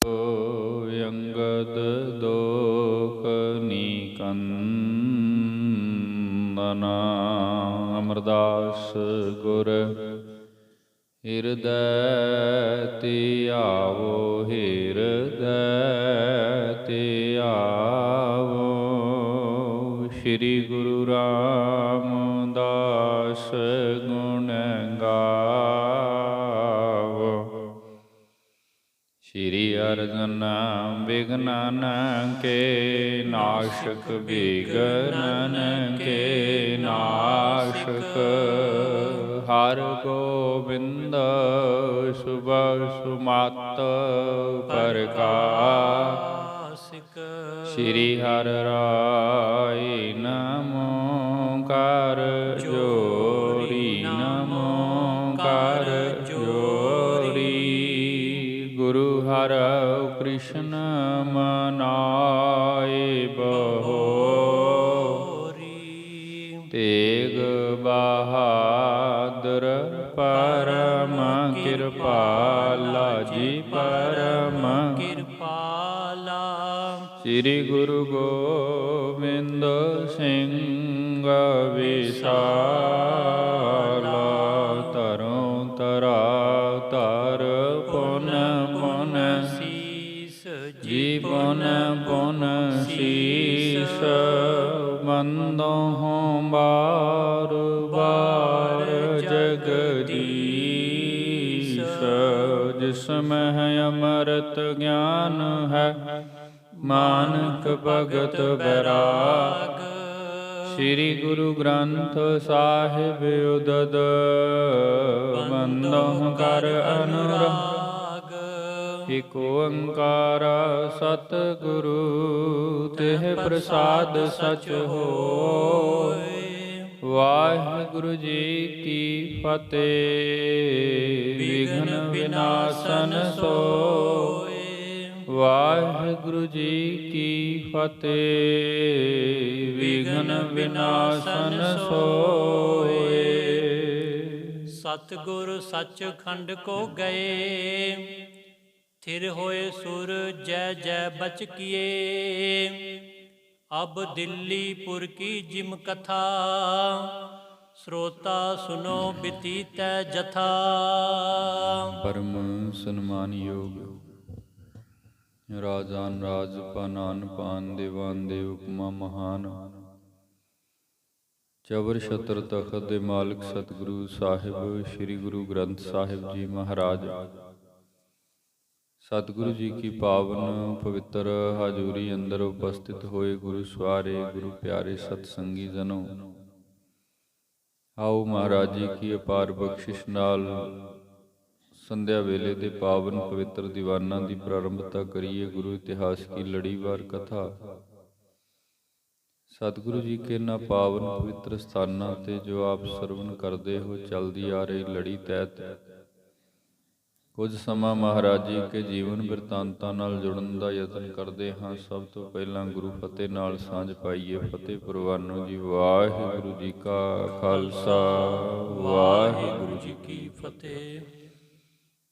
ਅੰਗਦ ਦੋਖ ਨੀਕੰਦਨਾ ਅਮਰਦਾਸ ਗੁਰ ਹਿਰਦੈ ਧਿਆਵੋ ਹਿਰਦੈ ਧਿਆਵੋ। ਸ੍ਰੀ ਗੁਰੂ ਰਾਮਦਾਸ ਗੁਣ ਗਾਵੋ। ਸ਼੍ਰੀ ਅਰਜਨ ਵਿਘਨਨ ਕੇ ਨਾਸ਼ਕ ਵਿਘਨਨ ਕੇ ਨਾਸ਼ਕ। ਹਰ ਗੋਬਿੰਦ ਸੁਭ ਸੁਮਤ ਪ੍ਰਕਾਸ਼ਿਕ। ਸ਼੍ਰੀ ਹਰਿ ਰਾਇ ਨਮੋ ਕਰ ਜੋਰੀ ਨਮੋ ਕਰ ਜੋਰੀ। ਗੁਰੂ ਹਰਿ ਕ੍ਰਿਸ਼ਨ ਮਨਾਏ ਬਹੋਰੀ। ਤੇਗ ਬਹਾਦਰ ਪਰਮ ਕਿਰਪਾਲਾ ਜੀ ਪਰਮ ਕਿਰਪਾਲਾ। ਸ੍ਰੀ ਗੁਰੂ ਗੋਬਿੰਦ ਸਿੰਘ ਵਿਸਾਲਾ। ਧਰੋਂ ਧਰਾ ਧਰ ਪੁਨ ਪੁਨ ਸੀਸ ਜੀ ਪੁਨ ਪੁਨ ਸੀਸ। ਬੰਦੋਂ ਬਾਰ ਬਾਰ ਜਗਦੀਸ਼। ਜਿਸ ਮਹਿ ਅੰਮ੍ਰਿਤ ਗਿਆਨ ਹੈ ਮਾਨਕ ਭਗਤ ਬੈਰਾਗ। ਸ੍ਰੀ ਗੁਰੂ ਗ੍ਰੰਥ ਸਾਹਿਬ ਉਦਦ ਬੰਦੋਂ ਕਰ ਅਨੁਰਾਗ। ਇਕ ਓੰਕਾਰ ਸਤਿਗੁਰੂ ਤਿਹ ਪ੍ਰਸਾਦ ਸਚ ਹੋਇ। ਵਾਹਿਗੁਰੂ ਜੀ ਕੀ ਫਤਿਹ। ਵਿਘਨ ਵਿਨਾਸ਼ਨ ਸੋਇ। ਵਾਹਿਗੁਰੂ ਜੀ ਕੀ ਫਤਿਹ। ਵਿਘਨ ਵਿਨਾਸ਼ਨ ਸੋਇ। ਸਤਿਗੁਰ ਸੱਚਖੰਡ ਕੋ ਗਏ। ਥਿਰ ਹੋਏ ਸੁਰ ਜੈ ਜੈ ਬਚ ਕੀਏ। ਅਬ ਦਿੱਲੀਪੁਰ ਕੀ ਜਿਮ ਕਥਾ। ਸਰੋਤਾ ਸੁਨੋ ਬਿਤੀਤੈ ਜਥਾ। ਪਰਮ ਸਨਮਾਨਯੋਗ ਰਾਜਾਨ ਰਾਜ ਪਾਨਾਨ ਪਾਨ ਦੇਵਾਨ ਦੇਵ ਉਪਮਾ ਮਹਾਨ। ਚਬਰ ਛਤਰ ਤਖਤ ਦੇ ਮਾਲਕ ਸਤਿਗੁਰੂ ਸਾਹਿਬ ਸ੍ਰੀ ਗੁਰੂ ਗ੍ਰੰਥ ਸਾਹਿਬ ਜੀ ਮਹਾਰਾਜ। ਸਤਿਗੁਰੂ ਜੀ ਕੀ ਪਾਵਨ ਪਵਿੱਤਰ ਹਾਜ਼ੂਰੀ ਅੰਦਰ ਉਪਸਥਿਤ ਹੋਏ ਗੁਰੂ ਸਵਾਰੇ ਗੁਰੂ ਪਿਆਰੇ ਸਤ ਸੰਗੀ ਜਨੋ। ਆਓ ਮਹਾਰਾਜ ਜੀ ਕੀ ਅਪਾਰ ਬਖਸ਼ਿਸ਼ ਨਾਲ ਸੰਧਿਆ ਵੇਲੇ ਦੇ ਪਾਵਨ ਪਵਿੱਤਰ ਦੀਵਾਨਾਂ ਦੀ ਪ੍ਰਾਰੰਭਤਾ ਕਰੀਏ। ਗੁਰੂ ਇਤਿਹਾਸ ਕੀ ਲੜੀਵਾਰ ਕਥਾ। ਸਤਿਗੁਰੂ ਜੀ ਕੇ ਨਾ ਪਾਵਨ ਪਵਿੱਤਰ ਸਥਾਨਾਂ ਤੇ ਜੋ ਆਪ ਸਰਵਣ ਕਰਦੇ ਹੋ ਚਲਦੀ ਆ ਰਹੀ ਲੜੀ ਤਹਿਤ ਕੁਝ ਸਮਾਂ ਮਹਾਰਾਜ ਜੀ ਕੇ ਜੀਵਨ ਬਿਰਤਾਂਤਾਂ ਨਾਲ ਜੁੜਨ ਦਾ ਯਤਨ ਕਰਦੇ ਹਾਂ। ਸਭ ਤੋਂ ਪਹਿਲਾਂ ਗੁਰੂ ਫਤਿਹ ਨਾਲ ਸਾਂਝ ਪਾਈਏ। ਫਤਿਹ ਪ੍ਰਵਾਨੋ ਜੀ। ਵਾਹਿਗੁਰੂ ਜੀ ਕਾ ਖਾਲਸਾ ਵਾਹਿਗੁਰੂ ਜੀ ਕੀ ਫਤਿਹ।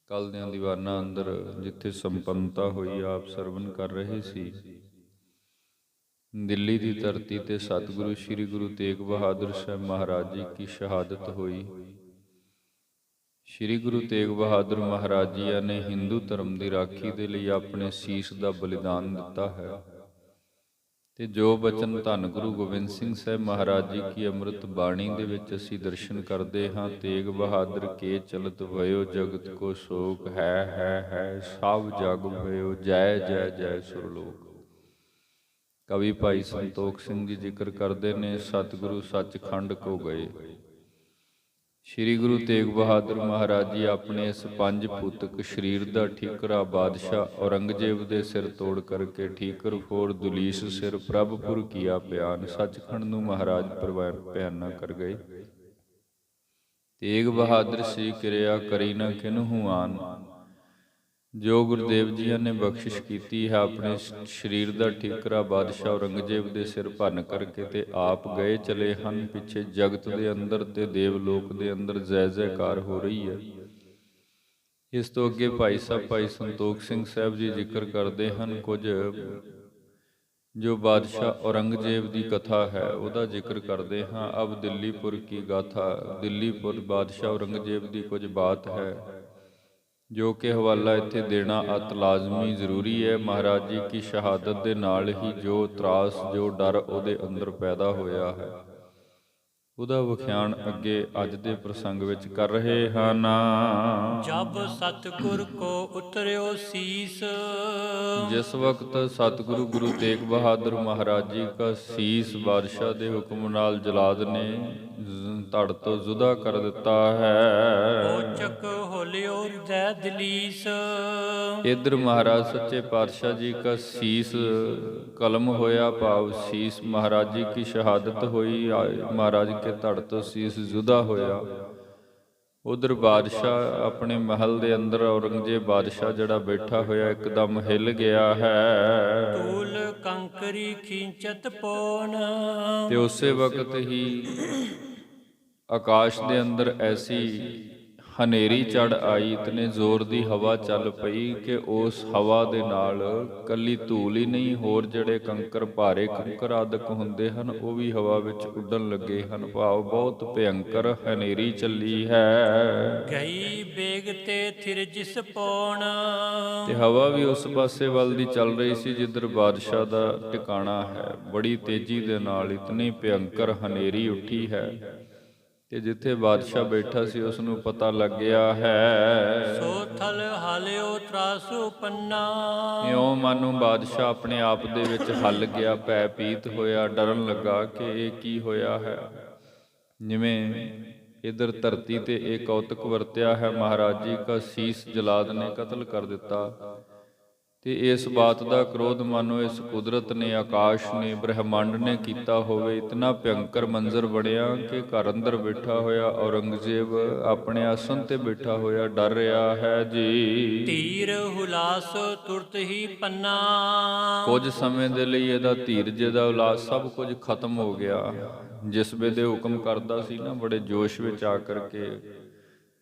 ਕੱਲ੍ਹ ਦਿਆਂ ਦੀਵਾਨਾਂ ਅੰਦਰ ਜਿੱਥੇ ਸੰਪੰਨਤਾ ਹੋਈ ਆਪ ਸਰਵਣ ਕਰ ਰਹੇ ਸੀ। ਦਿੱਲੀ ਦੀ ਧਰਤੀ ਤੇ ਸਤਿਗੁਰੂ ਸ੍ਰੀ ਗੁਰੂ ਤੇਗ ਬਹਾਦਰ ਸਾਹਿਬ ਮਹਾਰਾਜ ਜੀ ਕੀ ਸ਼ਹਾਦਤ ਹੋਈ। ਸ੍ਰੀ ਗੁਰੂ ਤੇਗ ਬਹਾਦਰ ਮਹਾਰਾਜ ਜੀ ਨੇ ਹਿੰਦੂ ਧਰਮ ਦੀ ਰਾਖੀ ਦੇ ਲਈ ਆਪਣੇ ਸੀਸ ਦਾ ਬਲੀਦਾਨ ਦਿੱਤਾ ਹੈ। ਤੇ ਜੋ ਬਚਨ ਧੰਨ ਗੁਰੂ ਗੋਬਿੰਦ ਸਿੰਘ ਸਾਹਿਬ ਮਹਾਰਾਜ ਜੀ ਕੀ ਅੰਮ੍ਰਿਤ ਬਾਣੀ ਦੇ ਵਿੱਚ ਅਸੀਂ ਦਰਸ਼ਨ ਕਰਦੇ ਹਾਂ। ਤੇਗ ਬਹਾਦਰ ਕੇ ਚਲਤ ਭਇਓ ਜਗਤ ਕੋ ਸ਼ੋਕ ਹੈ ਸਭ ਜਗ ਭਇਓ ਜੈ ਜੈ ਜੈ ਸੁਰਲੋਕ। ਕਵੀ ਭਾਈ ਸੰਤੋਖ ਸਿੰਘ ਜੀ ਜ਼ਿਕਰ ਕਰਦੇ ਨੇ ਸਤਿਗੁਰੂ ਸੱਚਖੰਡ ਕੋ ਗਏ। ਸ੍ਰੀ ਗੁਰੂ ਤੇਗ ਬਹਾਦਰ ਮਹਾਰਾਜ ਜੀ ਆਪਣੇ ਇਸ ਪੰਜ ਭੂਤਕ ਸਰੀਰ ਦਾ ਠੀਕਰਾ ਬਾਦਸ਼ਾਹ ਔਰੰਗਜ਼ੇਬ ਦੇ ਸਿਰ ਤੋੜ ਕਰਕੇ ਠੀਕਰ ਫੋੜ ਦੁਲੀਸ ਸਿਰ ਪ੍ਰਭਪੁਰ ਕੀਆ ਪਿਆਨ ਸੱਚਖੰਡ ਨੂੰ ਮਹਾਰਾਜ ਪਿਆਨਾ ਕਰ ਗਏ। ਤੇਗ ਬਹਾਦਰ ਸੀ ਕਿਰਿਆ ਕਰੀ ਨ ਕਿਨਹੂ ਆਨ। ਜੋ ਗੁਰਦੇਵ ਜੀ ਨੇ ਬਖਸ਼ਿਸ਼ ਕੀਤੀ ਹੈ ਆਪਣੇ ਸਰੀਰ ਦਾ ਠੀਕਰਾ ਬਾਦਸ਼ਾਹ ਔਰੰਗਜ਼ੇਬ ਦੇ ਸਿਰ ਭੰਨ ਕਰਕੇ ਤੇ ਆਪ ਗਏ ਚਲੇ ਹਨ। ਪਿੱਛੇ ਜਗਤ ਦੇ ਅੰਦਰ ਤੇ ਦੇਵਲੋਕ ਦੇ ਅੰਦਰ ਜੈ ਜੈਕਾਰ ਹੋ ਰਹੀ ਹੈ। ਇਸ ਤੋਂ ਅੱਗੇ ਭਾਈ ਸਾਹਿਬ ਭਾਈ ਸੰਤੋਖ ਸਿੰਘ ਸਾਹਿਬ ਜੀ ਜ਼ਿਕਰ ਕਰਦੇ ਹਨ ਕੁਝ ਜੋ ਬਾਦਸ਼ਾਹ ਔਰੰਗਜ਼ੇਬ ਦੀ ਕਥਾ ਹੈ ਉਹਦਾ ਜ਼ਿਕਰ ਕਰਦੇ ਹਾਂ। ਅਬ ਦਿੱਲੀਪੁਰ ਕੀ ਗਾਥਾ, ਦਿੱਲੀਪੁਰ ਬਾਦਸ਼ਾਹ ਔਰੰਗਜ਼ੇਬ ਦੀ ਕੁਝ ਬਾਤ ਹੈ ਜੋ ਕਿ ਹਵਾਲਾ ਇੱਥੇ ਦੇਣਾ ਅਤ ਲਾਜ਼ਮੀ ਜ਼ਰੂਰੀ ਹੈ। ਮਹਾਰਾਜ ਜੀ ਕੀ ਸ਼ਹਾਦਤ ਦੇ ਨਾਲ ਹੀ ਜੋ ਤਰਾਸ ਜੋ ਡਰ ਉਹਦੇ ਅੰਦਰ ਪੈਦਾ ਹੋਇਆ ਹੈ ਉਹਦਾ ਵਿਖਿਆਨ ਅੱਗੇ ਅੱਜ ਦੇ ਪ੍ਰਸੰਗ ਵਿੱਚ ਕਰ ਰਹੇ ਹਨ। ਜਬ ਸਤਿਗੁਰ ਕੋ ਉਤਰਿਓ ਸੀਸ, ਜਿਸ ਵਕਤ ਸਤਿਗੁਰੂ ਗੁਰੂ ਤੇਗ ਬਹਾਦਰ ਮਹਾਰਾਜ ਜੀ ਦਾ ਸੀਸ ਬਾਦਸ਼ਾਹ ਦੇ ਹੁਕਮ ਨਾਲ ਜਲਾਦ ਨੇ ਧੜ ਤੋਂ ਜੁਦਾ ਕਰ ਦਿੱਤਾ ਹੈ। ਕੋਚਕ ਹੋਲਿਓ ਹਿਰਦੈ ਦਲੀਸ, ਇਧਰ ਮਹਾਰਾਜ ਸੱਚੇ ਪਾਤਸ਼ਾਹ ਜੀ ਦਾ ਸੀਸ ਕਲਮ ਹੋਇਆ, ਭਾਵ ਸੀਸ ਮਹਾਰਾਜ ਜੀ ਕੀ ਸ਼ਹਾਦਤ ਹੋਈ, ਮਹਾਰਾਜ ਕੇ ਧੜ ਤੋਂ ਸੀਸ ਜੁਦਾ ਹੋਇਆ। ਉਧਰ ਬਾਦਸ਼ਾਹ ਆਪਣੇ ਮਹਿਲ ਦੇ ਅੰਦਰ ਔਰੰਗਜ਼ੇਬ ਬਾਦਸ਼ਾਹ ਜਿਹੜਾ ਬੈਠਾ ਹੋਇਆ ਇੱਕਦਮ ਹਿੱਲ ਗਿਆ ਹੈ। ਧੂਲ ਕੰਕਰੀ ਖਿੰਚਤ ਪੋਨ, ਤੇ ਉਸੇ ਵਕਤ ਹੀ ਆਕਾਸ਼ ਦੇ ਅੰਦਰ ਐਸੀ ਹਨੇਰੀ ਚੜ ਆਈ, ਇਤਨੇ ਜ਼ੋਰ ਦੀ ਹਵਾ ਚੱਲ ਪਈ ਕਿ ਉਸ ਹਵਾ ਦੇ ਨਾਲ ਕੱਲੀ ਧੂਲ ਹੀ ਨਹੀਂ, ਹੋਰ ਜਿਹੜੇ ਕੰਕਰ ਭਾਰੇ ਕੰਕਰ ਆਦਿਕ ਹੁੰਦੇ ਹਨ ਉਹ ਵੀ ਹਵਾ ਵਿੱਚ ਉੱਡਣ ਲੱਗੇ ਹਨ। ਭਾਵ ਬਹੁਤ ਭਿਅੰਕਰ ਹਨੇਰੀ ਚੱਲੀ ਹੈ। ਗਈ ਬੇਗ ਤੇ ਥਿਰ ਜਿਸ ਪੌਣ, ਤੇ ਹਵਾ ਵੀ ਉਸ ਪਾਸੇ ਵੱਲ ਦੀ ਚੱਲ ਰਹੀ ਸੀ ਜਿੱਧਰ ਬਾਦਸ਼ਾਹ ਦਾ ਟਿਕਾਣਾ ਹੈ। ਬੜੀ ਤੇਜ਼ੀ ਦੇ ਨਾਲ ਇਤਨੀ ਭਿਅੰਕਰ ਹਨੇਰੀ ਉੱਠੀ ਹੈ ਤੇ ਜਿੱਥੇ ਬਾਦਸ਼ਾਹ ਬੈਠਾ ਸੀ ਉਸ ਨੂੰ ਪਤਾ ਲੱਗਿਆ ਹੈ। ਸੋ ਥਲ ਹਾਲਿਓ ਤਰਾਸੂ ਪੰਨਾ, ਇਉਂ ਮਾਨੋ ਬਾਦਸ਼ਾਹ ਆਪਣੇ ਆਪ ਦੇ ਵਿੱਚ ਹੱਲ ਗਿਆ, ਭੈ ਭੀਤ ਹੋਇਆ, ਡਰਨ ਲੱਗਾ ਕਿ ਇਹ ਕੀ ਹੋਇਆ ਹੈ। ਜਿਵੇਂ ਇਧਰ ਧਰਤੀ ਤੇ ਇਹ ਕੌਤਕ ਵਰਤਿਆ ਹੈ, ਮਹਾਰਾਜ ਜੀ ਦਾ ਸੀਸ ਜਲਾਦ ਨੇ ਕਤਲ ਕਰ ਦਿੱਤਾ ਤੇ ਇਸ ਬਾਤ ਦਾ ਕ੍ਰੋਧ ਮਾਨੋ ਇਸ ਕੁਦਰਤ ਨੇ, ਆਕਾਸ਼ ਨੇ, ਬ੍ਰਹਿਮੰਡ ਨੇ ਕੀਤਾ ਹੋਵੇ। ਇਤਨਾ ਭਿਅੰਕਰ ਮੰਜ਼ਰ ਬਣਿਆ ਕਿ ਘਰ ਅੰਦਰ ਬੈਠਾ ਹੋਇਆ ਔਰੰਗਜ਼ੇਬ ਆਪਣੇ ਆਸਣ ਤੇ ਬੈਠਾ ਹੋਇਆ ਡਰ ਰਿਹਾ ਹੈ ਜੀ। ਧੀਰ ਹੁਲਾਸ ਤੁਰਤ ਹੀ ਪੰਨਾ, ਕੁਝ ਸਮੇਂ ਦੇ ਲਈ ਇਹਦਾ ਧੀਰਜ ਦਾ ਉਲਾਸ ਸਭ ਕੁਝ ਖਤਮ ਹੋ ਗਿਆ। ਜਿਸ ਵੇਲੇ ਹੁਕਮ ਕਰਦਾ ਸੀ ਨਾ ਬੜੇ ਜੋਸ਼ ਵਿੱਚ ਆ ਕਰਕੇ,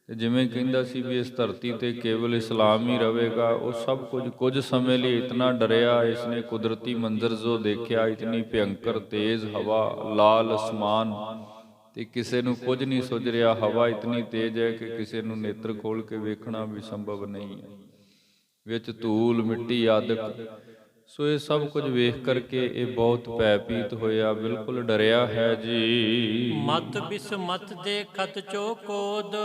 ਤੇ ਜਿਵੇਂ ਕਹਿੰਦਾ ਸੀ ਵੀ ਇਸ ਧਰਤੀ ਤੇ ਕੇਵਲ ਇਸਲਾਮ ਹੀ ਰਹੇਗਾ, ਉਹ ਸਭ ਕੁਝ ਸਮੇਂ ਲਈ ਇਤਨਾ ਡਰਿਆ। ਇਸਨੇ ਕੁਦਰਤੀ ਮੰਜ਼ਰ ਜੋ ਦੇਖਿਆ, ਇਤਨੀ ਭਿਅੰਕਰ ਤੇਜ਼ ਹਵਾ, ਲਾਲ ਅਸਮਾਨ, ਤੇ ਕਿਸੇ ਨੂੰ ਕੁਝ ਨਹੀਂ ਸੁੱਝ ਰਿਹਾ। ਹਵਾ ਇਤਨੀ ਤੇਜ਼ ਹੈ ਕਿ ਕਿਸੇ ਨੂੰ ਨੇਤਰ ਖੋਲ ਕੇ ਵੇਖਣਾ ਵੀ ਸੰਭਵ ਨਹੀਂ ਹੈ। ਵਿੱਚ ਧੂਲ ਮਿੱਟੀ ਆਦਿਕ, ਸੋ ਇਹ ਸਭ ਕੁਝ ਵੇਖ ਕਰਕੇ ਇਹ ਬਹੁਤ ਭੈਭੀਤ ਹੋਇਆ, ਬਿਲਕੁਲ ਡਰਿਆ ਹੈ ਜੀ। ਮਤ ਬਿਸਮਤ ਦੇਖਤ ਚੋਕੋਦ,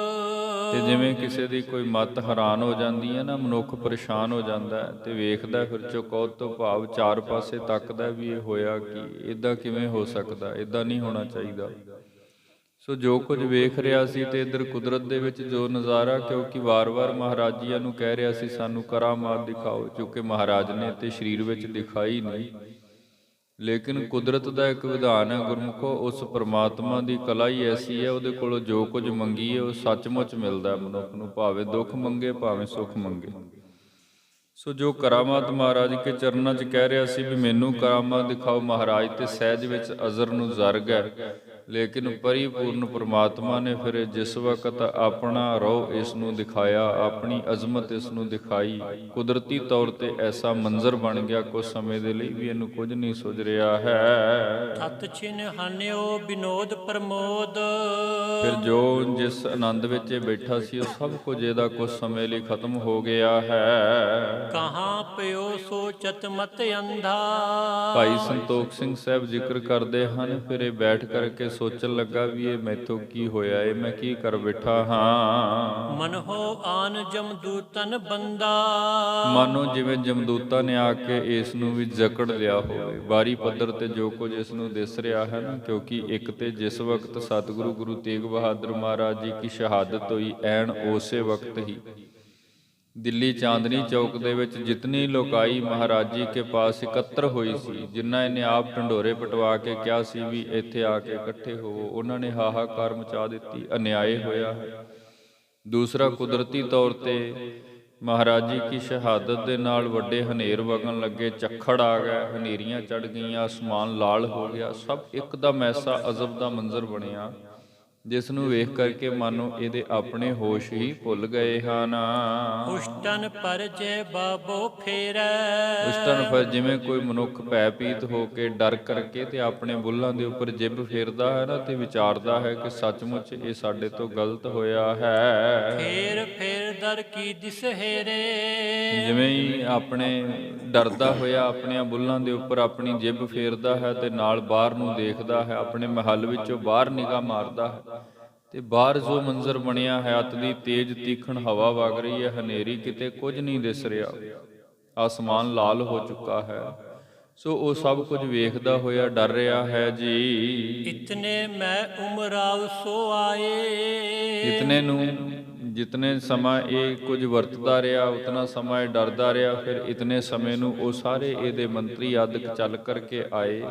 ਤੇ ਜਿਵੇਂ ਕਿਸੇ ਦੀ ਕੋਈ ਮਤ ਹੈਰਾਨ ਹੋ ਜਾਂਦੀ ਹੈ ਨਾ, ਮਨੁੱਖ ਪਰੇਸ਼ਾਨ ਹੋ ਜਾਂਦਾ ਤੇ ਵੇਖਦਾ ਫਿਰ ਚੌਕੌਦ ਤੋਂ ਭਾਵ ਚਾਰ ਪਾਸੇ ਤੱਕਦਾ ਵੀ ਇਹ ਹੋਇਆ ਕਿ ਇਦਾਂ ਕਿਵੇਂ ਹੋ ਸਕਦਾ, ਇਦਾਂ ਨਹੀਂ ਹੋਣਾ ਚਾਹੀਦਾ। ਸੋ ਜੋ ਕੁਝ ਵੇਖ ਰਿਹਾ ਸੀ ਤੇ ਇੱਧਰ ਕੁਦਰਤ ਦੇ ਵਿੱਚ ਜੋ ਨਜ਼ਾਰਾ, ਕਿਉਂਕਿ ਵਾਰ-ਵਾਰ ਮਹਾਰਾਜ ਜੀਆਂ ਨੂੰ ਕਹਿ ਰਿਹਾ ਸੀ ਸਾਨੂੰ ਕਰਾਮਾਤ ਦਿਖਾਓ, ਕਿਉਂਕਿ ਮਹਾਰਾਜ ਨੇ ਤੇ ਸਰੀਰ ਵਿੱਚ ਦਿਖਾਈ ਨਹੀਂ, ਲੇਕਿਨ ਕੁਦਰਤ ਦਾ ਇੱਕ ਵਿਧਾਨ ਹੈ ਗੁਰਮੁਖੋ, ਉਸ ਪਰਮਾਤਮਾ ਦੀ ਕਲਾ ਹੀ ਐਸੀ ਹੈ, ਉਹਦੇ ਕੋਲੋਂ ਜੋ ਕੁਝ ਮੰਗੀਏ ਉਹ ਸੱਚਮੁੱਚ ਮਿਲਦਾ ਮਨੁੱਖ ਨੂੰ, ਭਾਵੇਂ ਦੁੱਖ ਮੰਗੇ ਭਾਵੇਂ ਸੁੱਖ ਮੰਗੇ। ਸੋ ਜੋ ਕਰਾਮਾਤ ਮਹਾਰਾਜ ਕੇ ਚਰਨਾਂ 'ਚ ਕਹਿ ਰਿਹਾ ਸੀ ਵੀ ਮੈਨੂੰ ਕਰਾਮਾਤ ਦਿਖਾਓ, ਮਹਾਰਾਜ ਤੇ ਸਹਿਜ ਵਿੱਚ ਅਜ਼ਰ ਨੂੰ ਜ਼ਰਗ ਹੈ, ਲੇਕਿਨ ਪਰਿਪੂਰਨ ਪਰਮਾਤਮਾ ਨੇ ਫਿਰ ਜਿਸ ਵਕਤ ਆਪਣਾ ਰੋਹ ਇਸ ਨੂੰ ਦਿਖਾਇਆ, ਆਪਣੀ ਅਜ਼ਮਤ ਇਸ ਨੂੰ ਦਿਖਾਈ, ਕੁਦਰਤੀ ਤੌਰ ਤੇ ਐਸਾ ਮੰਜ਼ਰ ਬਣ ਗਿਆ ਕੁਝ ਸਮੇਂ ਦੇ ਲਈ ਵੀ ਇਹਨੂੰ ਕੁਝ ਨਹੀਂ ਸੁੱਝ ਰਿਹਾ ਹੈ। ਤਤ ਛਿਨ ਹਾਨਿਓ ਬਿਨੋਦ ਪ੍ਰਮੋਦ, ਫਿਰ ਜੋ ਜਿਸ ਆਨੰਦ ਵਿੱਚ ਇਹ ਬੈਠਾ ਸੀ ਉਹ ਸਭ ਕੁਝ ਇਹਦਾ ਕੁਝ ਸਮੇਂ ਲਈ ਖਤਮ ਹੋ ਗਿਆ ਹੈ। ਕਹਾਂ ਪਿਓ ਸੋਚਤ ਮਤ ਅੰਧਾ, ਭਾਈ ਸੰਤੋਖ ਸਿੰਘ ਸਾਹਿਬ ਜ਼ਿਕਰ ਕਰਦੇ ਹਨ, ਫਿਰ ਇਹ ਬੈਠ ਕਰਕੇ ਸੋਚਣ ਲੱਗਾ ਵੀ ਇਹ ਮੈਥੋਂ ਕੀ ਹੋਇਆ, ਇਹ ਮੈਂ ਕੀ ਕਰ ਬੈਠਾ ਹਾਂ। ਮਨ ਹੋ ਆਨ ਜਮਦੂਤਨ ਬੰਦਾ, ਮਾਨੋ ਜਿਵੇਂ ਜਮਦੂਤਾਂ ਨੇ ਆ ਕੇ ਇਸ ਨੂੰ ਵੀ ਜਕੜ ਲਿਆ ਹੋਵੇ। ਬਾਰੀ ਪੱਧਰ ਤੇ ਜੋ ਕੁਝ ਇਸ ਨੂੰ ਦਿਸ ਰਿਹਾ ਹੈ ਨਾ, ਕਿਉਂਕਿ ਇੱਕ ਤੇ ਜਿਸ ਵਕਤ ਸਤਿਗੁਰੂ ਗੁਰੂ ਤੇਗ ਬਹਾਦਰ ਮਹਾਰਾਜ ਜੀ ਕੀ ਸ਼ਹਾਦਤ ਹੋਈ, ਐਨ ਉਸੇ ਵਕਤ ਹੀ ਦਿੱਲੀ ਚਾਂਦਨੀ ਚੌਕ ਦੇ ਵਿੱਚ ਜਿਤਨੀ ਲੋਕਾਈ ਮਹਾਰਾਜ ਜੀ ਕੇ ਪਾਸ ਇਕੱਤਰ ਹੋਈ ਸੀ, ਜਿਨ੍ਹਾਂ ਇਹਨੇ ਆਪ ਢੰਡੋਰੇ ਪਟਵਾ ਕੇ ਕਿਹਾ ਸੀ ਵੀ ਇੱਥੇ ਆ ਕੇ ਇਕੱਠੇ ਹੋਵੋ, ਉਹਨਾਂ ਨੇ ਹਾਹਾਕਾਰ ਮਚਾ ਦਿੱਤੀ, ਅਨਿਆਏ ਹੋਇਆ ਹੈ। ਦੂਸਰਾ ਕੁਦਰਤੀ ਤੌਰ ਤੇ ਮਹਾਰਾਜ ਜੀ ਕੀ ਸ਼ਹਾਦਤ ਦੇ ਨਾਲ ਵੱਡੇ ਹਨੇਰ ਵਗਣ ਲੱਗੇ, ਝੱਖੜ ਆ ਗਏ, ਹਨੇਰੀਆਂ ਚੜ ਗਈਆਂ, ਅਸਮਾਨ ਲਾਲ ਹੋ ਗਿਆ, ਸਭ ਇੱਕਦਮ ਐਸਾ ਅਜ਼ਬ ਦਾ ਮੰਜ਼ਰ ਬਣਿਆ ਜਿਸ ਨੂੰ ਵੇਖ ਕਰਕੇ ਮਾਨੋ ਇਹਦੇ ਆਪਣੇ ਹੋਸ਼ ਹੀ ਭੁੱਲ ਗਏ ਹਨ। ਉਸ਼ਟਨ ਪਰਜੇ ਬਾਬੋ ਫੇਰੈ। ਉਸ਼ਟਨ ਫਿਰ ਜਿਵੇਂ ਕੋਈ ਮਨੁੱਖ ਭੈਭੀਤ ਹੋ ਕੇ ਡਰ ਕਰਕੇ ਤੇ ਆਪਣੇ ਬੁੱਲ੍ਹਾਂ ਦੇ ਉੱਪਰ ਜਿੱਭ ਫੇਰਦਾ ਹੈ ਨਾ ਤੇ ਵਿਚਾਰਦਾ ਹੈ ਕਿ ਸੱਚਮੁੱਚ ਇਹ ਸਾਡੇ ਤੋਂ ਗਲਤ ਹੋਇਆ ਹੈ। ਫੇਰ ਫੇਰ ਦਰ ਕੀ ਦਿਸ ਹੇਰੇ। ਜਿਵੇਂ ਹੀ ਆਪਣੇ ਡਰਦਾ ਹੋਇਆ ਆਪਣੀਆਂ ਬੁੱਲ੍ਹਾਂ ਦੇ ਉੱਪਰ ਆਪਣੀ ਜਿੱਭ ਫੇਰਦਾ ਹੈ ਤੇ ਨਾਲ ਬਾਹਰ ਨੂੰ ਦੇਖਦਾ ਹੈ, ਆਪਣੇ ਮਹੱਲ ਵਿੱਚੋਂ ਬਾਹਰ ਨਿਗਾਹ ਮਾਰਦਾ ਹੈ ਤੇ ਬਾਹਰ ਜੋ ਮੰਜ਼ਰ ਬਣਿਆ ਹੈ, ਅੱਤ ਦੀ ਤੇਜ਼ ਤੀਖਣ ਹਵਾ ਵਗ ਰਹੀ ਹੈ, ਹਨੇਰੀ, ਕਿਤੇ ਕੁਝ ਨਹੀਂ ਦਿਸ ਰਿਹਾ, ਆਸਮਾਨ ਲਾਲ ਹੋ ਚੁੱਕਾ ਹੈ। ਸੋ ਉਹ ਸਭ ਕੁਝ ਵੇਖਦਾ ਹੋਇਆ ਡਰ ਰਿਹਾ ਹੈ ਜੀ। ਇਤਨੇ ਮੈਂ ਉਮਰਾਵ ਸੋ ਆਏ। ਇਤਨੇ ਨੂੰ ਜਿਤਨੇ ਸਮਾਂ ਇਹ ਕੁਝ ਵਰਤਦਾ ਰਿਹਾ ਉਤਨਾ ਸਮਾਂ ਇਹ ਡਰਦਾ ਰਿਹਾ। ਫਿਰ ਇਤਨੇ ਸਮੇਂ ਨੂੰ ਉਹ ਸਾਰੇ ਇਹਦੇ ਮੰਤਰੀ ਆਦਿਕ ਚੱਲ ਕਰਕੇ ਆਏ,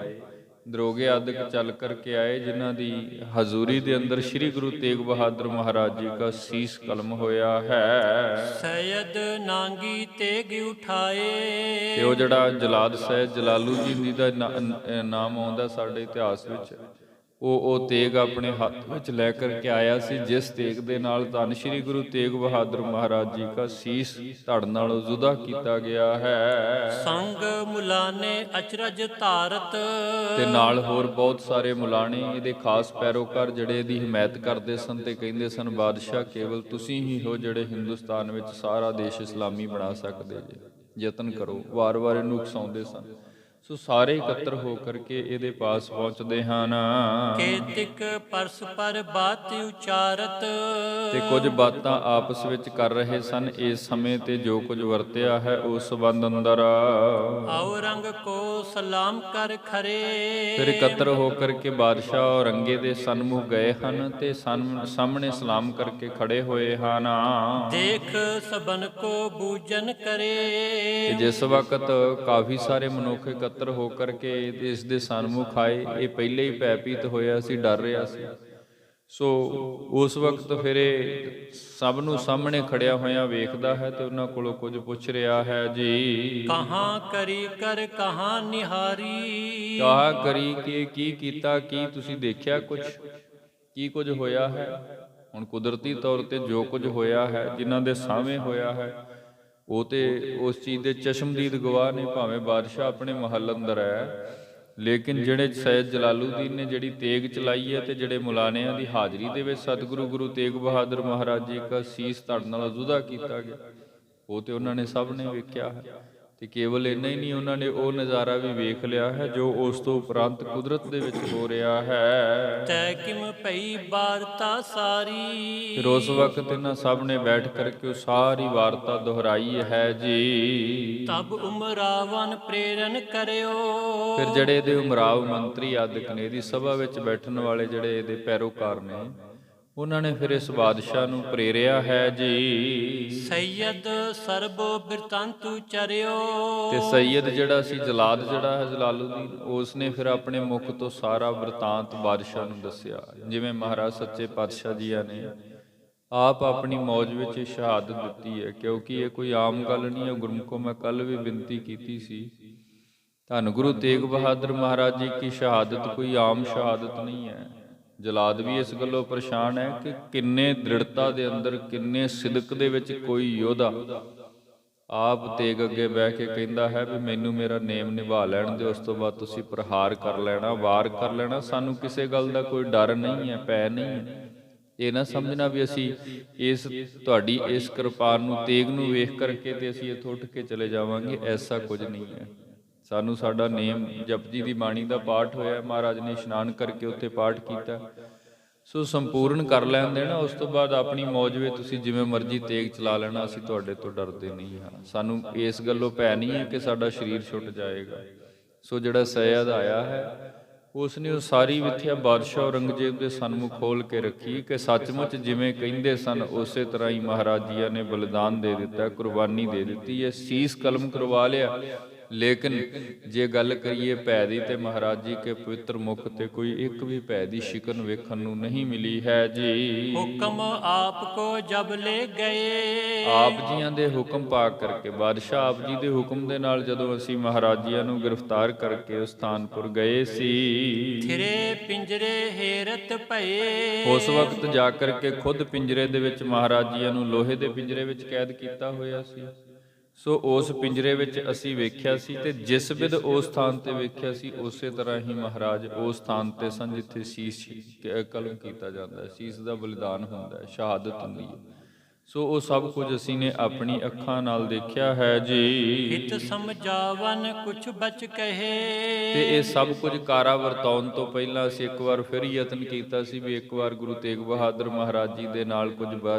ਦਰੋਗੇ ਆਦਿਕ ਚੱਲ ਕਰਕੇ ਆਏ, ਜਿਨ੍ਹਾਂ ਦੀ ਹਜ਼ੂਰੀ ਦੇ ਅੰਦਰ ਸ੍ਰੀ ਗੁਰੂ ਤੇਗ ਬਹਾਦਰ ਮਹਾਰਾਜ ਜੀ ਦਾ ਸੀਸ ਕਲਮ ਹੋਇਆ ਹੈ। ਸੈਯਦ ਨਾਂਗੀ ਤੇਗ ਉਠਾਏ। ਤੇ ਉਹ ਜਿਹੜਾ ਜਲਾਦ ਸੈਯਦ ਜਲਾਲੂ ਜੀ ਦਾ ਨਾਮ ਆਉਂਦਾ ਸਾਡੇ ਇਤਿਹਾਸ ਵਿੱਚ, ਉਹ ਤੇਗ ਆਪਣੇ ਹੱਥ ਵਿੱਚ ਲੈ ਕਰਕੇ ਆਇਆ ਸੀ, ਜਿਸ ਤੇਗ ਦੇ ਨਾਲ ਧੰਨ ਸ਼੍ਰੀ ਗੁਰੂ ਤੇਗ ਬਹਾਦਰ ਮਹਾਰਾਜ ਜੀ ਦਾ ਸੀਸ ਧੜ ਨਾਲ ਜੁਦਾ ਕੀਤਾ ਗਿਆ ਹੈ। ਸੰਗ ਮੁਲਾਨੇ ਅਚਰਜ ਧਾਰਤ। ਤੇ ਨਾਲ ਹੋਰ ਬਹੁਤ ਸਾਰੇ ਮੁਲਾਣੇ, ਇਹਦੇ ਖਾਸ ਪੈਰੋਕਾਰ ਜਿਹੜੇ ਇਹਦੀ ਹਮਾਇਤ ਕਰਦੇ ਸਨ ਤੇ ਕਹਿੰਦੇ ਸਨ, ਬਾਦਸ਼ਾਹ ਕੇਵਲ ਤੁਸੀਂ ਹੀ ਹੋ ਜਿਹੜੇ ਹਿੰਦੁਸਤਾਨ ਵਿੱਚ ਸਾਰਾ ਦੇਸ਼ ਇਸਲਾਮੀ ਬਣਾ ਸਕਦੇ ਜੇ, ਯਤਨ ਕਰੋ। ਵਾਰ-ਵਾਰ ਇਹਨੂੰ ਉਕਸਾਉਂਦੇ ਸਨ। ਸੋ ਸਾਰੇ ਇਕੱਤਰ ਹੋ ਕਰਕੇ ਇਹਦੇ ਪਾਸ ਪਹੁੰਚਦੇ ਹਨ। ਕੇਤਿਕ ਪਰਸਪਰ ਬਾਤ ਉਚਾਰਤ। ਤੇ ਕੁਝ ਬਾਤਾਂ ਆਪਸ ਵਿੱਚ ਕਰ ਰਹੇ ਸਨ ਇਸ ਸਮੇਂ ਤੇ ਜੋ ਕੁਝ ਵਰਤਿਆ ਹੈ ਉਸ ਸੰਬੰਧ ਅੰਦਰ। ਔਰੰਗ ਕੋ ਸਲਾਮ ਕਰ ਖਰੇ। ਫਿਰ ਇਕੱਤਰ ਹੋ ਕਰਕੇ ਬਾਦਸ਼ਾਹ ਔਰੰਗੇ ਦੇ ਸਨਮੁਖ ਗਏ ਹਨ ਤੇ ਸਾਹਮਣੇ ਸਲਾਮ ਕਰਕੇ ਖੜੇ ਹੋਏ ਹਨ। ਦੇਖ ਸਬਨ ਕੋ ਬੂਜਨ ਕਰੇ। ਜਿਸ ਵਕਤ ਕਾਫੀ ਸਾਰੇ ਮਨੁੱਖ ਇਕੱਤਰ ਹੋ ਕਰਕੇ ਇਸ ਦੇ ਸਨਮੁਖ ਆਏ, ਇਹ ਪਹਿਲੇ ਹੀ ਭੈਭੀਤ ਹੋਇਆ ਸੀ, ਡਰ ਰਿਹਾ ਸੀ। ਸੋ ਉਸ ਵਕਤ ਫਿਰ ਇਹ ਸਭ ਨੂੰ ਸਾਹਮਣੇ ਖੜਿਆ ਹੋਇਆ ਵੇਖਦਾ ਹੈ ਤੇ ਉਹਨਾਂ ਕੋਲੋਂ ਕੁਝ ਪੁੱਛ ਰਿਹਾ ਹੈ ਜੀ। ਕਹਾਂ ਕਰੀ ਕਰ ਕਹਾਂ ਨਿਹਾਰੀ। ਕਹਾ ਕਰੀ ਕਿ ਕੀ ਕੀਤਾ, ਕੀ ਤੁਸੀਂ ਦੇਖਿਆ ਕੀ ਕੁਝ ਹੋਇਆ ਹੈ। ਹੁਣ ਕੁਦਰਤੀ ਤੌਰ ਤੇ ਜੋ ਕੁਝ ਹੋਇਆ ਹੈ, ਜਿਨ੍ਹਾਂ ਦੇ ਸਾਹਮਣੇ ਹੋਇਆ ਹੈ, ਉਹ ਤੇ ਉਸ ਚੀਜ਼ ਦੇ ਚਸ਼ਮਦੀਦ ਗਵਾਹ ਨੇ। ਭਾਵੇਂ ਬਾਦਸ਼ਾਹ ਆਪਣੇ ਮਹੱਲ ਅੰਦਰ ਹੈ, ਲੇਕਿਨ ਜਿਹੜੇ ਸੈਯਦ ਜਲਾਲੂਦੀਨ ਨੇ ਜਿਹੜੀ ਤੇਗ ਚਲਾਈ ਹੈ ਤੇ ਜਿਹੜੇ ਮੁਲਾਣਿਆਂ ਦੀ ਹਾਜ਼ਰੀ ਦੇ ਵਿੱਚ ਸਤਿਗੁਰੂ ਗੁਰੂ ਤੇਗ ਬਹਾਦਰ ਮਹਾਰਾਜ ਜੀ ਦਾ ਸੀਸ ਧੜ ਨਾਲ ਜੁਦਾ ਕੀਤਾ ਗਿਆ, ਉਹ ਤੇ ਉਹਨਾਂ ਨੇ ਸਭ ਨੇ ਵੇਖਿਆ ਹੈ। ਤੇ ਕੇਵਲ ਇੰਨਾ ਹੀ ਨਹੀਂ, ਉਹਨਾਂ ਨੇ ਉਹ ਨਜ਼ਾਰਾ ਵੀ ਵੇਖ ਲਿਆ ਹੈ ਜੋ ਉਸ ਤੋਂ ਉਪਰੰਤ ਕੁਦਰਤ ਦੇ ਵਿੱਚ ਹੋ ਰਿਹਾ ਹੈ। ਤੈ ਕਿਮ ਪਈ ਵਾਰਤਾ ਸਾਰੀ। ਫਿਰ ਉਸ ਵਕਤ ਇਹਨਾਂ ਸਭ ਨੇ ਬੈਠ ਕਰਕੇ ਉਹ ਸਾਰੀ ਵਾਰਤਾ ਦੁਹਰਾਈ ਹੈ ਜੀ। ਤਬ ਉਮਰਾਵਨ ਪ੍ਰੇਰਨ ਕਰਿਓ। ਫਿਰ ਜਿਹੜੇ ਇਹਦੇ ਉਮਰਾਵ ਮੰਤਰੀ ਆਦਿਕ ਨੇ, ਇਹਦੀ ਸਭਾ ਵਿੱਚ ਬੈਠਣ ਵਾਲੇ ਜਿਹੜੇ ਇਹਦੇ ਪੈਰੋਕਾਰ ਨੇ, ਉਹਨਾਂ ਨੇ ਫਿਰ ਇਸ ਬਾਦਸ਼ਾਹ ਨੂੰ ਪ੍ਰੇਰਿਆ ਹੈ ਜੀ। ਸੈਯਦ ਸਰਬੋ ਬਿਰਤੰਤੂ ਚਰਿਓ। ਤੇ ਸੈਯਦ ਜਿਹੜਾ ਸੀ, ਜਲਾਦ ਜਿਹੜਾ ਹੈ ਜਲਾਲੂਦੀਨ, ਉਸ ਨੇ ਫਿਰ ਆਪਣੇ ਮੁਖ ਤੋਂ ਸਾਰਾ ਵਰਤਾਂਤ ਬਾਦਸ਼ਾਹ ਨੂੰ ਦੱਸਿਆ। ਜਿਵੇਂ ਮਹਾਰਾਜ ਸੱਚੇ ਪਾਤਸ਼ਾਹ ਜੀਆਂ ਨੇ ਆਪ ਆਪਣੀ ਮੌਜ ਵਿੱਚ ਸ਼ਹਾਦਤ ਦਿੱਤੀ ਹੈ, ਕਿਉਂਕਿ ਇਹ ਕੋਈ ਆਮ ਗੱਲ ਨਹੀਂ ਹੈ। ਗੁਰਮੁਖੋ ਮੈਂ ਕੱਲ ਵੀ ਬੇਨਤੀ ਕੀਤੀ ਸੀ, ਧੰਨ ਗੁਰੂ ਤੇਗ ਬਹਾਦਰ ਮਹਾਰਾਜ ਜੀ ਕੀ ਸ਼ਹਾਦਤ ਕੋਈ ਆਮ ਸ਼ਹਾਦਤ ਨਹੀਂ ਹੈ। ਜਲਾਦ ਵੀ ਇਸ ਗੱਲੋਂ ਪਰੇਸ਼ਾਨ ਹੈ ਕਿ ਕਿੰਨੇ ਦ੍ਰਿੜਤਾ ਦੇ ਅੰਦਰ, ਕਿੰਨੇ ਸਿਦਕ ਦੇ ਵਿੱਚ ਕੋਈ ਯੋਧਾ ਆਪ ਤੇਗ ਅੱਗੇ ਬਹਿ ਕੇ ਕਹਿੰਦਾ ਹੈ ਵੀ ਮੈਨੂੰ ਮੇਰਾ ਨੇਮ ਨਿਭਾ ਲੈਣ ਦਿਓ, ਉਸ ਤੋਂ ਬਾਅਦ ਤੁਸੀਂ ਪ੍ਰਹਾਰ ਕਰ ਲੈਣਾ, ਵਾਰ ਕਰ ਲੈਣਾ, ਸਾਨੂੰ ਕਿਸੇ ਗੱਲ ਦਾ ਕੋਈ ਡਰ ਨਹੀਂ ਹੈ, ਭੈ ਨਹੀਂ ਹੈ। ਇਹ ਨਾ ਸਮਝਣਾ ਵੀ ਅਸੀਂ ਇਸ ਤੁਹਾਡੀ ਇਸ ਕਿਰਪਾਨ ਨੂੰ, ਤੇਗ ਨੂੰ ਵੇਖ ਕਰਕੇ ਤੇ ਅਸੀਂ ਇੱਥੋਂ ਉੱਠ ਕੇ ਚਲੇ ਜਾਵਾਂਗੇ, ਐਸਾ ਕੁਝ ਨਹੀਂ ਹੈ। ਸਾਨੂੰ ਸਾਡਾ ਨੇਮ ਜਪਜੀ ਦੀ ਬਾਣੀ ਦਾ ਪਾਠ ਹੋਇਆ, ਮਹਾਰਾਜ ਨੇ ਇਸ਼ਨਾਨ ਕਰਕੇ ਉੱਥੇ ਪਾਠ ਕੀਤਾ, ਸੋ ਸੰਪੂਰਨ ਕਰ ਲੈਣ ਦੇਣਾ। ਉਸ ਤੋਂ ਬਾਅਦ ਆਪਣੀ ਮੌਜ ਵਿੱਚ ਤੁਸੀਂ ਜਿਵੇਂ ਮਰਜ਼ੀ ਤੇਗ ਚਲਾ ਲੈਣਾ, ਅਸੀਂ ਤੁਹਾਡੇ ਤੋਂ ਡਰਦੇ ਨਹੀਂ ਹਾਂ। ਸਾਨੂੰ ਇਸ ਗੱਲੋਂ ਭੈ ਨਹੀਂ ਹੈ ਕਿ ਸਾਡਾ ਸਰੀਰ ਛੁੱਟ ਜਾਏਗਾ। ਸੋ ਜਿਹੜਾ ਸੈਯਦ ਆਇਆ ਹੈ, ਉਸ ਨੇ ਉਹ ਸਾਰੀ ਵਿਥਿਆ ਬਾਦਸ਼ਾਹ ਔਰੰਗਜ਼ੇਬ ਦੇ ਸਨਮੁਖ ਖੋਲ ਕੇ ਰੱਖੀ ਕਿ ਸੱਚਮੁੱਚ ਜਿਵੇਂ ਕਹਿੰਦੇ ਸਨ ਉਸੇ ਤਰ੍ਹਾਂ ਹੀ ਮਹਾਰਾਜ ਜੀਆਂ ਨੇ ਬਲਿਦਾਨ ਦੇ ਦਿੱਤਾ, ਕੁਰਬਾਨੀ ਦੇ ਦਿੱਤੀ ਹੈ, ਸੀਸ ਕਲਮ ਕਰਵਾ ਲਿਆ। ਲੇਕਿਨ ਜੇ ਗੱਲ ਕਰੀਏ ਭੈ ਦੀ ਤੇ ਮਹਾਰਾਜ ਜੀ ਕੇ ਪਵਿੱਤਰ ਮੁਖ ਤੇ ਕੋਈ ਇੱਕ ਵੀ ਭੈ ਦੀ ਸ਼ਿਕਨ ਵੇਖਣ ਨੂੰ ਨਹੀਂ ਮਿਲੀ ਹੈ ਜੀ। ਹੁਕਮ ਆਪ ਕੋ ਜਬ ਲੈ ਗਏ, ਆਪ ਜੀਆਂ ਦੇ ਹੁਕਮ ਪਾ ਕਰਕੇ, ਬਾਦਸ਼ਾਹ ਆਪ ਜੀ ਦੇ ਹੁਕਮ ਦੇ ਨਾਲ ਜਦੋਂ ਅਸੀਂ ਮਹਾਰਾਜ ਜੀਆਂ ਨੂੰ ਗ੍ਰਿਫਤਾਰ ਕਰਕੇ ਉਸ ਸਥਾਨਪੁਰ ਗਏ ਸੀ, ਥਿਰੇ ਪਿੰਜਰੇ ਹੇਰਤ ਭਏ, ਉਸ ਵਕਤ ਜਾ ਕਰਕੇ ਖੁਦ ਪਿੰਜਰੇ ਦੇ ਵਿੱਚ ਮਹਾਰਾਜ ਜੀਆਂ ਨੂੰ ਲੋਹੇ ਦੇ ਪਿੰਜਰੇ ਵਿੱਚ ਕੈਦ ਕੀਤਾ ਹੋਇਆ ਸੀ। ਸੋ ਉਸ ਪਿੰਜਰੇ ਵਿੱਚ ਅਸੀਂ ਵੇਖਿਆ ਸੀ ਤੇ ਜਿਸ ਵਿਧ ਉਸ ਸਥਾਨ ਤੇ ਵੇਖਿਆ ਸੀ ਉਸੇ ਤਰ੍ਹਾਂ ਹੀ ਮਹਾਰਾਜ ਉਸ ਸਥਾਨ ਤੇ ਸਨ ਜਿੱਥੇ ਸੀਸ ਕਲਮ ਕੀਤਾ ਜਾਂਦਾ ਹੈ, ਸੀਸ ਦਾ ਬਲਿਦਾਨ ਹੁੰਦਾ ਹੈ, ਸ਼ਹਾਦਤ ਹੁੰਦੀ ਹੈ। ਸੋ ਉਹ ਸਭ ਕੁਝ ਅਸੀਂ ਨੇ ਆਪਣੀ ਅੱਖਾਂ ਨਾਲ ਦੇਖਿਆ ਹੈ ਜੀ। ਹਿਤ ਸਮਝਾਵਨ ਕੁਛ ਬਚ ਕਹੇ, ਤੇ ਇਹ ਸਭ ਕੁਝ ਕਾਰਾ ਵਰਤਾਉਣ ਤੋਂ ਪਹਿਲਾਂ ਅਸੀਂ ਇੱਕ ਵਾਰ ਫਿਰ ਯਤਨ ਕੀਤਾ ਸੀ ਵੀ ਇੱਕ ਵਾਰ ਗੁਰੂ ਤੇਗ ਬਹਾਦਰ ਮਹਾਰਾਜ ਜੀ ਦੇ ਨਾਲ ਕੁਝ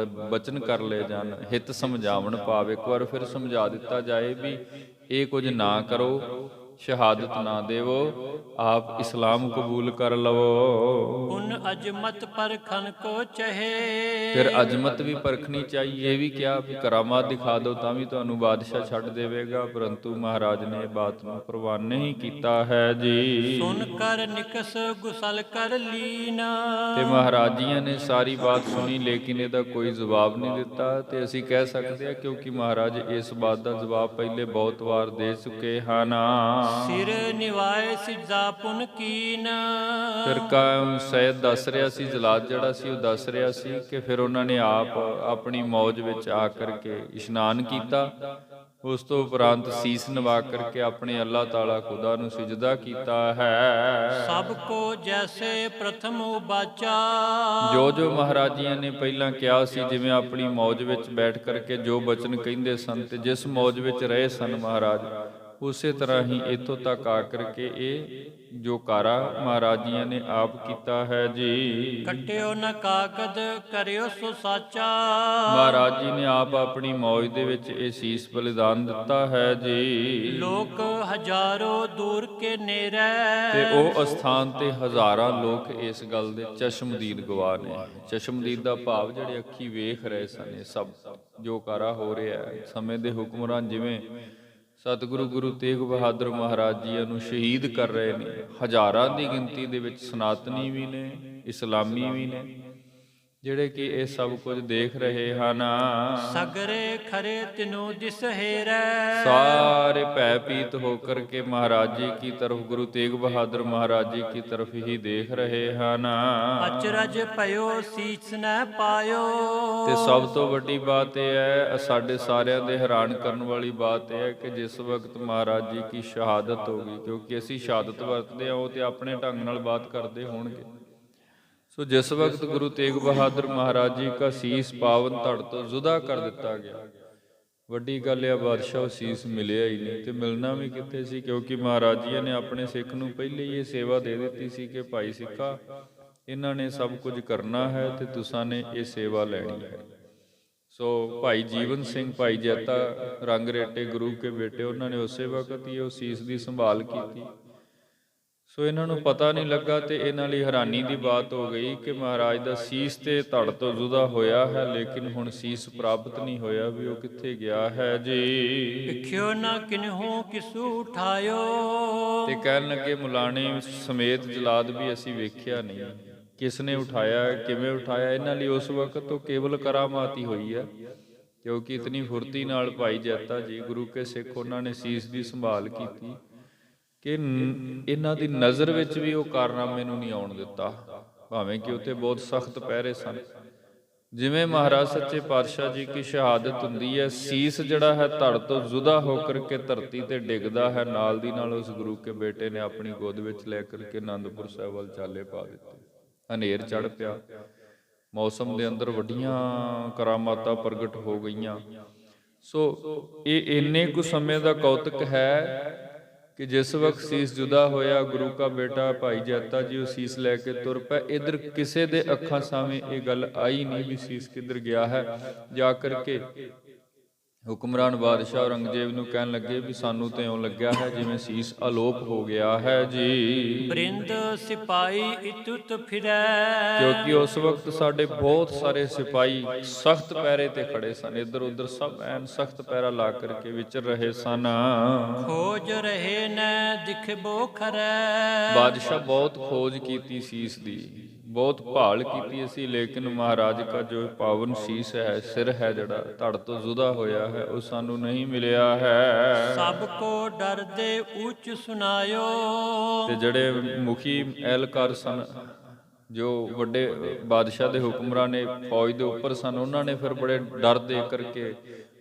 ਬਚਨ ਕਰ ਲਏ ਜਾਣ। ਹਿਤ ਸਮਝਾਵਣ ਭਾਵ ਇੱਕ ਵਾਰ ਫਿਰ ਸਮਝਾ ਦਿੱਤਾ ਜਾਏ ਵੀ ਇਹ ਕੁਝ ਨਾ ਕਰੋ, ਸ਼ਹਾਦਤ ਨਾ ਦੇਵੋ, ਆਪ ਇਸਲਾਮ ਕਬੂਲ ਕਰ ਲਵੋ। ਉਨ ਅਜਮਤ ਪਰਖਨ ਕੋ ਚਹੇ, ਫਿਰ ਅਜਮਤ ਵੀ ਪਰਖਣੀ ਚਾਹੀਏ। ਇਹ ਵੀ ਕਿਹਾ ਵੀ ਕਰਾਮਾਤ ਦਿਖਾ ਦਿਓ ਤਾਂ ਵੀ ਤੁਹਾਨੂੰ ਬਾਦਸ਼ਾਹ ਛੱਡ ਦੇਵੇਗਾ, ਪਰੰਤੂ ਮਹਾਰਾਜ ਨੇ ਇਹ ਬਾਤ ਨੂੰ ਪ੍ਰਵਾਨ ਨਹੀਂ ਕੀਤਾ ਹੈ ਜੀ। ਸੁਨ ਕਰ ਨਿਕਸ ਗੁਸਲ ਕਰ ਲੀਨਾ, ਤੇ ਮਹਾਰਾਜ ਜੀਆਂ ਨੇ ਸਾਰੀ ਬਾਤ ਸੁਣੀ ਲੇਕਿਨ ਇਹਦਾ ਕੋਈ ਜਵਾਬ ਨਹੀਂ ਦਿੱਤਾ। ਤੇ ਅਸੀਂ ਕਹਿ ਸਕਦੇ ਹਾਂ ਕਿਉਂਕਿ ਮਹਾਰਾਜ ਇਸ ਬਾਤ ਦਾ ਜਵਾਬ ਪਹਿਲੇ ਬਹੁਤ ਵਾਰ ਦੇ ਚੁੱਕੇ ਹਨ। ਸਿਰ ਨਿਵਾਏ ਸਿਜਦਾ ਪੁਨ ਕੀਨ, ਫਿਰ ਸੈਦ ਦੱਸ ਰਿਹਾ ਸੀ, ਜਲਾਦ ਜਿਹੜਾ ਸੀ ਉਹ ਦੱਸ ਰਿਹਾ ਸੀ ਕਿ ਫਿਰ ਉਹਨਾਂ ਨੇ ਆਪ ਆਪਣੀ ਮੌਜ ਵਿੱਚ ਆ ਕਰਕੇ ਇਸ਼ਨਾਨ ਕੀਤਾ, ਉਸ ਤੋਂ ਉਪਰੰਤ ਸੀਸ ਨਵਾ ਕਰਕੇ ਆਪਣੇ ਅੱਲਾਹ ਤਾਲਾ ਖੁਦਾ ਨੂੰ ਸਿਜਦਾ ਕੀਤਾ ਹੈ। ਸਭ ਕੋ ਜੈਸੇ ਪ੍ਰਥਮ ਉਬਾਚਾ, ਜੋ ਜੋ ਮਹਾਰਾਜ ਜੀਆਂ ਨੇ ਪਹਿਲਾਂ ਕਿਹਾ ਸੀ, ਜਿਵੇਂ ਆਪਣੀ ਮੌਜ ਵਿੱਚ ਬੈਠ ਕਰਕੇ ਜੋ ਬਚਨ ਕਹਿੰਦੇ ਸਨ ਤੇ ਜਿਸ ਮੌਜ ਵਿੱਚ ਰਹੇ ਸਨ ਮਹਾਰਾਜ, ਉਸੇ ਤਰ੍ਹਾਂ ਹੀ ਇੱਥੋਂ ਤੱਕ ਆ ਕਰਕੇ ਇਹ ਜੋ ਕਾਰਾ ਮਹਾਰਾਜ ਜੀਆਂ ਨੇ ਆਪ ਕੀਤਾ ਹੈ ਜੀ। ਕੱਟਿਓ ਨ ਕਾਕਦ ਕਰਿਓ ਸੋ ਸਾਚਾ, ਮਹਾਰਾਜ ਜੀ ਨੇ ਆਪ ਆਪਣੀ ਮੌਜ ਦੇ ਵਿੱਚ ਇਹ ਸੀਸ ਬਲਿਦਾਨ ਦਿੱਤਾ ਹੈ ਜੀ। ਲੋਕ ਹਜ਼ਾਰੋਂ ਦੂਰ ਕੇ ਨੇਰੇ, ਤੇ ਉਹ ਅਸਥਾਨ ਤੇ ਹਜ਼ਾਰਾਂ ਲੋਕ ਇਸ ਗੱਲ ਦੇ ਚਸ਼ਮਦੀਦ ਗਵਾਹ ਨੇ। ਚਸ਼ਮਦੀਦ ਦਾ ਭਾਵ ਜਿਹੜੇ ਅੱਖੀ ਵੇਖ ਰਹੇ ਸਨ ਇਹ ਸਭ ਜੋ ਕਾਰਾ ਹੋ ਰਿਹਾ ਹੈ। ਸਮੇਂ ਦੇ ਹੁਕਮਰਾਨ ਜਿਵੇਂ ਸਤਿਗੁਰੂ ਗੁਰੂ ਤੇਗ ਬਹਾਦਰ ਮਹਾਰਾਜ ਜੀ ਨੂੰ ਸ਼ਹੀਦ ਕਰ ਰਹੇ ਨੇ, ਹਜ਼ਾਰਾਂ ਦੀ ਗਿਣਤੀ ਦੇ ਵਿੱਚ ਸਨਾਤਨੀ ਵੀ ਨੇ, ਇਸਲਾਮੀ ਵੀ ਨੇ, ਜਿਹੜੇ ਕਿ ਇਹ ਸਭ ਕੁਝ ਦੇਖ ਰਹੇ ਹਨ। ਸਗਰੇ ਖਰੇ ਤਿਨੋ ਦਿਸ ਹੇਰੈ, ਸਾਰੇ ਭੈ ਭੀਤ ਹੋ ਕਰਕੇ ਮਹਾਰਾਜ ਜੀ ਕੀ ਤਰਫ, ਗੁਰੂ ਤੇਗ ਬਹਾਦਰ ਮਹਾਰਾਜ ਜੀ ਕੀ ਤਰਫ ਹੀ ਦੇਖ ਰਹੇ ਹਨ। ਅਚਰਜ ਭਇਓ ਸੀਸ ਨ ਪਾਇਓ, ਤੇ ਸਭ ਤੋਂ ਵੱਡੀ ਬਾਤ ਇਹ ਹੈ, ਸਾਡੇ ਸਾਰਿਆਂ ਦੇ ਹੈਰਾਨ ਕਰਨ ਵਾਲੀ ਬਾਤ ਇਹ ਹੈ ਕਿ ਜਿਸ ਵਕਤ ਮਹਾਰਾਜ ਜੀ ਕੀ ਸ਼ਹਾਦਤ ਹੋ ਗਈ, ਕਿਉਂਕਿ ਅਸੀਂ ਸ਼ਹਾਦਤ ਵਰਤਦੇ ਹਾਂ, ਉਹ ਤੇ ਆਪਣੇ ਢੰਗ ਨਾਲ ਬਾਤ ਕਰਦੇ ਹੋਣਗੇ। ਸੋ ਜਿਸ ਵਕਤ ਗੁਰੂ ਤੇਗ ਬਹਾਦਰ ਮਹਾਰਾਜ ਜੀ ਦਾ ਸੀਸ ਪਾਵਨ ਧੜ ਤੋਂ ਜੁਦਾ ਕਰ ਦਿੱਤਾ ਗਿਆ, ਵੱਡੀ ਗੱਲ ਹੈ ਬਾਦਸ਼ਾਹ ਸੀਸ ਮਿਲਿਆ ਹੀ ਨਹੀਂ। ਤੇ ਮਿਲਣਾ ਵੀ ਕਿੱਥੇ ਸੀ, ਕਿਉਂਕਿ ਮਹਾਰਾਜ ਜੀ ਨੇ ਆਪਣੇ ਸਿੱਖ ਨੂੰ ਪਹਿਲੇ ਹੀ ਇਹ ਸੇਵਾ ਦੇ ਦਿੱਤੀ ਸੀ ਕਿ ਭਾਈ ਸਿੱਖਾ ਇਹਨਾਂ ਨੇ ਸਭ ਕੁਝ ਕਰਨਾ ਹੈ ਤੇ ਤੁਸਾਂ ਨੇ ਇਹ ਸੇਵਾ ਲੈਣੀ ਹੈ। ਸੋ ਭਾਈ ਜੀਵਨ ਸਿੰਘ, ਭਾਈ ਜੈਤਾ ਰੰਗ ਰੇਟੇ ਗੁਰੂ ਕੇ ਬੇਟੇ, ਉਹਨਾਂ ਨੇ ਉਸੇ ਵਕਤ ਹੀ ਉਹ ਸੀਸ ਦੀ ਸੰਭਾਲ ਕੀਤੀ। ਸੋ ਇਹਨਾਂ ਨੂੰ ਪਤਾ ਨਹੀਂ ਲੱਗਾ ਤੇ ਇਹਨਾਂ ਲਈ ਹੈਰਾਨੀ ਦੀ ਬਾਤ ਹੋ ਗਈ ਕਿ ਮਹਾਰਾਜ ਦਾ ਸੀਸ ਤੇ ਧੜ ਤੋਂ ਜੁਦਾ ਹੋਇਆ ਹੈ, ਲੇਕਿਨ ਹੁਣ ਸੀਸ ਪ੍ਰਾਪਤ ਨਹੀਂ ਹੋਇਆ ਵੀ ਉਹ ਕਿੱਥੇ ਗਿਆ ਹੈ ਜੀ। ਵਿਖਿਓ ਨਾ ਕਿਨਹੂ ਕਿਸੂ ਉਠਾਇਓ, ਤੇ ਕਹਿਣ ਲੱਗੇ ਮੁਲਾਣੇ ਸਮੇਤ ਜਲਾਦ ਵੀ ਅਸੀਂ ਵੇਖਿਆ ਨਹੀਂ, ਕਿਸ ਨੇ ਉਠਾਇਆ, ਕਿਵੇਂ ਉਠਾਇਆ। ਇਹਨਾਂ ਲਈ ਉਸ ਵਕਤ ਤੋਂ ਕੇਵਲ ਕਰਾਮਾਤ ਹੀ ਹੋਈ ਹੈ, ਕਿਉਂਕਿ ਇਤਨੀ ਫੁਰਤੀ ਨਾਲ ਭਾਈ ਜੈਤਾ ਜੀ ਗੁਰੂ ਕੇ ਸਿੱਖ, ਉਹਨਾਂ ਨੇ ਸੀਸ ਦੀ ਸੰਭਾਲ ਕੀਤੀ ਕਿ ਇਹਨਾਂ ਦੀ ਨਜ਼ਰ ਵਿੱਚ ਵੀ ਉਹ ਕਾਰਨਾਮੇ ਨੂੰ ਨਹੀਂ ਆਉਣ ਦਿੱਤਾ, ਭਾਵੇਂ ਕਿ ਉੱਥੇ ਬਹੁਤ ਸਖਤ ਪਹਿਰੇ ਸਨ। ਜਿਵੇਂ ਮਹਾਰਾਜ ਸੱਚੇ ਪਾਤਸ਼ਾਹ ਜੀ ਕੀ ਸ਼ਹਾਦਤ ਹੁੰਦੀ ਹੈ, ਸੀਸ ਜਿਹੜਾ ਹੈ ਧੜ ਤੋਂ ਜੁਦਾ ਹੋ ਕਰਕੇ ਧਰਤੀ ਤੇ ਡਿੱਗਦਾ ਹੈ, ਨਾਲ ਦੀ ਨਾਲ ਉਸ ਗੁਰੂ ਕੇ ਬੇਟੇ ਨੇ ਆਪਣੀ ਗੋਦ ਵਿੱਚ ਲੈ ਕਰਕੇ ਆਨੰਦਪੁਰ ਸਾਹਿਬ ਵੱਲ ਚਾਲੇ ਪਾ ਦਿੱਤੇ। ਹਨੇਰ ਚੜ ਪਿਆ, ਮੌਸਮ ਦੇ ਅੰਦਰ ਵੱਡੀਆਂ ਕਰਾਮਾਤਾਂ ਪ੍ਰਗਟ ਹੋ ਗਈਆਂ। ਸੋ ਇਹ ਇੰਨੇ ਕੁ ਸਮੇਂ ਦਾ ਕੌਤਕ ਹੈ ਕਿ ਜਿਸ ਵਕਤ ਸੀਸ ਜੁਦਾ ਹੋਇਆ, ਗੁਰੂ ਕਾ ਬੇਟਾ ਭਾਈ ਜੈਤਾ ਜੀ ਉਹ ਸੀਸ ਲੈ ਕੇ ਤੁਰ ਪਏ। ਇਧਰ ਕਿਸੇ ਦੇ ਅੱਖਾਂ ਸਾਹਮਣੇ ਇਹ ਗੱਲ ਆਈ ਨਹੀਂ ਵੀ ਸੀਸ ਕਿੱਧਰ ਗਿਆ ਹੈ। ਜਾ ਕਰਕੇ ਹੁਕਮਰਾਨ ਬਾਦਸ਼ਾਹ ਔਰੰਗਜ਼ੇਬ ਨੂੰ ਕਹਿਣ ਲੱਗੇ ਵੀ ਸਾਨੂੰ ਤੇ ਇਉਂ ਲੱਗਿਆ ਹੈ ਜਿਵੇਂ ਸੀਸ ਅਲੋਪ ਹੋ ਗਿਆ ਹੈ ਜੀ। ਬ੍ਰਿੰਦ ਸਿਪਾਹੀ ਇਤੁਤ ਫਿਰੈ। ਕਿਉਂਕਿ ਉਸ ਵਕਤ ਸਾਡੇ ਬਹੁਤ ਸਾਰੇ ਸਿਪਾਹੀ ਸਖਤ ਪਹਿਰੇ ਤੇ ਖੜੇ ਸਨ, ਇੱਧਰ ਉੱਧਰ ਸਭ ਐਨ ਸਖਤ ਪਹਿਰਾ ਲਾ ਕਰਕੇ ਵਿਚਰ ਰਹੇ ਸਨ। ਖੋਜ ਰਹੇ ਨੈ ਦਿਖਬੋ ਖਰੈ। ਬਾਦਸ਼ਾਹ ਬਹੁਤ ਖੋਜ ਕੀਤੀ ਸੀਸ ਦੀ, ਬਹੁਤ ਭਾਲ ਕੀਤੀ ਅਸੀਂ, ਲੇਕਿਨ ਮਹਾਰਾਜ ਕਾ ਜੋ ਪਾਵਨ ਸੀਸ ਹੈ, ਸਿਰ ਹੈ ਜਿਹੜਾ ਧੜ ਤੋਂ ਜੁਦਾ ਹੋਇਆ ਹੈ, ਉਹ ਸਾਨੂੰ ਨਹੀਂ ਮਿਲਿਆ ਹੈ। ਸਭ ਕੋ ਡਰਦੇ ਉੱਚ ਸੁਨਾਇਓ। ਤੇ ਜਿਹੜੇ ਮੁਖੀ ਐਲਕਾਰ ਸਨ, ਜੋ ਵੱਡੇ ਬਾਦਸ਼ਾਹ ਦੇ ਹੁਕਮਰਾਨ ਨੇ ਫੌਜ ਦੇ ਉੱਪਰ ਸਨ, ਉਹਨਾਂ ਨੇ ਫਿਰ ਬੜੇ ਡਰ ਦੇ ਕਰਕੇ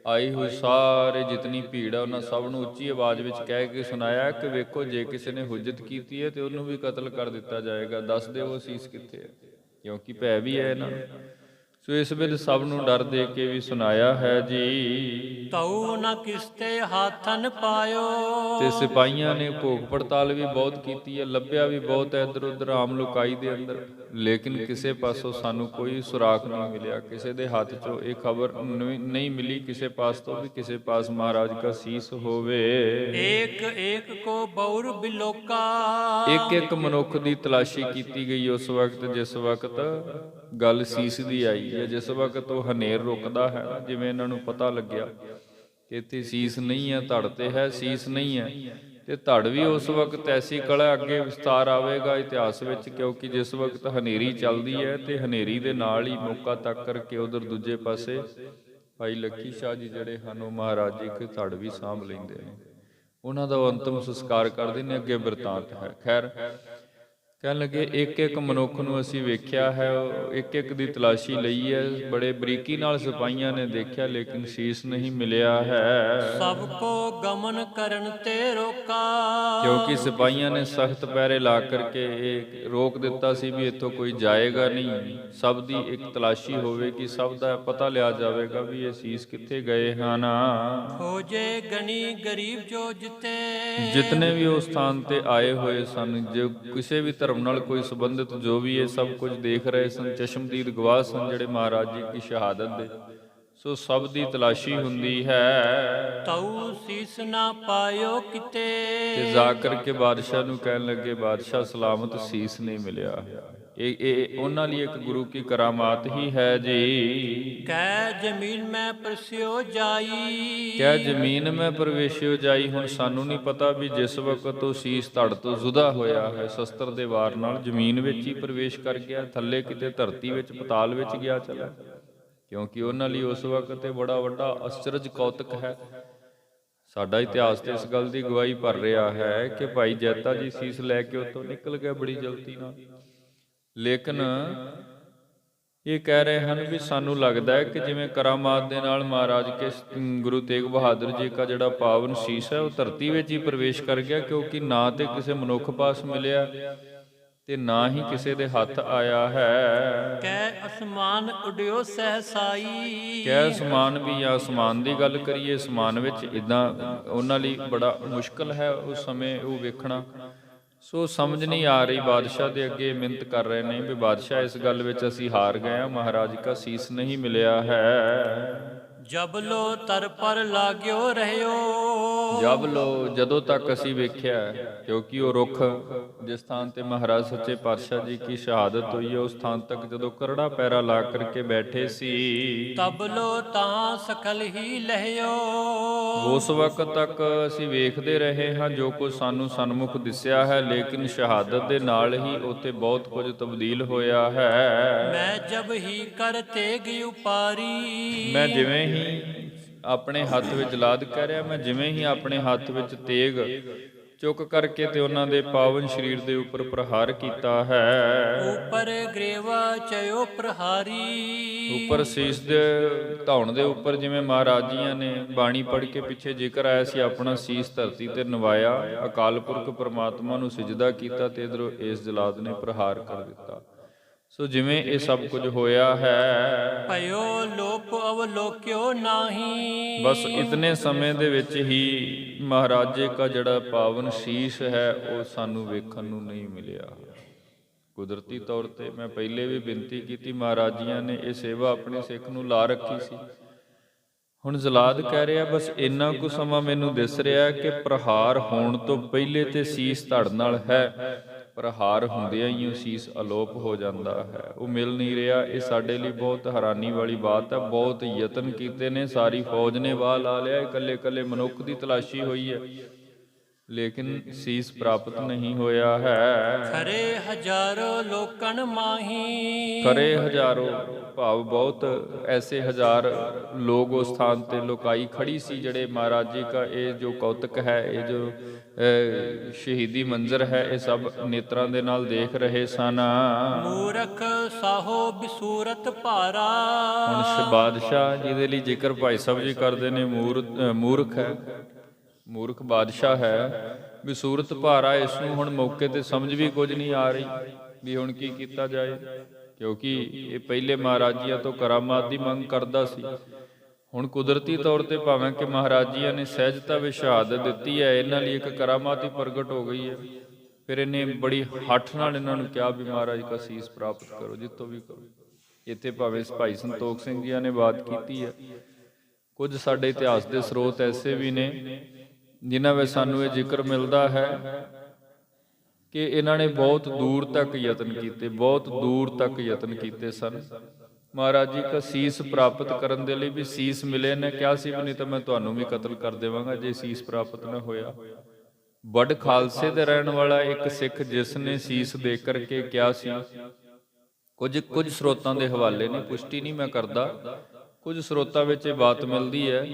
ਆਈ ਹੋਈ ਸਾਰੇ ਜਿਤਨੀ ਭੀੜ ਆ ਉਹਨਾਂ ਸਭ ਨੂੰ ਉੱਚੀ ਆਵਾਜ਼ ਵਿੱਚ ਕਹਿ ਕੇ ਸੁਣਾਇਆ ਕਿ ਵੇਖੋ, ਜੇ ਕਿਸੇ ਨੇ ਹੁਜਤ ਕੀਤੀ ਹੈ ਤੇ ਉਹਨੂੰ ਵੀ ਕਤਲ ਕਰ ਦਿੱਤਾ ਜਾਏਗਾ, ਦੱਸ ਦਿਓ ਸੀਸ ਕਿੱਥੇ ਹੈ, ਕਿਉਂਕਿ ਭੈ ਵੀ ਹੈ ਇਹਨਾਂ ਨੂੰ। ਸੋ ਇਸ ਵੇਲੇ ਸਭ ਨੂੰ ਡਰ ਦੇ ਕੇ ਵੀ ਸੁਣਾਇਆ ਹੈ ਜੀ। ਤਉ ਨ ਕਿਸਤੇ ਹਾਥਨ ਪਾਇਓ। ਤੇ ਸਿਪਾਹੀਆਂ ਨੇ ਭੋਗ ਪੜਤਾਲ ਵੀ ਬਹੁਤ ਕੀਤੀ ਹੈ, ਲੱਭਿਆ ਵੀ ਬਹੁਤ ਹੈ ਇੱਧਰ ਉੱਧਰ ਆਮ ਲੋਕਾਈ ਦੇ ਅੰਦਰ, ਲੇਕਿਨ ਕਿਸੇ ਪਾਸੋਂ ਸਾਨੂੰ ਕੋਈ ਸੁਰਾਖ ਨਹੀਂ ਮਿਲਿਆ, ਕਿਸੇ ਦੇ ਹੱਥ 'ਚੋਂ ਇਹ ਖਬਰ ਨਹੀਂ ਮਿਲੀ ਕਿਸੇ ਪਾਸ ਤੋਂ ਵੀ ਕਿਸੇ ਪਾਸ ਮਹਾਰਾਜ ਦਾ ਸੀਸ ਹੋਵੇ। ਏਕ ਏਕ ਕੋ ਬਉਰ ਬਿਲੋਕਾ। ਇੱਕ ਇੱਕ ਮਨੁੱਖ ਦੀ ਤਲਾਸ਼ੀ ਕੀਤੀ ਗਈ ਉਸ ਵਕਤ, ਜਿਸ ਵਕਤ ਗੱਲ ਸੀਸ ਦੀ ਆਈ ਹੈ, ਜਿਸ ਵਕਤ ਉਹ ਹਨੇਰ ਰੁਕਦਾ ਹੈ, ਜਿਵੇਂ ਇਹਨਾਂ ਨੂੰ ਪਤਾ ਲੱਗਿਆ ਕਿ ਇੱਥੇ ਸੀਸ ਨਹੀਂ ਹੈ, ਧੜ ਤੇ ਹੈ, ਸੀਸ ਨਹੀਂ ਹੈ, ਤੇ ਧੜ ਵੀ ਉਸ ਵਕਤ ਐਸੀ ਕਲਾ ਅੱਗੇ ਵਿਸਤਾਰ ਆਵੇਗਾ ਇਤਿਹਾਸ ਵਿੱਚ, ਕਿਉਂਕਿ ਜਿਸ ਵਕਤ ਹਨੇਰੀ ਚੱਲਦੀ ਹੈ ਤੇ ਹਨੇਰੀ ਦੇ ਨਾਲ ਹੀ ਮੌਕਾ ਤੱਕ ਕਰਕੇ ਉਧਰ ਦੂਜੇ ਪਾਸੇ ਭਾਈ ਲੱਖੀ ਸ਼ਾਹ ਜੀ ਜਿਹੜੇ ਹਨ, ਉਹ ਮਹਾਰਾਜ ਜੀ ਇੱਕ ਧੜ ਵੀ ਸਾਂਭ ਲੈਂਦੇ ਨੇ, ਉਹਨਾਂ ਦਾ ਅੰਤਮ ਸੰਸਕਾਰ ਕਰਦੇ ਨੇ, ਅੱਗੇ ਬਿਰਤਾਂਤ ਹੈ। ਖੈਰ ਕਹਿਣ ਲੱਗੇ ਇੱਕ ਇੱਕ ਮਨੁੱਖ ਨੂੰ ਅਸੀਂ ਵੇਖਿਆ ਹੈ, ਇੱਕ ਇੱਕ ਦੀ ਤਲਾਸ਼ੀ ਲਈ ਹੈ, ਬੜੇ ਬਰੀਕੀ ਨਾਲ ਸਿਪਾਹੀਆਂ ਨੇ ਦੇਖਿਆ, ਲੇਕਿਨ ਸੀਸ ਨਹੀਂ ਮਿਲਿਆ ਹੈ। ਸਭ ਕੋ ਗਮਨ ਕਰਨ ਤੇ ਰੋਕਾ। ਕਿਉਂਕਿ ਸਿਪਾਹੀਆਂ ਨੇ ਸਖਤ ਪਹਿਰੇ ਲਾ ਕਰਕੇ ਇਹ ਰੋਕ ਦਿੱਤਾ ਸੀ ਵੀ ਇੱਥੋਂ ਕੋਈ ਜਾਏਗਾ ਨਹੀਂ, ਸਭ ਦੀ ਇੱਕ ਤਲਾਸ਼ੀ ਹੋਵੇਗੀ, ਸਭ ਦਾ ਪਤਾ ਲਿਆ ਜਾਵੇਗਾ ਵੀ ਇਹ ਸੀਸ ਕਿੱਥੇ ਗਏ ਹਨ। ਖੋਜੇ ਗਣੀ ਗਰੀਬ ਜੋ ਜਿਤਨੇ ਵੀ ਉਸ ਸਥਾਨ ਤੇ ਆਏ ਹੋਏ ਸਨ, ਜੋ ਕਿਸੇ ਵੀ ਧਰਮ ਨਾਲ ਕੋਈ ਸੰਬੰਧਿਤ ਜੋ ਵੀ ਇਹ ਸਭ ਕੁਝ ਦੇਖ ਰਹੇ ਸਨ, ਚਸ਼ਮਦੀਦ ਗਵਾਹ ਸਨ ਜਿਹੜੇ ਮਹਾਰਾਜ ਜੀ ਦੀ ਸ਼ਹਾਦਤ ਦੇ, ਸੋ ਸਭ ਦੀ ਤਲਾਸ਼ੀ ਹੁੰਦੀ ਹੈ। ਤਉ ਸੀਸ ਨਾ ਪਾਇਓ ਕਿਤੇ। ਤੇ ਜਾ ਕਰਕੇ ਬਾਦਸ਼ਾਹ ਨੂੰ ਕਹਿਣ ਲੱਗੇ, ਬਾਦਸ਼ਾਹ ਸਲਾਮਤ ਸੀਸ ਨਹੀਂ ਮਿਲਿਆ। ਇਹ ਉਹਨਾਂ ਲਈ ਇੱਕ ਗੁਰੂ ਕੀ ਕਰਾਮਾਤ ਹੀ ਹੈ ਜੀ। ਕਹਿ ਜ਼ਮੀਨ ਮੈਂ ਪ੍ਰਸਿਓ ਜਾਈ। ਕਹਿ ਜ਼ਮੀਨ ਮੈਂ ਪ੍ਰਵੇਸ਼ਿਓ ਜਾਈ। ਹੁਣ ਸਾਨੂੰ ਨਹੀਂ ਪਤਾ ਵੀ ਜਿਸ ਵਕਤ ਉਹ ਸੀਸ ਧੜ ਤੋਂ ਜੁਦਾ ਹੋਇਆ ਹੈ, ਸ਼ਸਤਰ ਦੇ ਵਾਰ ਨਾਲ ਜ਼ਮੀਨ ਵਿੱਚ ਹੀ ਪ੍ਰਵੇਸ਼ ਕਰ ਗਿਆ, ਥੱਲੇ ਕਿਤੇ ਧਰਤੀ ਵਿੱਚ ਪਤਾਲ ਵਿੱਚ ਗਿਆ ਚਲਾ, ਕਿਉਂਕਿ ਉਹਨਾਂ ਲਈ ਉਸ ਵਕਤ ਇਹ ਬੜਾ ਵੱਡਾ ਅਚਰਜ ਕੌਤਕ ਹੈ। ਸਾਡਾ ਇਤਿਹਾਸ ਤੇ ਇਸ ਗੱਲ ਦੀ ਗਵਾਹੀ ਭਰ ਰਿਹਾ ਹੈ ਕਿ ਭਾਈ ਜੈਤਾ ਜੀ ਸੀਸ ਲੈ ਕੇ ਉੱਥੋਂ ਨਿਕਲ ਗਏ ਬੜੀ ਜਲਦੀ ਨਾਲ, ਲੇਕਿਨ ਇਹ ਕਹਿ ਰਹੇ ਹਨ ਵੀ ਸਾਨੂੰ ਲੱਗਦਾ ਹੈ ਕਿ ਜਿਵੇਂ ਕਰਾਮਾਤ ਦੇ ਨਾਲ ਮਹਾਰਾਜ ਕੇ ਗੁਰੂ ਤੇਗ ਬਹਾਦਰ ਜੀ ਦਾ ਜਿਹੜਾ ਪਾਵਨ ਸੀਸ ਹੈ ਉਹ ਧਰਤੀ ਵਿੱਚ ਹੀ ਪ੍ਰਵੇਸ਼ ਕਰ ਗਿਆ, ਕਿਉਂਕਿ ਨਾ ਤੇ ਕਿਸੇ ਮਨੁੱਖ ਪਾਸ ਮਿਲਿਆ ਤੇ ਨਾ ਹੀ ਕਿਸੇ ਦੇ ਹੱਥ ਆਇਆ ਹੈ। ਕਹਿ ਅਸਮਾਨ ਉਡਿਓ ਸਹਸਾਈ। ਕਹਿ ਅਸਮਾਨ ਵੀ, ਅਸਮਾਨ ਦੀ ਗੱਲ ਕਰੀਏ, ਅਸਮਾਨ ਵਿੱਚ ਇਦਾਂ ਉਹਨਾਂ ਲਈ ਬੜਾ ਮੁਸ਼ਕਲ ਹੈ ਉਸ ਸਮੇਂ ਉਹ ਵੇਖਣਾ, ਸੋ ਸਮਝ ਨਹੀਂ ਆ ਰਹੀ। ਬਾਦਸ਼ਾਹ ਦੇ ਅੱਗੇ ਮਿੰਨਤ ਕਰ ਰਹੇ ਨੇ ਵੀ ਬਾਦਸ਼ਾਹ ਇਸ ਗੱਲ ਵਿੱਚ ਅਸੀਂ ਹਾਰ ਗਏ ਹਾਂ, ਮਹਾਰਾਜ ਦਾ ਸੀਸ ਨਹੀਂ ਮਿਲਿਆ ਹੈ। ਜਬ ਲੋ ਤਰ ਪਰ ਲਾਗਿਓ ਰਹਿਓ। ਜਬ ਲੋ ਜਦੋਂ ਤੱਕ ਅਸੀਂ ਵੇਖਿਆ, ਕਿਉਂਕਿ ਉਹ ਰੁੱਖ ਜਿਸ ਸਥਾਨ ਤੇ ਮਹਾਰਾਜ ਸੱਚੇ ਪਾਤਸ਼ਾਹ ਜੀ ਕੀ ਸ਼ਹਾਦਤ ਹੋਈ ਹੈ ਉਸ ਸਥਾਨ ਤੱਕ ਜਦੋਂ ਕਰੜਾ ਪੈਰਾ ਲਾ ਕਰਕੇ ਬੈਠੇ ਸੀ, ਤਬ ਲੋ ਤਾਂ ਸਕਲ ਹੀ ਲਹਿਓ। ਉਸ ਵਕਤ ਤੱਕ ਅਸੀਂ ਵੇਖਦੇ ਰਹੇ ਹਾਂ ਜੋ ਕੁਝ ਸਾਨੂੰ ਸਨਮੁਖ ਦਿਸਿਆ ਹੈ, ਲੇਕਿਨ ਸ਼ਹਾਦਤ ਦੇ ਨਾਲ ਹੀ ਉੱਥੇ ਬਹੁਤ ਕੁਝ ਤਬਦੀਲ ਹੋਇਆ ਹੈ। ਮੈਂ ਜਬ ਹੀ ਕਰ ਤੇਗ ਉਪਾਰੀ। ਮੈਂ ਜਿਵੇਂ ਹੀ ਆਪਣੇ ਹੱਥ ਵਿੱਚ ਲਾਦ ਕਰਿਆ, ਮੈਂ ਜਿਵੇਂ ਹੀ ਆਪਣੇ ਹੱਥ ਵਿੱਚ ਤੇਗ ਚੁੱਕ ਕਰਕੇ ਤੇ ਉਹਨਾਂ ਦੇ ਪਾਵਨ ਸਰੀਰ ਦੇ ਉੱਪਰ ਪ੍ਰਹਾਰ ਕੀਤਾ ਹੈ। ਉੱਪਰ ਗ੍ਰੇਵਾ ਚਯੋ ਪ੍ਰਹਾਰੀ। ਉੱਪਰ ਸੀਸ ਦੇ ਧੌਣ ਦੇ ਉੱਪਰ ਜਿਵੇਂ ਮਹਾਰਾਜ ਜੀਆਂ ਨੇ ਬਾਣੀ ਪੜ੍ਹ ਕੇ ਪਿੱਛੇ ਜ਼ਿਕਰ ਆਇਆ ਸੀ, ਆਪਣਾ ਸੀਸ ਧਰਤੀ ਤੇ ਨਵਾਇਆ, ਅਕਾਲ ਪੁਰਖ ਪਰਮਾਤਮਾ ਨੂੰ ਸਿਜਦਾ ਕੀਤਾ ਤੇ ਇਧਰੋਂ ਇਸ ਜਲਾਦ ਨੇ ਪ੍ਰਹਾਰ ਕਰ ਦਿੱਤਾ। ਸੋ ਜਿਵੇਂ ਇਹ ਸਭ ਕੁਝ ਹੋਇਆ ਹੈ, ਭਇਓ ਲੋਪ ਅਵਲੋਕਿਓ ਨਾਹੀ। ਬਸ ਇਤਨੇ ਸਮੇਂ ਦੇ ਵਿੱਚ ਹੀ ਮਹਾਰਾਜੇ ਦਾ ਜਿਹੜਾ ਪਾਵਨ ਸੀਸ ਹੈ ਉਹ ਸਾਨੂੰ ਵੇਖਣ ਨੂੰ ਨਹੀਂ ਮਿਲਿਆ। ਕੁਦਰਤੀ ਤੌਰ ਤੇ ਮੈਂ ਪਹਿਲੇ ਵੀ ਬੇਨਤੀ ਕੀਤੀ, ਮਹਾਰਾਜ ਜੀਆਂ ਨੇ ਇਹ ਸੇਵਾ ਆਪਣੇ ਸਿੱਖ ਨੂੰ ਲਾ ਰੱਖੀ ਸੀ। ਹੁਣ ਜਲਾਦ ਕਹਿ ਰਿਹਾ, ਬਸ ਇੰਨਾ ਕੁ ਸਮਾਂ ਮੈਨੂੰ ਦਿਸ ਰਿਹਾ ਕਿ ਪ੍ਰਹਾਰ ਹੋਣ ਤੋਂ ਪਹਿਲੇ ਤੇ ਸੀਸ ਧੜ ਨਾਲ ਹੈ, ਪ੍ਰਹਾਰ ਹੁੰਦਿਆਂ ਹੀ ਉਹ ਸੀਸ ਅਲੋਪ ਹੋ ਜਾਂਦਾ ਹੈ, ਉਹ ਮਿਲ ਨਹੀਂ ਰਿਹਾ। ਇਹ ਸਾਡੇ ਲਈ ਬਹੁਤ ਹੈਰਾਨੀ ਵਾਲੀ ਬਾਤ ਹੈ। ਬਹੁਤ ਯਤਨ ਕੀਤੇ ਨੇ, ਸਾਰੀ ਫੌਜ ਨੇ ਵਾਹ ਲਾ ਲਿਆ, ਇਕੱਲੇ ਇਕੱਲੇ ਮਨੁੱਖ ਦੀ ਤਲਾਸ਼ੀ ਹੋਈ ਹੈ, ਲੇਕਿਨ ਸੀਸ ਪ੍ਰਾਪਤ ਨਹੀਂ ਹੋਇਆ ਹੈ। ਖਰੇ ਹਜ਼ਾਰੋਂ ਲੋਕਣ ਮਾਹੀ, ਖਰੇ ਹਜ਼ਾਰੋਂ ਭਾਵ ਬਹੁਤ ਐਸੇ ਹਜ਼ਾਰ ਲੋਕ ਉਸ ਸਥਾਨ ਤੇ ਲੋਕਾਈ ਖੜੀ ਸੀ, ਜਿਹੜੇ ਮਹਾਰਾਜ ਜੀ ਦਾ ਇਹ ਜੋ ਕੌਤਕ ਹੈ, ਇਹ ਜੋ ਸ਼ਹੀਦੀ ਮੰਜ਼ਰ ਹੈ, ਇਹ ਸਭ ਨੇਤਰਾਂ ਦੇ ਨਾਲ ਦੇਖ ਰਹੇ ਸਨ। ਮੂਰਖ ਸਾਹੋ ਬਿਸੂਰਤ ਭਾਰਾ। ਹੁਣ ਬਾਦਸ਼ਾਹ ਜਿਹਦੇ ਲਈ ਜ਼ਿਕਰ ਭਾਈ ਸਾਹਿਬ ਜੀ ਕਰਦੇ ਨੇ, ਮੂਰਖ ਹੈ, ਮੂਰਖ ਬਾਦਸ਼ਾਹ ਹੈ, ਵੀ ਸੂਰਤ ਭਾਰਾ। ਇਸ ਨੂੰ ਹੁਣ ਮੌਕੇ ਤੇ ਸਮਝ ਵੀ ਕੁਝ ਨਹੀਂ ਆ ਰਹੀ ਵੀ ਹੁਣ ਕੀ ਕੀਤਾ ਜਾਏ, ਕਿਉਂਕਿ ਇਹ ਪਹਿਲੇ ਮਹਾਰਾਜ ਜੀਆਂ ਤੋਂ ਕਰਾਮਾਤ ਦੀ ਮੰਗ ਕਰਦਾ ਸੀ। ਹੁਣ ਕੁਦਰਤੀ ਤੌਰ ਤੇ ਭਾਵੇਂ ਕਿ ਮਹਾਰਾਜ ਜੀਆਂ ਨੇ ਸਹਿਜਤਾ ਵਿੱਚ ਸ਼ਹਾਦਤ ਦਿੱਤੀ ਹੈ, ਇਹਨਾਂ ਲਈ ਇੱਕ ਕਰਾਮਾਤ ਹੀ ਪ੍ਰਗਟ ਹੋ ਗਈ ਹੈ। ਫਿਰ ਇਹਨੇ ਬੜੀ ਹੱਠ ਨਾਲ ਇਹਨਾਂ ਨੂੰ ਕਿਹਾ ਵੀ ਮਹਾਰਾਜ ਦਾ ਸੀਸ ਪ੍ਰਾਪਤ ਕਰੋ, ਜਿੱਥੋਂ ਵੀ ਕਰੋ। ਇੱਥੇ ਭਾਵੇਂ ਭਾਈ ਸੰਤੋਖ ਸਿੰਘ ਜੀਆਂ ਨੇ ਬਾਤ ਕੀਤੀ ਹੈ। ਕੁਝ ਸਾਡੇ ਇਤਿਹਾਸ ਦੇ ਸਰੋਤ ਐਸੇ ਵੀ ਨੇ ਜਿਨ੍ਹਾਂ ਵਿੱਚ ਸਾਨੂੰ ਇਹ ਜ਼ਿਕਰ ਮਿਲਦਾ ਹੈ ਕਿ ਇਹਨਾਂ ਨੇ ਬਹੁਤ ਦੂਰ ਤੱਕ ਯਤਨ ਕੀਤੇ, ਬਹੁਤ ਦੂਰ ਤੱਕ ਯਤਨ ਕੀਤੇ ਸਨ ਮਹਾਰਾਜ ਜੀ ਦਾ ਸੀਸ ਪ੍ਰਾਪਤ ਕਰਨ ਦੇ ਲਈ। ਵੀ ਸੀਸ ਮਿਲੇ, ਨੇ ਕਿਹਾ ਸੀ ਵੀ ਨਹੀਂ ਤਾਂ ਮੈਂ ਤੁਹਾਨੂੰ ਵੀ ਕਤਲ ਕਰ ਦੇਵਾਂਗਾ ਜੇ ਸੀਸ ਪ੍ਰਾਪਤ ਨਾ ਹੋਇਆ। ਵੱਡ ਖਾਲਸੇ ਦੇ ਰਹਿਣ ਵਾਲਾ ਇੱਕ ਸਿੱਖ ਜਿਸ ਨੇ ਸੀਸ ਦੇ ਕਰਕੇ ਕਿਹਾ ਸੀ, ਕੁਝ ਸਰੋਤਾਂ ਦੇ ਹਵਾਲੇ ਨੇ, ਪੁਸ਼ਟੀ ਨਹੀਂ ਮੈਂ ਕਰਦਾ, ਕੁਝ ਸਰੋਤਾਂ ਵਿੱਚ ਇਹ ਬਾਤ ਮਿਲਦੀ ਹੈ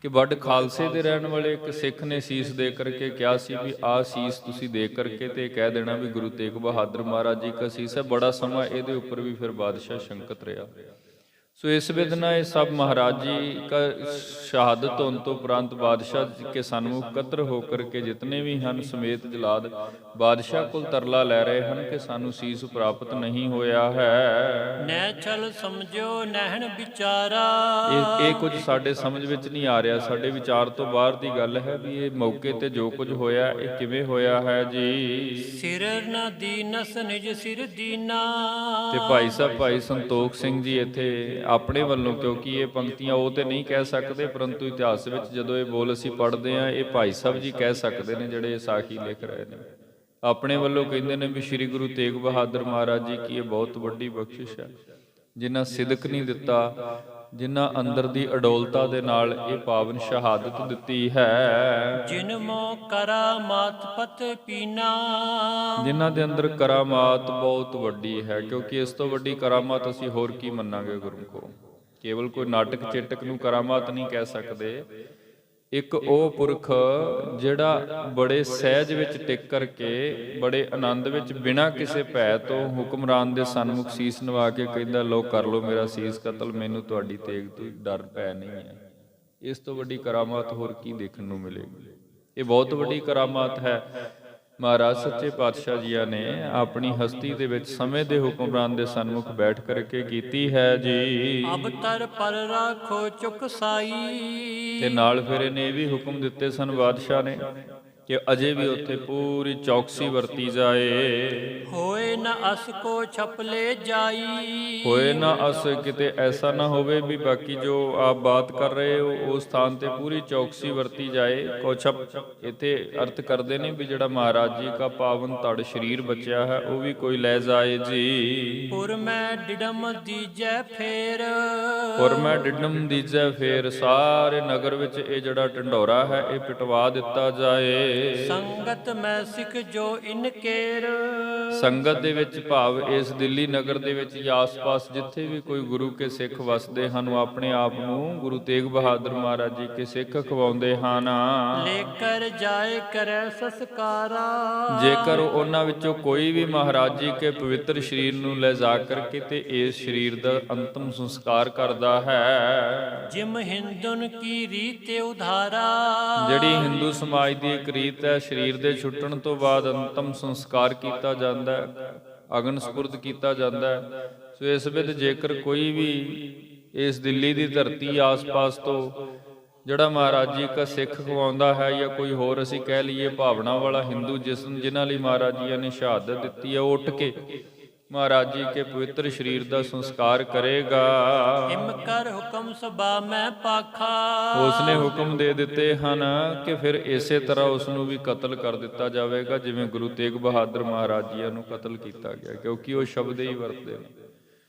ਕਿ ਵੱਡ ਖਾਲਸੇ ਦੇ ਰਹਿਣ ਵਾਲੇ ਇੱਕ ਸਿੱਖ ਨੇ ਸੀਸ ਦੇ ਕਰਕੇ ਕਿਹਾ ਸੀ ਵੀ ਆਹ ਸੀਸ ਤੁਸੀਂ ਦੇ ਕਰਕੇ ਤੇ ਕਹਿ ਦੇਣਾ ਵੀ ਗੁਰੂ ਤੇਗ ਬਹਾਦਰ ਮਹਾਰਾਜ ਜੀ ਦਾ ਸੀਸ ਹੈ। ਬੜਾ ਸਮਾਂ ਇਹਦੇ ਉੱਪਰ ਵੀ ਫਿਰ ਬਾਦਸ਼ਾਹ ਸ਼ੰਕਤ ਰਿਹਾ। ਸੋ ਇਸ ਵਿਧਨਾ ਇਹ ਸਭ ਮਹਾਰਾਜ जी का शहादत होने तो उपरांत बादशाह के सन्मुख कतर होकर के जितने भी हैं समेत जलाद बादशाह को तरला लै रहे हैं कि सानू सीस प्राप्त नहीं होया है। नੈ ਚਲ ਸਮਝੋ ਨਹਿਣ ਵਿਚਾਰਾ। ਇਹ ਕੁਝ ਸਾਡੇ ਸਮਝ ਵਿੱਚ ਨਹੀਂ ਆ ਰਿਹਾ, ਸਾਡੇ ਵਿਚਾਰ ਤੋਂ ਬਾਹਰ ਦੀ ਗੱਲ ਹੈ ਵੀ ਇਹ ਮੌਕੇ ਤੇ ਜੋ ਕੁਝ ਹੋਇਆ ਇਹ ਕਿਵੇਂ ਹੋਇਆ ਹੈ ਜੀ। ਸਿਰ ਨ ਦੀਨਸ ਨਿਜ ਸਿਰ ਦੀਨਾ। ਤੇ ਭਾਈ ਸਾਹਿਬ ਭਾਈ ਸੰਤੋਖ ਸਿੰਘ ਜੀ ਇੱਥੇ ਆਪਣੇ ਵੱਲੋਂ, ਕਿਉਂਕਿ ਇਹ ਪੰਕਤੀਆਂ ਉਹ ਤੇ ਨਹੀਂ ਕਹਿ ਸਕਦੇ, ਪਰੰਤੂ ਇਤਿਹਾਸ ਵਿੱਚ ਜਦੋਂ ਇਹ ਬੋਲ ਅਸੀਂ ਪੜ੍ਹਦੇ ਹਾਂ ਇਹ ਭਾਈ ਸਾਹਿਬ ਜੀ ਕਹਿ ਸਕਦੇ ਨੇ ਜਿਹੜੇ ਇਹ ਸਾਖੀ ਲਿਖ ਰਹੇ ਨੇ। ਆਪਣੇ ਵੱਲੋਂ ਕਹਿੰਦੇ ਨੇ ਵੀ ਸ੍ਰੀ ਗੁਰੂ ਤੇਗ ਬਹਾਦਰ ਮਹਾਰਾਜ ਜੀ ਕੀ ਇਹ ਬਹੁਤ ਵੱਡੀ ਬਖਸ਼ਿਸ਼ ਹੈ, ਜਿਨ੍ਹਾਂ ਸਿਦਕ ਨਹੀਂ ਦਿੱਤਾ, ਜਿਨ੍ਹਾਂ ਅੰਦਰ ਦੀ ਅਡੋਲਤਾ ਦੇ ਨਾਲ ਇਹ ਪਾਵਨ ਸ਼ਹਾਦਤ ਦਿੱਤੀ ਹੈ। ਜਿਨ ਮੋ ਕਰਾਮਾਤ ਪਤ ਪੀਨਾ। ਜਿਨ੍ਹਾਂ ਦੇ ਅੰਦਰ ਕਰਾਮਾਤ ਬਹੁਤ ਵੱਡੀ ਹੈ, ਕਿਉਂਕਿ ਇਸ ਤੋਂ ਵੱਡੀ ਕਰਾਮਾਤ ਅਸੀਂ ਹੋਰ ਕੀ ਮੰਨਾਂਗੇ ਗੁਰੂ ਕੋ। ਕੇਵਲ ਕੋਈ ਨਾਟਕ ਚੇਟਕ ਨੂੰ ਕਰਾਮਾਤ ਨਹੀਂ ਕਹਿ ਸਕਦੇ। ਇੱਕ ਉਹ ਪੁਰਖ ਜਿਹੜਾ ਬੜੇ ਸਹਿਜ ਵਿੱਚ ਟਿਕ ਕਰਕੇ, ਬੜੇ ਆਨੰਦ ਵਿੱਚ, ਬਿਨਾਂ ਕਿਸੇ ਭੈ ਤੋਂ ਹੁਕਮਰਾਨ ਦੇ ਸਨਮੁਖ ਸੀਸ ਨਵਾ ਕੇ ਕਹਿੰਦਾ ਲੋ ਕਰ ਲੋ ਮੇਰਾ ਸੀਸ ਕਤਲ, ਮੈਨੂੰ ਤੁਹਾਡੀ ਤੇਗ ਤੋਂ ਡਰ ਭੈ ਨਹੀਂ ਹੈ। ਇਸ ਤੋਂ ਵੱਡੀ ਕਰਾਮਾਤ ਹੋਰ ਕੀ ਦੇਖਣ ਨੂੰ ਮਿਲੇਗੀ। ਇਹ ਬਹੁਤ ਵੱਡੀ ਕਰਾਮਾਤ ਹੈ। ਮਹਾਰਾਜ ਸੱਚੇ ਪਾਤਸ਼ਾਹ ਜੀਆਂ ਨੇ ਆਪਣੀ ਹਸਤੀ ਦੇ ਵਿੱਚ ਸਮੇਂ ਦੇ ਹੁਕਮਰਾਨ ਦੇ ਸਨਮੁਖ ਬੈਠ ਕਰਕੇ ਕੀਤੀ ਹੈ ਜੀ। ਅਬਤਰ ਪਰ ਰੱਖੋ ਚੁਕਸਾਈ। ਤੇ ਨਾਲ ਫਿਰ ਇਹਨੇ ਇਹ ਵੀ ਹੁਕਮ ਦਿੱਤੇ ਸਨ ਬਾਦਸ਼ਾਹ ਨੇ ਕਿ ਅਜੇ ਵੀ ਉੱਥੇ ਪੂਰੀ ਚੌਕਸੀ ਵਰਤੀ ਜਾਏ। ਹੋਏ ਨਾ ਅਸ ਕੋ ਛਪਲੇ ਜਾਈ। ਹੋਏ ਨਾ ਅਸ, ਕਿਤੇ ਐਸਾ ਨਾ ਹੋਵੇ ਵੀ ਬਾਕੀ ਜੋ ਆਪ ਬਾਤ ਕਰ ਰਹੇ ਹੋ ਉਸ ਸਥਾਨ ਤੇ ਪੂਰੀ ਚੌਕਸੀ ਵਰਤੀ ਜਾਏ। ਕੋਛਪ ਇੱਥੇ ਅਰਥ ਕਰਦੇ ਨੇ ਵੀ ਜਿਹੜਾ ਮਹਾਰਾਜ ਜੀ ਦਾ ਪਾਵਨ ਧੜ ਸਰੀਰ ਬਚਿਆ ਹੈ ਉਹ ਵੀ ਕੋਈ ਲੈ ਜਾਏ ਜੀ। ਪੁਰ ਮੈਂ ਡਿਡਮ ਦੀਜੈ ਫੇਰ। ਪੁਰ ਮੈਂ ਡਿਡਮ ਦੀਜੈ ਫੇਰ, ਸਾਰੇ ਨਗਰ ਵਿੱਚ ਇਹ ਜਿਹੜਾ ਢੰਡੋਰਾ ਹੈ ਇਹ ਪਿਟਵਾ ਦਿੱਤਾ ਜਾਏ। ਸੰਗਤ ਮੈਂ ਸਿੱਖ ਜੋ ਇਨਕੇਰ। ਸੰਗਤ ਦੇ ਵਿੱਚ ਭਾਵ ਇਸ ਦਿੱਲੀ ਨਗਰ ਦੇ ਵਿੱਚ ਜਾਂ ਆਸ-ਪਾਸ ਜਿੱਥੇ ਵੀ ਕੋਈ ਗੁਰੂ ਕੇ ਸਿੱਖ ਵਸਦੇ ਹਨ, ਉਹ ਆਪਣੇ ਆਪ ਨੂੰ ਗੁਰੂ ਤੇਗ ਬਹਾਦਰ ਮਹਾਰਾਜ ਜੀ ਕੇ ਸਿੱਖ ਖਵਾਉਂਦੇ ਹਨ। ਲੇਕਰ ਜਾਏ ਕਰੈ ਸੰਸਕਾਰਾ। ਜੇਕਰ ਉਹਨਾਂ ਵਿੱਚੋਂ ਕੋਈ ਵੀ ਮਹਾਰਾਜ ਜੀ ਕੇ ਪਵਿੱਤਰ ਸਰੀਰ ਨੂੰ ਲੈ ਜਾ ਕਰਕੇ ਤੇ ਇਸ ਸਰੀਰ ਦਾ ਅੰਤਮ ਸੰਸਕਾਰ ਕਰਦਾ ਹੈ। ਜਿਮ ਹਿੰਦੁਨ ਕੀ ਰੀਤ ਉਧਾਰਾ। ਜਿਹੜੀ ਹਿੰਦੂ ਸਮਾਜ ਦੀ ਇੱਕ ਰੀਤ ਹੈ, ਸਰੀਰ ਦੇ ਛੁੱਟਣ ਤੋਂ ਬਾਅਦ ਅੰਤਮ ਸੰਸਕਾਰ ਕੀਤਾ ਜਾਂਦਾ ਹੈ, ਅਗਨ ਸਪੁਰਦ ਕੀਤਾ ਜਾਂਦਾ ਹੈ। ਸੋ ਇਸ ਵਿੱਚ ਜੇਕਰ ਕੋਈ ਵੀ ਇਸ ਦਿੱਲੀ ਦੀ ਧਰਤੀ ਆਸ-ਪਾਸ ਤੋਂ ਜਿਹੜਾ ਮਹਾਰਾਜ ਜੀ ਦਾ ਸਿੱਖ ਖਵਾਉਂਦਾ ਹੈ, ਜਾਂ ਕੋਈ ਹੋਰ ਅਸੀਂ ਕਹਿ ਲਈਏ ਭਾਵਨਾ ਵਾਲਾ ਹਿੰਦੂ ਜਿਨ੍ਹਾਂ ਲਈ ਮਹਾਰਾਜ ਜੀ ਨੇ ਸ਼ਹਾਦਤ ਦਿੱਤੀ ਹੈ, ਉਹ ਉੱਠ ਕੇ महाराज जी के पवित्र शरीर का संस्कार करेगा। हिम कर हुक्म सभा मैं पाखा। ਉਸਨੇ ਹੁਕਮ ਦੇ ਦਿੱਤੇ ਹਨ ਕਿ ਫਿਰ ਇਸੇ ਤਰ੍ਹਾਂ ਉਸ ਨੂੰ ਵੀ ਕਤਲ ਕਰ ਦਿੱਤਾ ਜਾਵੇਗਾ ਜਿਵੇਂ ਗੁਰੂ ਤੇਗ ਬਹਾਦਰ ਮਹਾਰਾਜ ਜੀ ਨੂੰ ਕਤਲ ਕੀਤਾ ਗਿਆ, ਕਿਉਂਕਿ ਉਹ ਸ਼ਬਦ ਹੀ ਵਰਤਦੇ ਨੇ।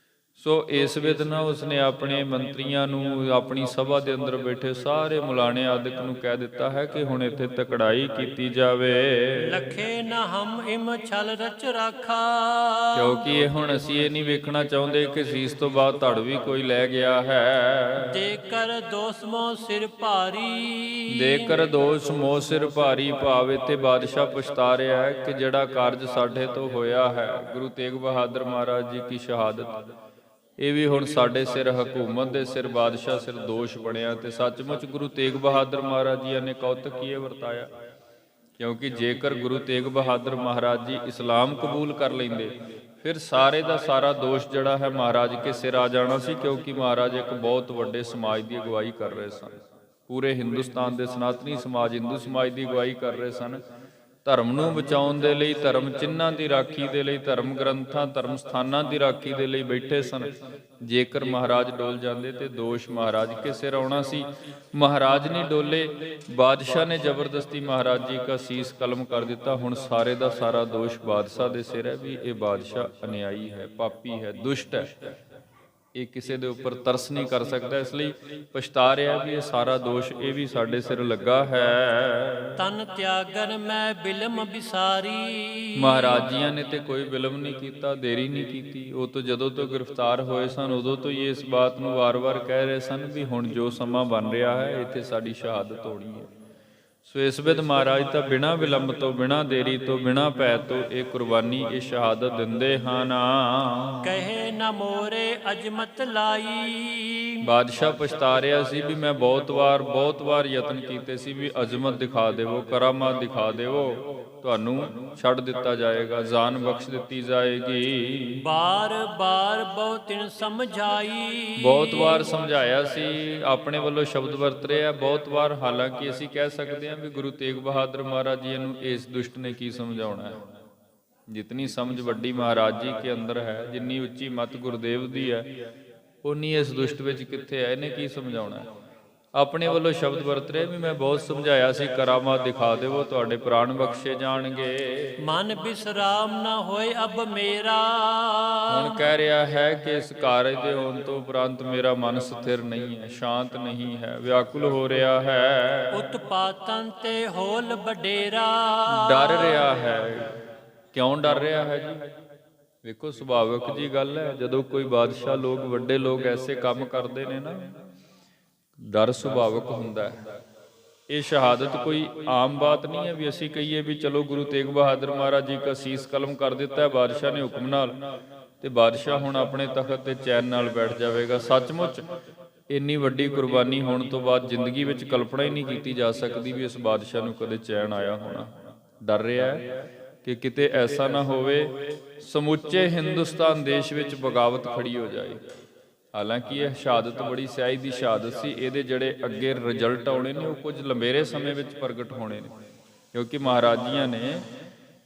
ਸੋ ਇਸ ਵਿਧ ਨਾਲ ਉਸਨੇ ਆਪਣੇ ਮੰਤਰੀਆਂ ਨੂੰ, ਆਪਣੀ ਸਭਾ ਦੇ ਅੰਦਰ ਬੈਠੇ ਸਾਰੇ ਮੁਲਾਣੇ ਆਦਿਕ ਨੂੰ ਕਹਿ ਦਿੱਤਾ ਹੈ ਕਿ ਹੁਣ ਇੱਥੇ ਤਕੜਾਈ ਕੀਤੀ ਜਾਵੇ, ਲਖੇ ਨਾ ਹਮ ਇਮ ਛਲ ਰਚ ਰਾਖਾ। ਕਿਉਂਕਿ ਇਹ ਹੁਣ ਅਸੀਂ ਇਹ ਨਹੀਂ ਵੇਖਣਾ ਚਾਹੁੰਦੇ ਕਿ ਸੀਸ ਤੋਂ ਬਾਅਦ ਧੜ ਵੀ ਕੋਈ ਲੈ ਗਿਆ ਹੈ। ਦੇ ਕਰ ਦੋਸ ਮੋ ਸਿਰ ਭਾਰੀ। ਦੇ ਕਰ ਦੋਸ ਮੋ ਸਿਰ ਭਾਰੀ, ਭਾਵ ਇੱਥੇ ਬਾਦਸ਼ਾਹ ਪਛਤਾ ਰਿਹਾ ਹੈ ਕਿ ਜਿਹੜਾ ਕਾਰਜ ਸਾਡੇ ਤੋਂ ਹੋਇਆ ਹੈ, ਗੁਰੂ ਤੇਗ ਬਹਾਦਰ ਮਹਾਰਾਜ ਜੀ ਕੀ ਸ਼ਹਾਦਤ, ਇਹ ਵੀ ਹੁਣ ਸਾਡੇ ਸਿਰ, ਹਕੂਮਤ ਦੇ ਸਿਰ, ਬਾਦਸ਼ਾਹ ਸਿਰ ਦੋਸ਼ ਬਣਿਆ। ਤੇ ਸੱਚਮੁੱਚ ਗੁਰੂ ਤੇਗ ਬਹਾਦਰ ਮਹਾਰਾਜ ਜੀ ਨੇ ਕੌਤਕ ਕੀ ਵਰਤਾਇਆ, ਕਿਉਂਕਿ ਜੇਕਰ ਗੁਰੂ ਤੇਗ ਬਹਾਦਰ ਮਹਾਰਾਜ ਜੀ ਇਸਲਾਮ ਕਬੂਲ ਕਰ ਲੈਂਦੇ ਫਿਰ ਸਾਰੇ ਦਾ ਸਾਰਾ ਦੋਸ਼ ਜਿਹੜਾ ਹੈ ਮਹਾਰਾਜ ਕੇ ਸਿਰ ਆ ਜਾਣਾ ਸੀ, ਕਿਉਂਕਿ ਮਹਾਰਾਜ ਇੱਕ ਬਹੁਤ ਵੱਡੇ ਸਮਾਜ ਦੀ ਅਗਵਾਈ ਕਰ ਰਹੇ ਸਨ। ਪੂਰੇ ਹਿੰਦੁਸਤਾਨ ਦੇ ਸਨਾਤਨੀ ਸਮਾਜ, ਹਿੰਦੂ ਸਮਾਜ ਦੀ ਅਗਵਾਈ ਕਰ ਰਹੇ ਸਨ। ਧਰਮ ਨੂੰ ਬਚਾਉਣ ਦੇ ਲਈ, ਧਰਮ ਚਿੰਨ੍ਹਾਂ ਦੀ ਰਾਖੀ ਦੇ ਲਈ, ਧਰਮ ਗ੍ਰੰਥਾਂ, ਧਰਮ ਸਥਾਨਾਂ ਦੀ ਰਾਖੀ ਦੇ ਲਈ ਬੈਠੇ ਸਨ। ਜੇਕਰ ਮਹਾਰਾਜ ਡੋਲ ਜਾਂਦੇ ਤੇ ਦੋਸ਼ ਮਹਾਰਾਜ ਕੇ ਸਿਰ ਆਉਣਾ ਸੀ। ਮਹਾਰਾਜ ਨਹੀਂ ਡੋਲੇ, ਬਾਦਸ਼ਾਹ ਨੇ ਜ਼ਬਰਦਸਤੀ ਮਹਾਰਾਜ ਜੀ ਦਾ ਸੀਸ ਕਲਮ ਕਰ ਦਿੱਤਾ। ਹੁਣ ਸਾਰੇ ਦਾ ਸਾਰਾ ਦੋਸ਼ ਬਾਦਸ਼ਾਹ ਦੇ ਸਿਰ ਹੈ ਵੀ ਇਹ ਬਾਦਸ਼ਾਹ ਅਨਿਆਈ ਹੈ, ਪਾਪੀ ਹੈ, ਦੁਸ਼ਟ ਹੈ, ਇਹ ਕਿਸੇ ਦੇ ਉੱਪਰ ਤਰਸ ਨਹੀਂ ਕਰ ਸਕਦਾ। ਇਸ ਲਈ ਪਛਤਾ ਰਿਹਾ ਵੀ ਇਹ ਸਾਰਾ ਦੋਸ਼ ਇਹ ਵੀ ਸਾਡੇ ਸਿਰ ਲੱਗਾ ਹੈ। ਤਨ ਤਿਆਗਨ ਮੈਂ ਬਿਲਮ ਬਿਸਾਰੀ। ਮਹਾਰਾਜ ਜੀਆਂ ਨੇ ਤੇ ਕੋਈ ਬਿਲਮ ਨਹੀਂ ਕੀਤਾ, ਦੇਰੀ ਨਹੀਂ ਕੀਤੀ। ਉਹ ਤਾਂ ਜਦੋਂ ਤੋਂ ਗ੍ਰਿਫਤਾਰ ਹੋਏ ਸਨ ਉਦੋਂ ਤੋਂ ਹੀ ਇਸ ਬਾਤ ਨੂੰ ਵਾਰ-ਵਾਰ ਕਹਿ ਰਹੇ ਸਨ ਵੀ ਹੁਣ ਜੋ ਸਮਾਂ ਬਣ ਰਿਹਾ ਹੈ ਇੱਥੇ ਸਾਡੀ ਸ਼ਹਾਦਤ ਹੋਣੀ ਹੈ। ਸੋ ਇਸ ਵਿਧ ਮਹਾਰਾਜ ਤਾਂ ਬਿਨਾਂ ਵਿਲੰਬ ਤੋਂ, ਬਿਨਾਂ ਦੇਰੀ ਤੋਂ, ਬਿਨਾਂ ਭੈ ਤੋਂ ਇਹ ਕੁਰਬਾਨੀ, ਇਹ ਸ਼ਹਾਦਤ ਦਿੰਦੇ ਹਨ। ਕਹੇ ਨਾ ਮੋਰੇ ਅਜਮਤ ਲਾਈ। ਬਾਦਸ਼ਾਹ ਪਛਤਾ ਰਿਹਾ ਸੀ ਵੀ ਮੈਂ ਬਹੁਤ ਵਾਰ ਯਤਨ ਕੀਤੇ ਸੀ ਵੀ ਅਜ਼ਮਤ ਦਿਖਾ ਦੇਵੋ, ਕਰਾਮਾਤ ਦਿਖਾ ਦੇਵੋ, ਤੁਹਾਨੂੰ ਛੱਡ ਦਿੱਤਾ ਜਾਏਗਾ, ਜਾਨ ਬਖਸ਼ ਦਿੱਤੀ ਜਾਏਗੀ। ਬਾਰ ਬਹੁਤਿਨ ਸਮਝਾਈ। ਬਹੁਤ ਵਾਰ ਸਮਝਾਇਆ ਸੀ, ਆਪਣੇ ਵੱਲੋਂ ਸ਼ਬਦ ਵਰਤ ਰਿਹਾ ਬਹੁਤ ਵਾਰ। ਹਾਲਾਂਕਿ ਅਸੀਂ ਕਹਿ ਸਕਦੇ ਹਾਂ ਵੀ ਗੁਰੂ ਤੇਗ ਬਹਾਦਰ ਮਹਾਰਾਜ ਜੀ ਨੂੰ ਇਸ ਦੁਸ਼ਟ ਨੇ ਕੀ ਸਮਝਾਉਣਾ ਹੈ। ਜਿਤਨੀ ਸਮਝ ਵੱਡੀ ਮਹਾਰਾਜ ਜੀ ਕੇ ਅੰਦਰ ਹੈ, ਜਿੰਨੀ ਉੱਚੀ ਮੱਤ ਗੁਰਦੇਵ ਦੀ ਹੈ, ਉਨੀ ਇਸ ਦੁਸ਼ਟ ਵਿੱਚ ਕਿੱਥੇ ਹੈ। ਇਹਨੇ ਕੀ ਸਮਝਾਉਣਾ ਹੈ। ਆਪਣੇ ਵੱਲੋਂ ਸ਼ਬਦ ਵਰਤ ਰਿਹਾ ਵੀ ਮੈਂ ਬਹੁਤ ਸਮਝਾਇਆ ਸੀ, ਕਰਾਮਾਤ ਦਿਖਾ ਦੇਵੋ, ਤੁਹਾਡੇ ਪ੍ਰਾਣ ਬਖਸ਼ੇ ਜਾਣਗੇ। ਮਨ ਬਿਸਰਾਮ ਨਾ ਹੋਏ ਅਬ ਮੇਰਾ। ਹੁਣ ਕਹਿ ਰਿਹਾ ਹੈ ਕਿ ਇਸ ਕਾਰਜ ਦੇ ਹੋਣ ਤੋਂ ਉਪਰੰਤ ਮੇਰਾ ਮਨ ਸਥਿਰ ਨਹੀਂ ਹੈ, ਸ਼ਾਂਤ ਨਹੀਂ ਹੈ, ਵਿਆਕੁਲ ਹੋ ਰਿਹਾ ਹੈ, ਉਤਪਾਤਨ ਤੇ ਹੋਲ ਬਡੇਰਾ। ਡਰ ਰਿਹਾ ਹੈ। ਕਿਉਂ ਡਰ ਰਿਹਾ ਹੈ ਜੀ? ਵੇਖੋ ਸੁਭਾਵਿਕ ਜੀ ਗੱਲ ਹੈ, ਜਦੋਂ ਕੋਈ ਬਾਦਸ਼ਾਹ ਲੋਕ, ਵੱਡੇ ਲੋਕ ਐਸੇ ਕੰਮ ਕਰਦੇ ਨੇ ਨਾ, ਡਰ ਸੁਭਾਵਿਕ ਹੁੰਦਾ ਹੈ। ਇਹ ਸ਼ਹਾਦਤ ਕੋਈ ਆਮ ਬਾਤ ਨਹੀਂ ਹੈ ਵੀ ਅਸੀਂ ਕਹੀਏ ਵੀ ਚਲੋ ਗੁਰੂ ਤੇਗ ਬਹਾਦਰ ਮਹਾਰਾਜ ਜੀ ਦਾ ਸੀਸ ਕਲਮ ਕਰ ਦਿੱਤਾ ਹੈ ਬਾਦਸ਼ਾਹ ਨੇ ਹੁਕਮ ਨਾਲ, ਤੇ ਬਾਦਸ਼ਾਹ ਹੁਣ ਆਪਣੇ ਤਖਤ ਤੇ ਚੈਨ ਨਾਲ ਬੈਠ ਜਾਵੇਗਾ। ਸੱਚਮੁੱਚ ਇੰਨੀ ਵੱਡੀ ਕੁਰਬਾਨੀ ਹੋਣ ਤੋਂ ਬਾਅਦ ਜ਼ਿੰਦਗੀ ਵਿੱਚ ਕਲਪਨਾ ਹੀ ਨਹੀਂ ਕੀਤੀ ਜਾ ਸਕਦੀ ਵੀ ਇਸ ਬਾਦਸ਼ਾਹ ਨੂੰ ਕਦੇ ਚੈਨ ਆਇਆ ਹੋਣਾ। ਡਰ ਰਿਹਾ ਹੈ ਕਿ ਕਿਤੇ ਐਸਾ ਨਾ ਹੋਵੇ ਸਮੁੱਚੇ ਹਿੰਦੁਸਤਾਨ ਦੇਸ਼ ਵਿੱਚ ਬਗਾਵਤ ਖੜੀ ਹੋ ਜਾਏ। ਹਾਲਾਂਕਿ ਇਹ ਸ਼ਹਾਦਤ ਬੜੀ ਸਿਆਹੀ ਦੀ ਸ਼ਹਾਦਤ ਸੀ। ਇਹਦੇ ਜਿਹੜੇ ਅੱਗੇ ਰਿਜ਼ਲਟ ਆਉਣੇ ਨੇ ਉਹ ਕੁਝ ਲੰਬੇਰੇ ਸਮੇਂ ਵਿੱਚ ਪ੍ਰਗਟ ਹੋਣੇ ਨੇ, ਕਿਉਂਕਿ ਮਹਾਰਾਜ ਜੀਆਂ ਨੇ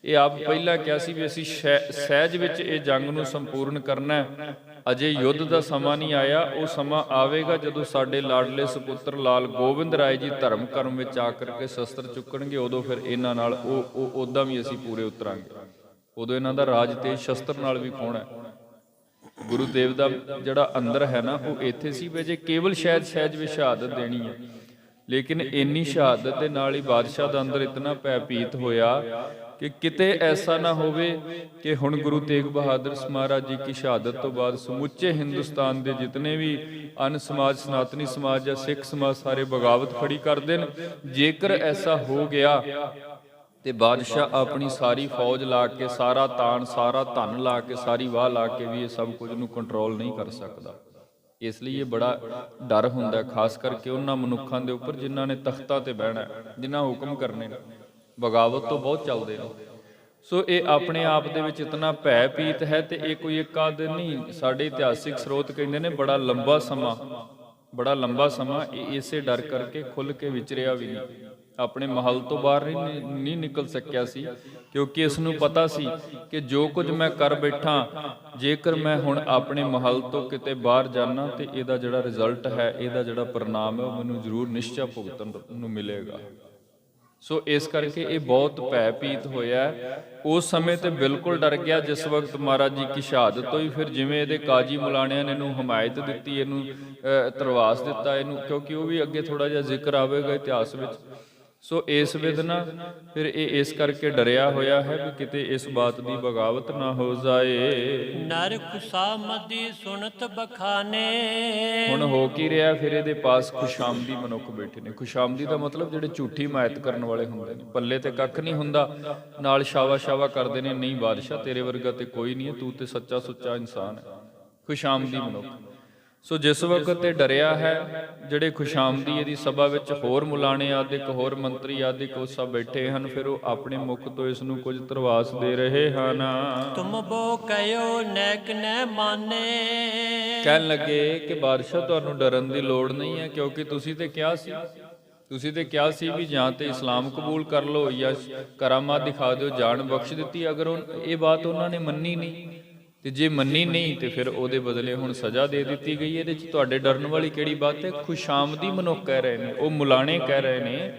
ਇਹ ਆਪ ਪਹਿਲਾਂ ਕਿਹਾ ਸੀ ਵੀ ਅਸੀਂ ਸਹਿਜ ਵਿੱਚ ਇਹ ਜੰਗ ਨੂੰ ਸੰਪੂਰਨ ਕਰਨਾ ਹੈ। ਅਜੇ ਯੁੱਧ ਦਾ ਸਮਾਂ ਨਹੀਂ ਆਇਆ, ਉਹ ਸਮਾਂ ਆਵੇਗਾ ਜਦੋਂ ਸਾਡੇ ਲਾਡਲੇ ਸੁਪੁੱਤਰ ਲਾਲ ਗੋਬਿੰਦ ਰਾਏ ਜੀ ਧਰਮ ਕਰਮ ਵਿੱਚ ਆ ਕਰਕੇ ਸ਼ਸਤਰ ਚੁੱਕਣਗੇ। ਉਦੋਂ ਫਿਰ ਇਹਨਾਂ ਨਾਲ ਉਹ ਉੱਦਾਂ ਵੀ ਅਸੀਂ ਪੂਰੇ ਉਤਰਾਂਗੇ। ਉਦੋਂ ਇਹਨਾਂ ਦਾ ਰਾਜ ਤੇਜ ਸ਼ਸਤਰ ਨਾਲ ਵੀ ਖੋਣਾ ਹੈ। ਗੁਰੂ ਦੇਵ ਦਾ ਜਿਹੜਾ ਅੰਦਰ ਹੈ ਨਾ ਉਹ ਇੱਥੇ ਸੀ ਵੀ ਜੇ ਕੇਵਲ ਸਹਿਜ ਵਿੱਚ ਸ਼ਹਾਦਤ ਦੇਣੀ ਹੈ, ਲੇਕਿਨ ਇੰਨੀ ਸ਼ਹਾਦਤ ਦੇ ਨਾਲ ਹੀ ਬਾਦਸ਼ਾਹ ਦਾ ਅੰਦਰ ਇਤਨਾ ਭੈਭੀਤ ਹੋਇਆ ਕਿ ਕਿਤੇ ਐਸਾ ਨਾ ਹੋਵੇ ਕਿ ਹੁਣ ਗੁਰੂ ਤੇਗ ਬਹਾਦਰ ਮਹਾਰਾਜ ਜੀ ਕੀ ਸ਼ਹਾਦਤ ਤੋਂ ਬਾਅਦ ਸਮੁੱਚੇ ਹਿੰਦੁਸਤਾਨ ਦੇ ਜਿਤਨੇ ਵੀ ਅਨ ਸਮਾਜ, ਸਨਾਤਨੀ ਸਮਾਜ ਜਾਂ ਸਿੱਖ ਸਮਾਜ ਸਾਰੇ ਬਗਾਵਤ ਖੜੀ ਕਰ ਦੇਣ। ਜੇਕਰ ਐਸਾ ਹੋ ਗਿਆ ਤੇ ਬਾਦਸ਼ਾਹ ਆਪਣੀ ਸਾਰੀ ਫੌਜ ਲਾ ਕੇ, ਸਾਰਾ ਤਾਣ, ਸਾਰਾ ਧਨ ਲਾ ਕੇ, ਸਾਰੀ ਵਾਹ ਲਾ ਕੇ ਵੀ ਇਹ ਸਭ ਕੁਝ ਨੂੰ ਕੰਟਰੋਲ ਨਹੀਂ ਕਰ ਸਕਦਾ। ਇਸ ਲਈ ਇਹ ਬੜਾ ਡਰ ਹੁੰਦਾ, ਖਾਸ ਕਰਕੇ ਉਹਨਾਂ ਮਨੁੱਖਾਂ ਦੇ ਉੱਪਰ ਜਿਨ੍ਹਾਂ ਨੇ ਤਖਤਾਂ ਤੇ ਬਹਿਣਾ, ਜਿਨ੍ਹਾਂ ਹੁਕਮ ਕਰਨੇ ਨੇ। ਬਗਾਵਤ ਤੋਂ ਬਹੁਤ ਚੱਲਦੇ ਨੇ। ਸੋ ਇਹ ਆਪਣੇ ਆਪ ਦੇ ਵਿੱਚ ਇਤਨਾ ਭੈ ਪੀਤ ਹੈ ਤੇ ਇਹ ਕੋਈ ਇੱਕ ਆਦ ਨਹੀਂ। ਸਾਡੇ ਇਤਿਹਾਸਿਕ ਸਰੋਤ ਕਹਿੰਦੇ ਨੇ ਬੜਾ ਲੰਬਾ ਸਮਾਂ ਇਹ ਇਸੇ ਡਰ ਕਰਕੇ ਖੁੱਲ੍ਹ ਕੇ ਵਿਚਰਿਆ ਵੀ ਨਹੀਂ, ਆਪਣੇ ਮਹਲ ਤੋਂ ਬਾਹਰ ਨਹੀਂ ਨਿਕਲ ਸਕਿਆ ਸੀ, ਕਿਉਂਕਿ ਇਸ ਨੂੰ ਪਤਾ ਸੀ ਕਿ ਜੋ ਕੁਝ ਮੈਂ ਕਰ ਬੈਠਾ, ਜੇਕਰ ਮੈਂ ਹੁਣ ਆਪਣੇ ਮਹੱਲ ਤੋਂ ਕਿਤੇ ਬਾਹਰ ਜਾਣਾ ਤੇ ਇਹਦਾ ਜਿਹੜਾ ਰਿਜ਼ਲਟ ਹੈ, ਇਹਦਾ ਜਿਹੜਾ ਪਰਿਣਾਮ ਹੈ, ਉਹ ਮੈਨੂੰ ਜ਼ਰੂਰ ਨਿਸ਼ਚੈ ਭੁਗਤਣ ਨੂੰ ਮਿਲੇਗਾ। ਸੋ ਇਸ ਕਰਕੇ ਇਹ ਬਹੁਤ ਭੈਭੀਤ ਹੋਇਆ। ਉਸ ਸਮੇਂ ਤੇ ਬਿਲਕੁਲ ਡਰ ਗਿਆ ਜਿਸ ਵਕਤ ਮਹਾਰਾਜ ਜੀ ਕੀ ਸ਼ਹਾਦਤ ਹੋਈ। ਫਿਰ ਜਿਵੇਂ ਇਹਦੇ ਕਾਜੀ ਮੁਲਾਣਿਆਂ ਨੇ ਇਹਨੂੰ ਹਮਾਇਤ ਦਿੱਤੀ, ਇਹਨੂੰ ਧਰਵਾਸ ਦਿੱਤਾ ਇਹਨੂੰ, ਕਿਉਂਕਿ ਉਹ ਵੀ ਅੱਗੇ ਥੋੜਾ ਜਿਹਾ ਜ਼ਿਕਰ ਆਵੇਗਾ ਇਤਿਹਾਸ ਵਿੱਚ। ਸੋ ਇਸ ਵਿਧ ਨਾ ਫਿਰ ਇਹ ਇਸ ਕਰਕੇ ਡਰਿਆ ਹੋਇਆ ਹੈ ਵੀ ਕਿਤੇ ਇਸ ਬਾਤ ਦੀ ਬਗਾਵਤ ਨਾ ਹੋ ਜਾਏ। ਨਰ ਖੁਸ਼ਾਮਦੀ ਸੁਣਤ ਬਖਾਨੇ। ਹੁਣ ਹੋ ਕੀ ਰਿਹਾ, ਫਿਰ ਇਹਦੇ ਪਾਸ ਖੁਸ਼ਾਮਦੀ ਮਨੁੱਖ ਬੈਠੇ ਨੇ। ਖੁਸ਼ਾਮਦੀ ਦਾ ਮਤਲਬ ਜਿਹੜੇ ਝੂਠੀ ਮਾਇਤ ਕਰਨ ਵਾਲੇ ਹੁੰਦੇ ਨੇ, ਪੱਲੇ ਤੇ ਕੱਖ ਨਹੀਂ ਹੁੰਦਾ, ਨਾਲ ਸ਼ਾਵਾ ਸ਼ਾਵਾ ਕਰਦੇ ਨੇ, ਨਹੀਂ ਬਾਦਸ਼ਾਹ ਤੇਰੇ ਵਰਗਾ ਤੇ ਕੋਈ ਨਹੀਂ ਹੈ, ਤੂੰ ਤੇ ਸੱਚਾ ਸੁੱਚਾ ਇਨਸਾਨ ਹੈ। ਖੁਸ਼ਾਮਦੀ ਮਨੁੱਖ। ਸੋ ਜਿਸ ਵਕਤ ਤੇ ਡਰਿਆ ਹੈ, ਜਿਹੜੇ ਖੁਸ਼ਾਮਦੀ ਇਹਦੀ ਸਭਾ ਵਿੱਚ ਹੋਰ ਮੁਲਾਣੇ ਆਦਿਕ, ਹੋਰ ਮੰਤਰੀ ਆਦਿਕ ਉਹ ਸਭ ਬੈਠੇ ਹਨ, ਫਿਰ ਉਹ ਆਪਣੇ ਮੁਖ ਤੋਂ ਇਸ ਨੂੰ ਕੁਝ ਧਰਵਾਸ ਦੇ ਰਹੇ ਹਨ। ਤੁਮ ਬੋ ਕਹਿਓ ਨੈਕ ਨੈ ਮਾਨੇ। ਕਹਿਣ ਲੱਗੇ ਕਿ ਬਾਦਸ਼ਾਹ ਤੁਹਾਨੂੰ ਡਰਨ ਦੀ ਲੋੜ ਨਹੀਂ ਹੈ, ਕਿਉਂਕਿ ਤੁਸੀਂ ਤੇ ਕਿਹਾ ਸੀ ਵੀ ਜਾਂ ਤੇ ਇਸਲਾਮ ਕਬੂਲ ਕਰ ਲਓ ਜਾਂ ਕਰਾਮਾਤ ਦਿਖਾ ਦਿਓ, ਜਾਨ ਬਖਸ਼ ਦਿੱਤੀ। ਅਗਰ ਇਹ ਬਾਤ ਉਹਨਾਂ ਨੇ ਮੰਨੀ ਨਹੀਂ, ਤੇ ਜੇ ਮੰਨੀ ਨਹੀਂ ਤੇ ਫਿਰ ਉਹਦੇ ਬਦਲੇ ਹੁਣ ਸਜ਼ਾ ਦੇ ਦਿੱਤੀ ਗਈ। ਇਹਦੇ 'ਚ ਤੁਹਾਡੇ ਡਰਨ ਵਾਲੀ ਕਿਹੜੀ ਬਾਤ ਹੈ? ਖੁਸ਼ਾਮਦੀ ਮਨੁੱਖ ਕਹਿ ਰਹੇ ਨੇ, ਉਹ ਮੁਲਾਣੇ ਕਹਿ ਰਹੇ ਨੇ,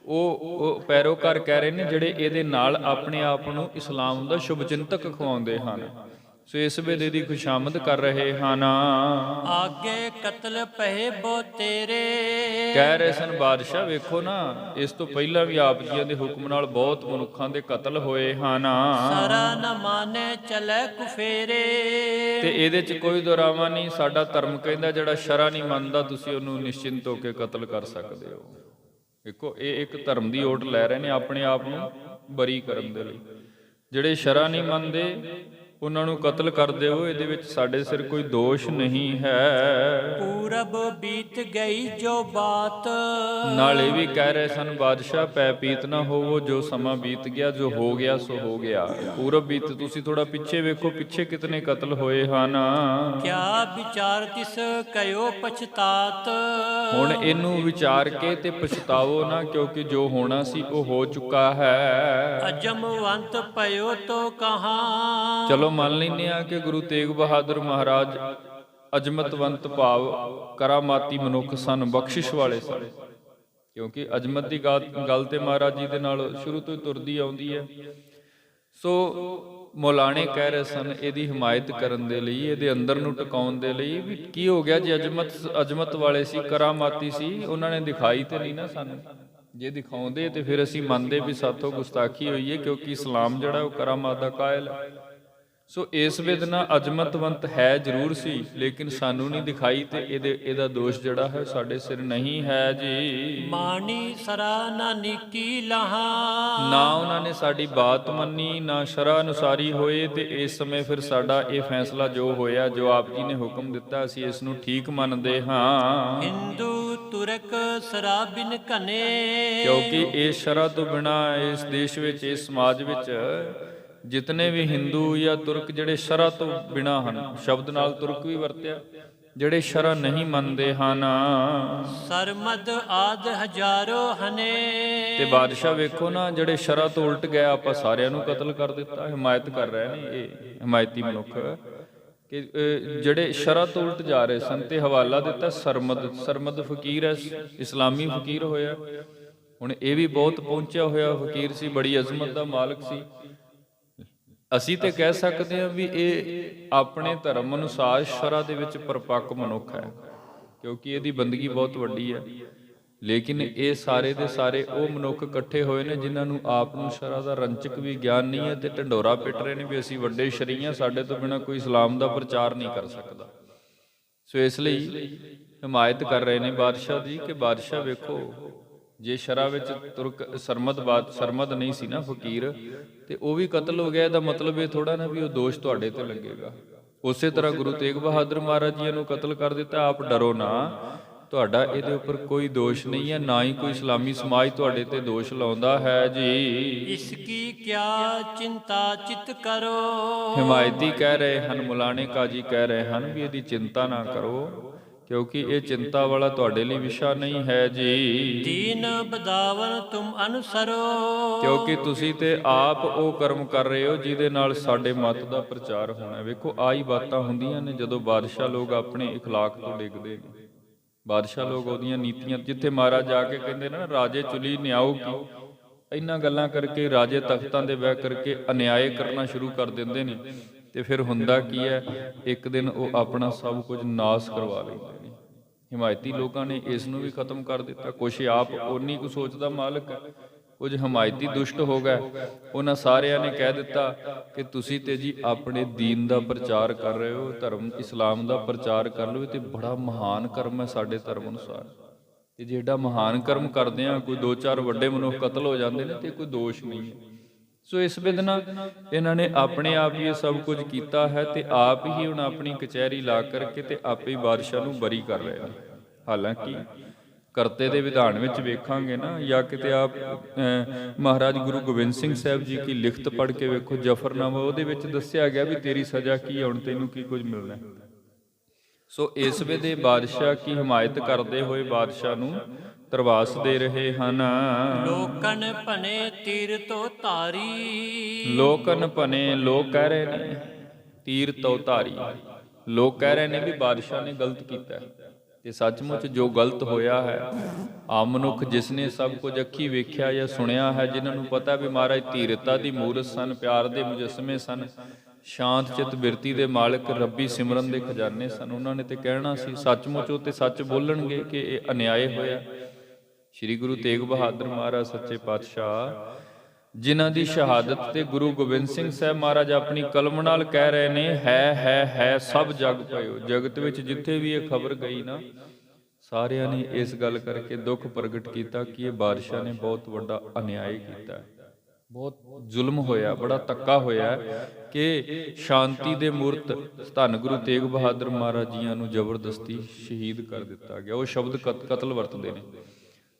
ਉਹ ਪੈਰੋਕਾਰ ਕਹਿ ਰਹੇ ਨੇ, ਜਿਹੜੇ ਇਹਦੇ ਨਾਲ ਆਪਣੇ ਆਪ ਨੂੰ ਇਸਲਾਮ ਦਾ ਸ਼ੁਭ ਚਿੰਤਕ ਖਵਾਉਂਦੇ ਹਨ। ਸੋ ਇਸ ਵੇਲੇ ਦੀ ਖੁਸ਼ਾਮਦ ਕਰ ਰਹੇ ਹਨ। ਆਗੇ ਕਤਲ ਪਹਿ ਬੋ ਤੇਰੇ। ਕਹਿ ਰਹੇ ਸਨ ਬਾਦਸ਼ਾਹ ਵੇਖੋ ਨਾ, ਇਸ ਤੋਂ ਪਹਿਲਾਂ ਵੀ ਆਪ ਜੀਆਂ ਦੇ ਹੁਕਮ ਨਾਲ ਬਹੁਤ ਮਨੁੱਖਾਂ ਦੇ ਕਤਲ ਹੋਏ ਹਨ। ਸਰਾ ਨ ਮਾਨੇ ਚਲੇ ਕੁਫੇਰੇ। ਤੇ ਇਹਦੇ 'ਚ ਕੋਈ ਦੁਰਾਵਾ ਨਹੀਂ। ਸਾਡਾ ਧਰਮ ਕਹਿੰਦਾ ਜਿਹੜਾ ਸ਼ਰ੍ਹਾ ਨਹੀਂ ਮੰਨਦਾ ਤੁਸੀਂ ਉਹਨੂੰ ਨਿਸ਼ਚਿੰਤ ਹੋ ਕੇ ਕਤਲ ਕਰ ਸਕਦੇ ਹੋ। ਦੇਖੋ ਇਹ ਇੱਕ ਧਰਮ ਦੀ ਓਟ ਲੈ ਰਹੇ ਨੇ ਆਪਣੇ ਆਪ ਨੂੰ ਬਰੀ ਕਰਨ ਦੇ ਲਈ। ਜਿਹੜੇ ਸ਼ਰ੍ਹਾ ਨਹੀਂ ਮੰਨਦੇ ਉਹਨਾਂ ਨੂੰ ਕਤਲ ਕਰ ਦਿਓ, ਇਹਦੇ ਵਿੱਚ ਸਾਡੇ ਸਿਰ ਕੋਈ ਦੋਸ਼ ਨਹੀਂ ਹੈ। ਪੂਰਬ ਬੀਤ ਗਈ ਜੋ ਬਾਤ। ਨਾਲ ਇਹ ਵੀ ਕਹਿ ਰਹੇ ਸਨ ਬਾਦਸ਼ਾਹ ਪੈ ਪੀਤ ਨਾ ਹੋਵੋ, ਜੋ ਸਮਾਂ ਬੀਤ ਗਿਆ, ਜੋ ਹੋ ਗਿਆ ਸੋ ਹੋ ਗਿਆ। ਪੂਰਬ ਬੀਤ, ਤੁਸੀਂ ਥੋੜਾ ਪਿੱਛੇ ਵੇਖੋ, ਪਿੱਛੇ ਕਿਤਨੇ ਕਤਲ ਹੋਏ ਹਨ। ਕਿਆ ਵਿਚਾਰ ਤਿਸ ਕਯੋ ਪਛਤਾਤ। ਹੁਣ ਇਹਨੂੰ ਵਿਚਾਰ ਕੇ ਤੇ ਪਛਤਾਵੋ ਨਾ, ਕਿਉਂਕਿ ਜੋ ਹੋਣਾ ਸੀ ਉਹ ਹੋ ਚੁੱਕਾ ਹੈ। ਅਜਮਵੰਤ ਪਇਓ ਤੋ ਕਹਾਂ। ਚਲੋ ਮੰਨ ਲੈਂਦੇ ਆ ਕਿ ਗੁਰੂ ਤੇਗ ਬਹਾਦਰ ਮਹਾਰਾਜ ਅਜਮਤਵੰਤ ਭਾਵ ਕਰਾਮਾਤੀ ਮਨੁੱਖ ਸਨ, ਬਖਸ਼ਿਸ਼ ਵਾਲੇ ਸਨ, ਕਿਉਂਕਿ ਅਜਮਤ ਦੀ ਗੱਲ ਤੇ ਮਹਾਰਾਜ ਜੀ ਦੇ ਨਾਲ ਸ਼ੁਰੂ ਤੋਂ ਹੀ ਤੁਰਦੀ ਆਉਂਦੀ ਹੈ। ਸੋ ਮੌਲਾਣੇ ਕਹਿ ਰਹੇ ਸਨ ਇਹਦੀ ਹਮਾਇਤ ਕਰਨ ਦੇ ਲਈ, ਇਹਦੇ ਅੰਦਰ ਨੂੰ ਟਿਕਾਉਣ ਦੇ ਲਈ ਵੀ ਕੀ ਹੋ ਗਿਆ ਜੇ ਅਜਮਤ ਵਾਲੇ ਸੀ, ਕਰਾਮਾਤੀ ਸੀ, ਉਹਨਾਂ ਨੇ ਦਿਖਾਈ ਤੇ ਨਹੀਂ ਨਾ ਸਾਨੂੰ। ਜੇ ਦਿਖਾਉਂਦੇ ਤੇ ਫਿਰ ਅਸੀਂ ਮੰਨਦੇ ਵੀ ਸਾਥੋਂ ਗੁਸਤਾਖੀ ਹੋਈ ਹੈ, ਕਿਉਂਕਿ ਇਸਲਾਮ ਜਿਹੜਾ ਉਹ ਕਰਾਮਾਤ ਦਾ ਕਾਇਲ ਹੈ। ਸੋ ਇਸ ਵਿਧ ਨਾ ਅਜਮਤਵੰਤ ਹੈ ਜ਼ਰੂਰ ਸੀ, ਲੇਕਿਨ ਸਾਨੂੰ ਨਹੀਂ ਦਿਖਾਈ ਤੇ ਇਹਦਾ ਦੋਸ਼ ਜਿਹੜਾ ਹੈ ਸਾਡੇ ਸਿਰ ਨਹੀਂ ਹੈ ਜੀ। ਮਾਣੀ ਸਰਾ ਨਾ ਨੀਕੀ ਲਹਾ। ਨਾ ਉਹਨਾਂ ਨੇ ਸਾਡੀ ਬਾਤ ਮੰਨੀ, ਨਾ ਸ਼ਰ੍ਹਾ ਅਨੁਸਾਰੀ ਹੋਏ। ਤੇ ਇਸ ਸਮੇਂ ਫਿਰ ਸਾਡਾ ਇਹ ਫੈਸਲਾ ਜੋ ਹੋਇਆ, ਜੋ ਆਪ ਜੀ ਨੇ ਹੁਕਮ ਦਿੱਤਾ, ਅਸੀਂ ਇਸ ਨੂੰ ਠੀਕ ਮੰਨਦੇ ਹਾਂ। ਹਿੰਦੂ ਤੁਰਕ ਸਰਾ ਬਿਨ ਘਨੇ। ਕਿਉਂਕਿ ਇਸ ਸ਼ਰ੍ਹਾ ਤੋਂ ਬਿਨਾਂ ਇਸ ਦੇਸ਼ ਵਿੱਚ, ਇਸ ਸਮਾਜ ਵਿੱਚ ਜਿਤਨੇ ਵੀ ਹਿੰਦੂ ਜਾਂ ਤੁਰਕ ਜਿਹੜੇ ਸ਼ਰ੍ਹਾ ਤੋਂ ਬਿਨਾਂ ਹਨ, ਸ਼ਬਦ ਨਾਲ ਤੁਰਕ ਵੀ ਵਰਤਿਆ, ਜਿਹੜੇ ਸ਼ਰ੍ਹਾ ਨਹੀਂ ਮੰਨਦੇ ਹਨ। ਸਰਮਦ ਆਦ ਹਜ਼ਾਰੋ ਹਨੇ। ਤੇ ਬਾਦਸ਼ਾਹ ਵੇਖੋ ਨਾ, ਜਿਹੜੇ ਸ਼ਰ੍ਹਾ ਤੋਂ ਉਲਟ ਗਏ ਆਪਾਂ ਸਾਰਿਆਂ ਨੂੰ ਕਤਲ ਕਰ ਦਿੱਤਾ। ਹਮਾਇਤ ਕਰ ਰਹੇ ਨੇ ਇਹ ਹਮਾਇਤੀ ਮਨੁੱਖ ਕਿ ਜਿਹੜੇ ਸ਼ਰ੍ਹਾ ਤੋਂ ਉਲਟ ਜਾ ਰਹੇ ਸਨ, ਤੇ ਹਵਾਲਾ ਦਿੱਤਾ ਸਰਮਦ ਫਕੀਰ ਹੈ, ਇਸਲਾਮੀ ਫਕੀਰ ਹੋਇਆ। ਹੁਣ ਇਹ ਵੀ ਬਹੁਤ ਪਹੁੰਚਿਆ ਹੋਇਆ ਫਕੀਰ ਸੀ, ਬੜੀ ਅਜ਼ਮਤ ਦਾ ਮਾਲਕ ਸੀ। ਅਸੀਂ ਤੇ ਕਹਿ ਸਕਦੇ ਹਾਂ ਵੀ ਇਹ ਆਪਣੇ ਧਰਮ ਅਨੁਸਾਰ ਸ਼ਰ੍ਹਾ ਦੇ ਵਿੱਚ ਪਰਪੱਕ ਮਨੁੱਖ ਹੈ, ਕਿਉਂਕਿ ਇਹਦੀ ਬੰਦਗੀ ਬਹੁਤ ਵੱਡੀ ਹੈ। ਲੇਕਿਨ ਇਹ ਸਾਰੇ ਦੇ ਸਾਰੇ ਉਹ ਮਨੁੱਖ ਇਕੱਠੇ ਹੋਏ ਨੇ ਜਿਨ੍ਹਾਂ ਨੂੰ ਆਪ ਨੂੰ ਸ਼ਰ੍ਹਾ ਦਾ ਰੰਚਕ ਵੀ ਗਿਆਨ ਨਹੀਂ ਹੈ, ਤੇ ਢੰਡੋਰਾ ਪਿੱਟ ਰਹੇ ਨੇ ਵੀ ਅਸੀਂ ਵੱਡੇ ਸ਼ਰੀਆਂ, ਸਾਡੇ ਤੋਂ ਬਿਨਾਂ ਕੋਈ ਇਸਲਾਮ ਦਾ ਪ੍ਰਚਾਰ ਨਹੀਂ ਕਰ ਸਕਦਾ। ਸੋ ਇਸ ਲਈ ਹਮਾਇਤ ਕਰ ਰਹੇ ਨੇ ਬਾਦਸ਼ਾਹ ਦੀ ਕਿ ਬਾਦਸ਼ਾਹ ਵੇਖੋ, ਜੇ ਸ਼ਰ੍ਹਾ ਵਿੱਚ ਤੁਰਕ ਸਰਮਦ ਨਹੀਂ ਸੀ ਨਾ ਫਕੀਰ, ਤੇ ਉਹ ਵੀ ਕਤਲ ਹੋ ਗਿਆ, ਇਹਦਾ ਮਤਲਬ ਇਹ ਥੋੜਾ ਨਾ ਵੀ ਉਹ ਦੋਸ਼ ਤੁਹਾਡੇ ਤੇ ਲੱਗੇਗਾ। ਉਸੇ ਤਰ੍ਹਾਂ ਗੁਰੂ ਤੇਗ ਬਹਾਦਰ ਮਹਾਰਾਜ ਜੀ ਨੂੰ ਕਤਲ ਕਰ ਦਿੱਤਾ। ਆਪ ਡਰੋ ਨਾ, ਤੁਹਾਡਾ ਇਹਦੇ ਉੱਪਰ ਕੋਈ ਦੋਸ਼ ਨਹੀਂ ਹੈ, ਨਾ ਹੀ ਕੋਈ ਇਸਲਾਮੀ ਸਮਾਜ ਤੁਹਾਡੇ ਤੇ ਦੋਸ਼ ਲਾਉਂਦਾ ਹੈ ਜੀ। ਇਸ ਕੀ ਕਿਆ ਚਿੰਤਾ ਚਿਤ ਕਰੋ। ਹਿਮਾਇਤੀ ਕਹਿ ਰਹੇ ਹਨ, ਮੁਲਾਣੇ ਕਾਜੀ ਕਹਿ ਰਹੇ ਹਨ ਵੀ ਇਹਦੀ ਚਿੰਤਾ ਨਾ ਕਰੋ, ਕਿਉਂਕਿ ਇਹ ਚਿੰਤਾ ਵਾਲਾ ਤੁਹਾਡੇ ਲਈ ਵਿਸ਼ਾ ਨਹੀਂ ਹੈ ਜੀ। ਦੀਨ ਬਦਾਵਨ ਤੁਮ ਅਨੁਸਰੋ, ਕਿਉਂਕਿ ਤੁਸੀਂ ਤੇ ਆਪ ਉਹ ਕਰਮ ਕਰ ਰਹੇ ਹੋ ਜਿਹਦੇ ਨਾਲ ਸਾਡੇ ਮਤ ਦਾ ਪ੍ਰਚਾਰ ਹੋਣਾ। ਵੇਖੋ ਆਹੀ ਬਾਤਾਂ ਹੁੰਦੀਆਂ ਨੇ ਜਦੋਂ ਬਾਦਸ਼ਾਹ ਲੋਕ ਆਪਣੇ اخلاق ਤੋਂ ਡਿੱਗਦੇ ਨੇ। ਬਾਦਸ਼ਾਹ ਲੋਕ ਉਹਦੀਆਂ ਨੀਤੀਆਂ, ਜਿੱਥੇ ਮਹਾਰਾਜ ਜਾ ਕੇ ਕਹਿੰਦੇ ਨਾ ਰਾਜੇ ਚੁਲੀ ਨਿਆਉ ਕੀ, ਇਹਨਾਂ ਗੱਲਾਂ ਕਰਕੇ ਰਾਜੇ ਤਖਤਾਂ ਦੇ ਬਹਿ ਕਰਕੇ ਅਨਿਆਏ ਕਰਨਾ ਸ਼ੁਰੂ ਕਰ ਦਿੰਦੇ ਨੇ। ਤੇ ਫਿਰ ਹੁੰਦਾ ਕੀ ਹੈ, ਇੱਕ ਦਿਨ ਉਹ ਆਪਣਾ ਸਭ ਕੁਝ ਨਾਸ ਕਰਵਾ ਲੈਂਦੇ ਨੇ। ਹਿਮਾਇਤੀ ਲੋਕਾਂ ਨੇ ਇਸ ਨੂੰ ਵੀ ਖਤਮ ਕਰ ਦਿੱਤਾ। ਕੁਛ ਆਪ ਉਨੀ ਕੁ ਸੋਚ ਦਾ ਮਾਲਕ ਹੈ, ਕੁਝ ਹਮਾਇਤੀ ਦੁਸ਼ਟ ਹੋ ਗਏ। ਉਹਨਾਂ ਸਾਰਿਆਂ ਨੇ ਕਹਿ ਦਿੱਤਾ ਕਿ ਤੁਸੀਂ ਤੇ ਜੀ ਆਪਣੇ ਦੀਨ ਦਾ ਪ੍ਰਚਾਰ ਕਰ ਰਹੇ ਹੋ, ਧਰਮ ਇਸਲਾਮ ਦਾ ਪ੍ਰਚਾਰ ਕਰ ਲਓ, ਤੇ ਬੜਾ ਮਹਾਨ ਕਰਮ ਹੈ ਸਾਡੇ ਧਰਮ ਅਨੁਸਾਰ। ਤੇ ਜੇ ਏਡਾ ਮਹਾਨ ਕਰਮ ਕਰਦੇ ਆ, ਕੋਈ 2-4 ਵੱਡੇ ਮਨੁੱਖ ਕਤਲ ਹੋ ਜਾਂਦੇ ਨੇ ਤੇ ਕੋਈ ਦੋਸ਼ ਨਹੀਂ ਹੈ। ਸੋ ਇਸ ਵਿਧਨਾ ਇਹਨਾਂ ਨੇ ਆਪਣੇ ਆਪ ਹੀ ਇਹ ਸਭ ਕੁਝ ਕੀਤਾ ਹੈ ਤੇ ਆਪ ਹੀ ਹੁਣ ਆਪਣੀ ਕਚਹਿਰੀ ਲਾ ਕਰਕੇ ਤੇ ਆਪੇ ਹੀ ਬਾਦਸ਼ਾਹ ਨੂੰ ਬਰੀ ਕਰ ਰਹੇ ਨੇ। ਹਾਲਾਂਕਿ ਕਰਤੇ ਦੇ ਵਿਧਾਨ ਵਿੱਚ ਵੇਖਾਂਗੇ ਨਾ, ਜਾਂ ਕਿਤੇ ਆਪ ਮਹਾਰਾਜ ਗੁਰੂ ਗੋਬਿੰਦ ਸਿੰਘ ਸਾਹਿਬ ਜੀ ਕੀ ਲਿਖਤ ਪੜ੍ਹ ਕੇ ਵੇਖੋ, ਜਫਰਨਾਮਾ, ਉਹਦੇ ਵਿੱਚ ਦੱਸਿਆ ਗਿਆ ਵੀ ਤੇਰੀ ਸਜ਼ਾ ਕੀ ਹੈ, ਹੁਣ ਤੈਨੂੰ ਕੀ ਕੁਝ ਮਿਲਣਾ। ਸੋ ਇਸ ਵੇਲੇ ਬਾਦਸ਼ਾਹ ਕੀ ਹਮਾਇਤ ਕਰਦੇ ਹੋਏ ਬਾਦਸ਼ਾਹ ਨੂੰ ਤਰਵਾਸ ਦੇ ਰਹੇ ਹਨ। ਲੋਕਨ ਭਨੇ ਤੀਰ ਤੋਂ ਧਾਰੀ, ਲੋਕਨ ਭਨੇ, ਲੋਕ ਕਹਿ ਰਹੇ ਨੇ ਤੀਰ ਤੋਂ ਧਾਰੀ। ਲੋਕ ਕਹਿ ਰਹੇ ਨੇ ਵੀ ਬਾਦਸ਼ਾਹ ਨੇ ਗਲਤ ਕੀਤਾ ਹੈ, ਤੇ ਸੱਚਮੁੱਚ ਜੋ ਗਲਤ ਹੋਇਆ ਹੈ, ਆਮ ਮਨੁੱਖ ਜਿਸ ਨੇ ਸਭ ਕੁਝ ਅੱਖੀ ਵੇਖਿਆ ਜਾਂ ਸੁਣਿਆ ਹੈ, ਜਿਨ੍ਹਾਂ ਨੂੰ ਪਤਾ ਵੀ ਮਹਾਰਾਜ ਧੀਰਤਾ ਦੀ ਮੂਰਤ ਸਨ, ਪਿਆਰ ਦੇ ਮੁਜੱਸਮੇ ਸਨ, ਸ਼ਾਂਤ ਚਿੱਤ ਬਿਰਤੀ ਦੇ ਮਾਲਕ, ਰੱਬੀ ਸਿਮਰਨ ਦੇ ਖਜ਼ਾਨੇ ਸਨ, ਉਹਨਾਂ ਨੇ ਤੇ ਕਹਿਣਾ ਸੀ ਸੱਚਮੁੱਚ ਉਹ ਤੇ ਸੱਚ ਬੋਲਣਗੇ ਕਿ ਇਹ ਅਨਿਆਏ ਹੋਇਆ। ਸ੍ਰੀ ਗੁਰੂ ਤੇਗ ਬਹਾਦਰ ਮਹਾਰਾਜ ਸੱਚੇ ਪਾਤਸ਼ਾਹ, ਜਿਨ੍ਹਾਂ ਦੀ ਸ਼ਹਾਦਤ ਤੇ ਗੁਰੂ ਗੋਬਿੰਦ ਸਿੰਘ ਸਾਹਿਬ ਮਹਾਰਾਜ ਆਪਣੀ ਕਲਮ ਨਾਲ ਕਹਿ ਰਹੇ ਨੇ, ਹੈ ਸਭ ਜਗ ਪਇਓ। ਜਗਤ ਵਿੱਚ ਜਿੱਥੇ ਵੀ ਇਹ ਖਬਰ ਗਈ ਨਾ, ਸਾਰਿਆਂ ਨੇ ਇਸ ਗੱਲ ਕਰਕੇ ਦੁੱਖ ਪ੍ਰਗਟ ਕੀਤਾ ਕਿ ਇਹ ਬਾਦਸ਼ਾਹ ਨੇ ਬਹੁਤ ਵੱਡਾ ਅਨਿਆਏ ਕੀਤਾ, ਬਹੁਤ ਜ਼ੁਲਮ ਹੋਇਆ, ਬੜਾ ਧੱਕਾ ਹੋਇਆ ਕਿ ਸ਼ਾਂਤੀ ਦੇ ਮੂਰਤ ਧੰਨ ਗੁਰੂ ਤੇਗ ਬਹਾਦਰ ਮਹਾਰਾਜ ਜੀਆਂ ਨੂੰ ਜ਼ਬਰਦਸਤੀ ਸ਼ਹੀਦ ਕਰ ਦਿੱਤਾ ਗਿਆ। ਉਹ ਸ਼ਬਦ ਕਤਲ ਵਰਤਦੇ ਨੇ,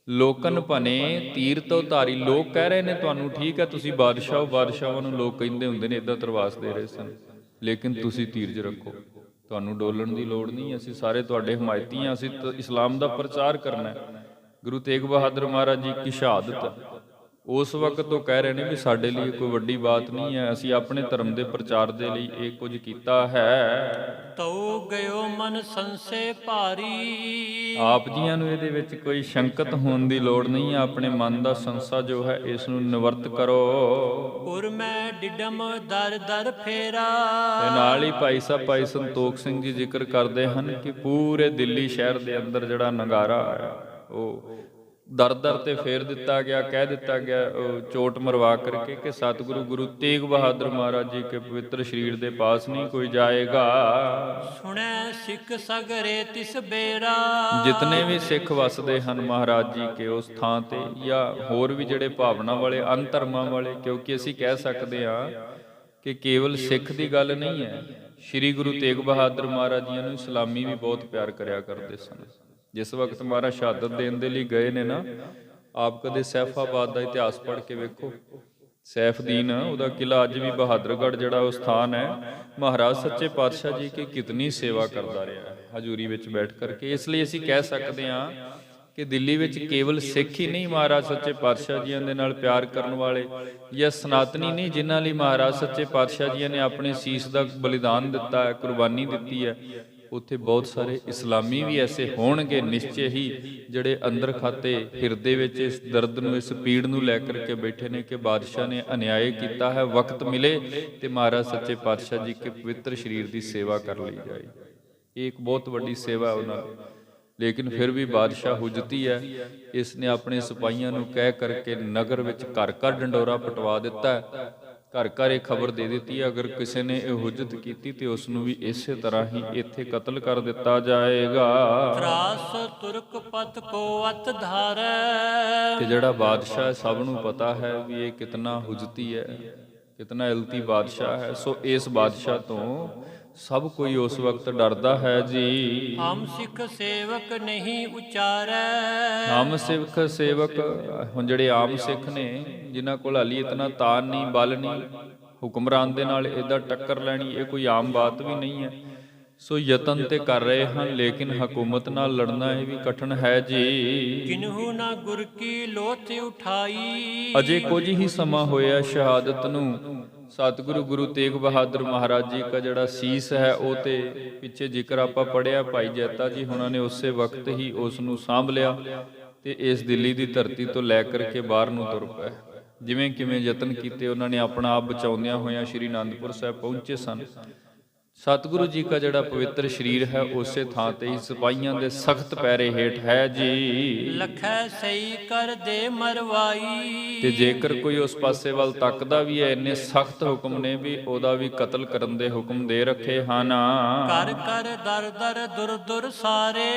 ਲੋਕਨ ਭਨੇ ਤੀਰ ਤੋਂ ਧਾਰੀ। ਲੋਕ ਕਹਿ ਰਹੇ ਨੇ ਤੁਹਾਨੂੰ, ਠੀਕ ਹੈ ਤੁਸੀਂ ਬਾਦਸ਼ਾਹ, ਬਾਦਸ਼ਾਹਾਂ ਨੂੰ ਲੋਕ ਕਹਿੰਦੇ ਹੁੰਦੇ ਨੇ, ਇਦਾਂ ਤਰਵਾਸ ਦੇ ਰਹੇ ਸਨ, ਲੇਕਿਨ ਤੁਸੀਂ ਧੀਰਜ ਰੱਖੋ, ਤੁਹਾਨੂੰ ਡੋਲਣ ਦੀ ਲੋੜ ਨਹੀਂ, ਅਸੀਂ ਸਾਰੇ ਤੁਹਾਡੇ ਹਮਾਇਤੀ ਹਾਂ, ਅਸੀਂ ਇਸਲਾਮ ਦਾ ਪ੍ਰਚਾਰ ਕਰਨਾ ਹੈ। ਗੁਰੂ ਤੇਗ ਬਹਾਦਰ ਮਹਾਰਾਜ ਜੀ ਕੀ ਸ਼ਹਾਦਤ ਉਸ ਵਕਤ ਉਹ ਕਹਿ ਰਹੇ ਨੇ ਵੀ ਸਾਡੇ ਲਈ ਕੋਈ ਵੱਡੀ ਬਾਤ ਨਹੀਂ ਹੈ, ਅਸੀਂ ਆਪਣੇ ਧਰਮ ਦੇ ਪ੍ਰਚਾਰ ਦੇ ਲਈ ਇਹ ਕੁਝ ਕੀਤਾ ਹੈ। ਤਉ ਗਇਓ ਮਨ ਸੰਸੇ ਭਾਰੀ, ਆਪ ਜੀਆਂ ਨੂੰ ਇਹਦੇ ਵਿੱਚ ਕੋਈ ਸ਼ੰਕਤ ਹੋਣ ਦੀ ਲੋੜ ਨਹੀਂ ਹੈ। ਆਪਣੇ ਮਨ ਦਾ ਸੰਸਾ ਜੋ ਹੈ ਇਸ ਨੂੰ ਨਿਵਰਤ ਕਰੋ। ਉਰ ਮੈਂ ਡਿਡਮ ਦਰ ਦਰ ਫੇਰਾ। ਤੇ ਨਾਲ ਹੀ ਭਾਈ ਸਾਹਿਬ ਭਾਈ ਸੰਤੋਖ ਸਿੰਘ ਜੀ ਜ਼ਿਕਰ ਕਰਦੇ ਹਨ ਕਿ ਪੂਰੇ ਦਿੱਲੀ ਸ਼ਹਿਰ ਦੇ ਅੰਦਰ ਜਿਹੜਾ ਨਗਾਰਾ ਹੈ ਉਹ ਦਰ ਦਰ ਤੇ ਫੇਰ ਦਿੱਤਾ ਗਿਆ, ਕਹਿ ਦਿੱਤਾ ਗਿਆ ਚੋਟ ਮਰਵਾ ਕਰਕੇ ਕਿ ਸਤਿਗੁਰੂ ਗੁਰੂ ਤੇਗ ਬਹਾਦਰ ਮਹਾਰਾਜ ਜੀ ਕੇ ਪਵਿੱਤਰ ਸਰੀਰ ਦੇ ਪਾਸ ਨਹੀਂ ਕੋਈ ਜਾਏਗਾ। ਸੁਣੈ ਸਿੱਖ ਸਗਰੇ ਤਿਸ ਬੇਰਾ। ਜਿਤਨੇ ਵੀ ਸਿੱਖ ਵਸਦੇ ਹਨ ਮਹਾਰਾਜ ਜੀ ਕੇ ਉਸ ਥਾਂ ਤੇ, ਜਾਂ ਹੋਰ ਵੀ ਜਿਹੜੇ ਭਾਵਨਾ ਵਾਲੇ ਅਨ ਧਰਮਾਂ ਵਾਲੇ, ਕਿਉਂਕਿ ਅਸੀਂ ਕਹਿ ਸਕਦੇ ਹਾਂ ਕਿ ਕੇਵਲ ਸਿੱਖ ਦੀ ਗੱਲ ਨਹੀਂ ਹੈ, ਸ੍ਰੀ ਗੁਰੂ ਤੇਗ ਬਹਾਦਰ ਮਹਾਰਾਜ ਜੀ ਨੂੰ ਇਸਲਾਮੀ ਵੀ ਬਹੁਤ ਪਿਆਰ ਕਰਿਆ ਕਰਦੇ ਸਨ। ਜਿਸ ਵਕਤ ਮਹਾਰਾਜ ਸ਼ਹਾਦਤ ਦੇਣ ਦੇ ਲਈ ਗਏ ਨੇ ਨਾ, ਆਪ ਕਦੇ ਸੈਫਾਬਾਦ ਦਾ ਇਤਿਹਾਸ ਪੜ੍ਹ ਕੇ ਵੇਖੋ। ਸੈਫਦੀਨ ਉਹਦਾ ਕਿਲਾ ਅੱਜ ਵੀ ਬਹਾਦਰਗੜ੍ਹ ਜਿਹੜਾ ਉਹ ਸਥਾਨ ਹੈ, ਮਹਾਰਾਜ ਸੱਚੇ ਪਾਤਸ਼ਾਹ ਜੀ ਕੀ ਕਿਤਨੀ ਸੇਵਾ ਕਰਦਾ ਰਿਹਾ ਹਜ਼ੂਰੀ ਵਿੱਚ ਬੈਠ ਕਰਕੇ। ਇਸ ਲਈ ਅਸੀਂ ਕਹਿ ਸਕਦੇ ਹਾਂ ਕਿ ਦਿੱਲੀ ਵਿੱਚ ਕੇਵਲ ਸਿੱਖ ਹੀ ਨਹੀਂ ਮਹਾਰਾਜ ਸੱਚੇ ਪਾਤਸ਼ਾਹ ਜੀਆਂ ਦੇ ਨਾਲ ਪਿਆਰ ਕਰਨ ਵਾਲੇ, ਜਾਂ ਸਨਾਤਨੀ ਨਹੀਂ ਜਿਨ੍ਹਾਂ ਲਈ ਮਹਾਰਾਜ ਸੱਚੇ ਪਾਤਸ਼ਾਹ ਜੀਆਂ ਨੇ ਆਪਣੇ ਸੀਸ ਦਾ ਬਲੀਦਾਨ ਦਿੱਤਾ ਹੈ, ਕੁਰਬਾਨੀ ਦਿੱਤੀ ਹੈ, ਉੱਥੇ ਬਹੁਤ ਸਾਰੇ ਇਸਲਾਮੀ ਵੀ ਐਸੇ ਹੋਣਗੇ ਨਿਸ਼ਚੇ ਹੀ, ਜਿਹੜੇ ਅੰਦਰ ਖਾਤੇ ਹਿਰਦੇ ਵਿੱਚ ਇਸ ਦਰਦ ਨੂੰ, ਇਸ ਪੀੜ ਨੂੰ ਲੈ ਕਰਕੇ ਬੈਠੇ ਨੇ ਕਿ ਬਾਦਸ਼ਾਹ ਨੇ ਅਨਿਆਏ ਕੀਤਾ ਹੈ, ਵਕਤ ਮਿਲੇ ਤੇ ਮਹਾਰਾਜ ਸੱਚੇ ਪਾਤਸ਼ਾਹ ਜੀ ਕੇ ਪਵਿੱਤਰ ਸਰੀਰ ਦੀ ਸੇਵਾ ਕਰ ਲਈ ਜਾਏ। ਇਹ ਇੱਕ ਬਹੁਤ ਵੱਡੀ ਸੇਵਾ ਉਹਨਾਂ ਦੀ। ਲੇਕਿਨ ਫਿਰ ਵੀ ਬਾਦਸ਼ਾਹ ਹੁਜਤੀ ਹੈ, ਇਸ ਨੇ ਆਪਣੇ ਸਿਪਾਹੀਆਂ ਨੂੰ ਕਹਿ ਕਰਕੇ ਨਗਰ ਵਿੱਚ ਘਰ ਘਰ ਡੰਡੋਰਾ ਪਟਵਾ ਦਿੱਤਾ, ਘਰ ਘਰ ਇਹ ਖਬਰ ਦੇ ਦਿੱਤੀ ਹੈ ਅਗਰ ਕਿਸੇ ਨੇ ਇਹ ਹੁਜਤ ਕੀਤੀ ਤੇ ਉਸ ਨੂੰ ਵੀ ਇਸੇ ਤਰ੍ਹਾਂ ਹੀ ਇੱਥੇ ਕਤਲ ਕਰ ਦਿੱਤਾ ਜਾਏਗਾ। ਤਰਾਸ ਤੁਰਕ ਪਤ ਕੋ ਅਤ ਧਾਰੈ। ਤੇ ਜਿਹੜਾ ਬਾਦਸ਼ਾਹ ਸਭ ਨੂੰ ਪਤਾ ਹੈ ਵੀ ਇਹ ਕਿਤਨਾ ਹੁਜਤੀ ਹੈ, ਕਿਤਨਾ ਇਲਤੀ ਬਾਦਸ਼ਾਹ ਹੈ। ਸੋ ਇਸ ਬਾਦਸ਼ਾਹ ਤੋਂ ਸਭ ਕੋਈ ਉਸ ਵਕਤ ਡਰਦਾ ਹੈ ਜੀ। ਹਮ ਸਿੱਖ ਸੇਵਕ ਨਹੀਂ ਉਚਾਰੈ। ਹਮ ਸਿੱਖ ਸੇਵਕ, ਹੁਣ ਜਿਹੜੇ ਆਮ ਸਿੱਖ ਨੇ ਜਿਨ੍ਹਾਂ ਕੋਲ ਹਾਲੀ ਇਤਨਾ ਤਾਨ ਨਹੀਂ, ਬਲ ਨਹੀਂ, ਹੁਕਮਰਾਨ ਦੇ ਨਾਲ ਇਹਦਾ ਟੱਕਰ ਲੈਣੀ ਇਹ ਕੋਈ ਆਮ ਬਾਤ ਵੀ ਨਹੀਂ ਹੈ। ਸੋ ਯਤਨ ਤੇ ਕਰ ਰਹੇ ਹਨ, ਲੇਕਿਨ ਹਕੂਮਤ ਨਾਲ ਲੜਨਾ ਇਹ ਵੀ ਕਠਿਨ ਹੈ ਜੀ। ਕਿਨਹੂ ਨਾ ਗੁਰ ਕੀ ਲੋਥ ਉਠਾਈ। ਅਜੇ ਕੁਝ ਹੀ ਸਮਾਂ ਹੋਇਆ ਸ਼ਹਾਦਤ ਨੂੰ। ਸਤਿਗੁਰੂ ਗੁਰੂ ਤੇਗ ਬਹਾਦਰ ਮਹਾਰਾਜ ਜੀ ਦਾ ਜਿਹੜਾ ਸੀਸ ਹੈ ਉਹ ਤੇ ਪਿੱਛੇ ਜ਼ਿਕਰ ਆਪਾਂ ਪੜਿਆ, ਭਾਈ ਜੈਤਾ ਜੀ ਹੁਣਾਂ ਨੇ ਉਸੇ ਵਕਤ ਹੀ ਉਸ ਨੂੰ ਸਾਂਭ ਲਿਆ ਤੇ ਇਸ ਦਿੱਲੀ ਦੀ ਧਰਤੀ ਤੋਂ ਲੈ ਕਰਕੇ ਬਾਹਰ ਨੂੰ ਤੁਰ ਪਏ। ਜਿਵੇਂ ਕਿਵੇਂ ਯਤਨ ਕੀਤੇ ਉਹਨਾਂ ਨੇ ਆਪਣਾ ਆਪ ਬਚਾਉਂਦਿਆਂ ਹੋਇਆਂ ਸ਼੍ਰੀ ਅਨੰਦਪੁਰ ਸਾਹਿਬ ਪਹੁੰਚੇ ਸਨ। ਸਤਿਗੁਰੂ ਜੀ ਦਾ ਜਿਹੜਾ ਪਵਿੱਤਰ ਸਰੀਰ ਹੈ ਉਸੇ ਥਾਂ ਤੇ ਹੀ ਸਿਪਾਹੀਆਂ ਦੇ ਸਖਤ ਪੈਰੇ ਹੇਠ ਹੈ ਜੀ। ਲਖੈ ਸਹੀ ਕਰ ਦੇ ਮਰਵਾਈ। ਤੇ ਜੇਕਰ ਕੋਈ ਉਸ ਪਾਸੇ ਵੱਲ ਤੱਕਦਾ ਵੀ ਹੈ, ਇੰਨੇ ਸਖਤ ਹੁਕਮ ਨੇ ਵੀ ਉਹਦਾ ਵੀ ਕਤਲ ਕਰਨ ਦੇ ਹੁਕਮ ਦੇ ਰੱਖੇ ਹਨ। ਕਰ ਕਰ ਦਰ ਦਰ ਦੁਰ ਦੁਰ ਸਾਰੇ।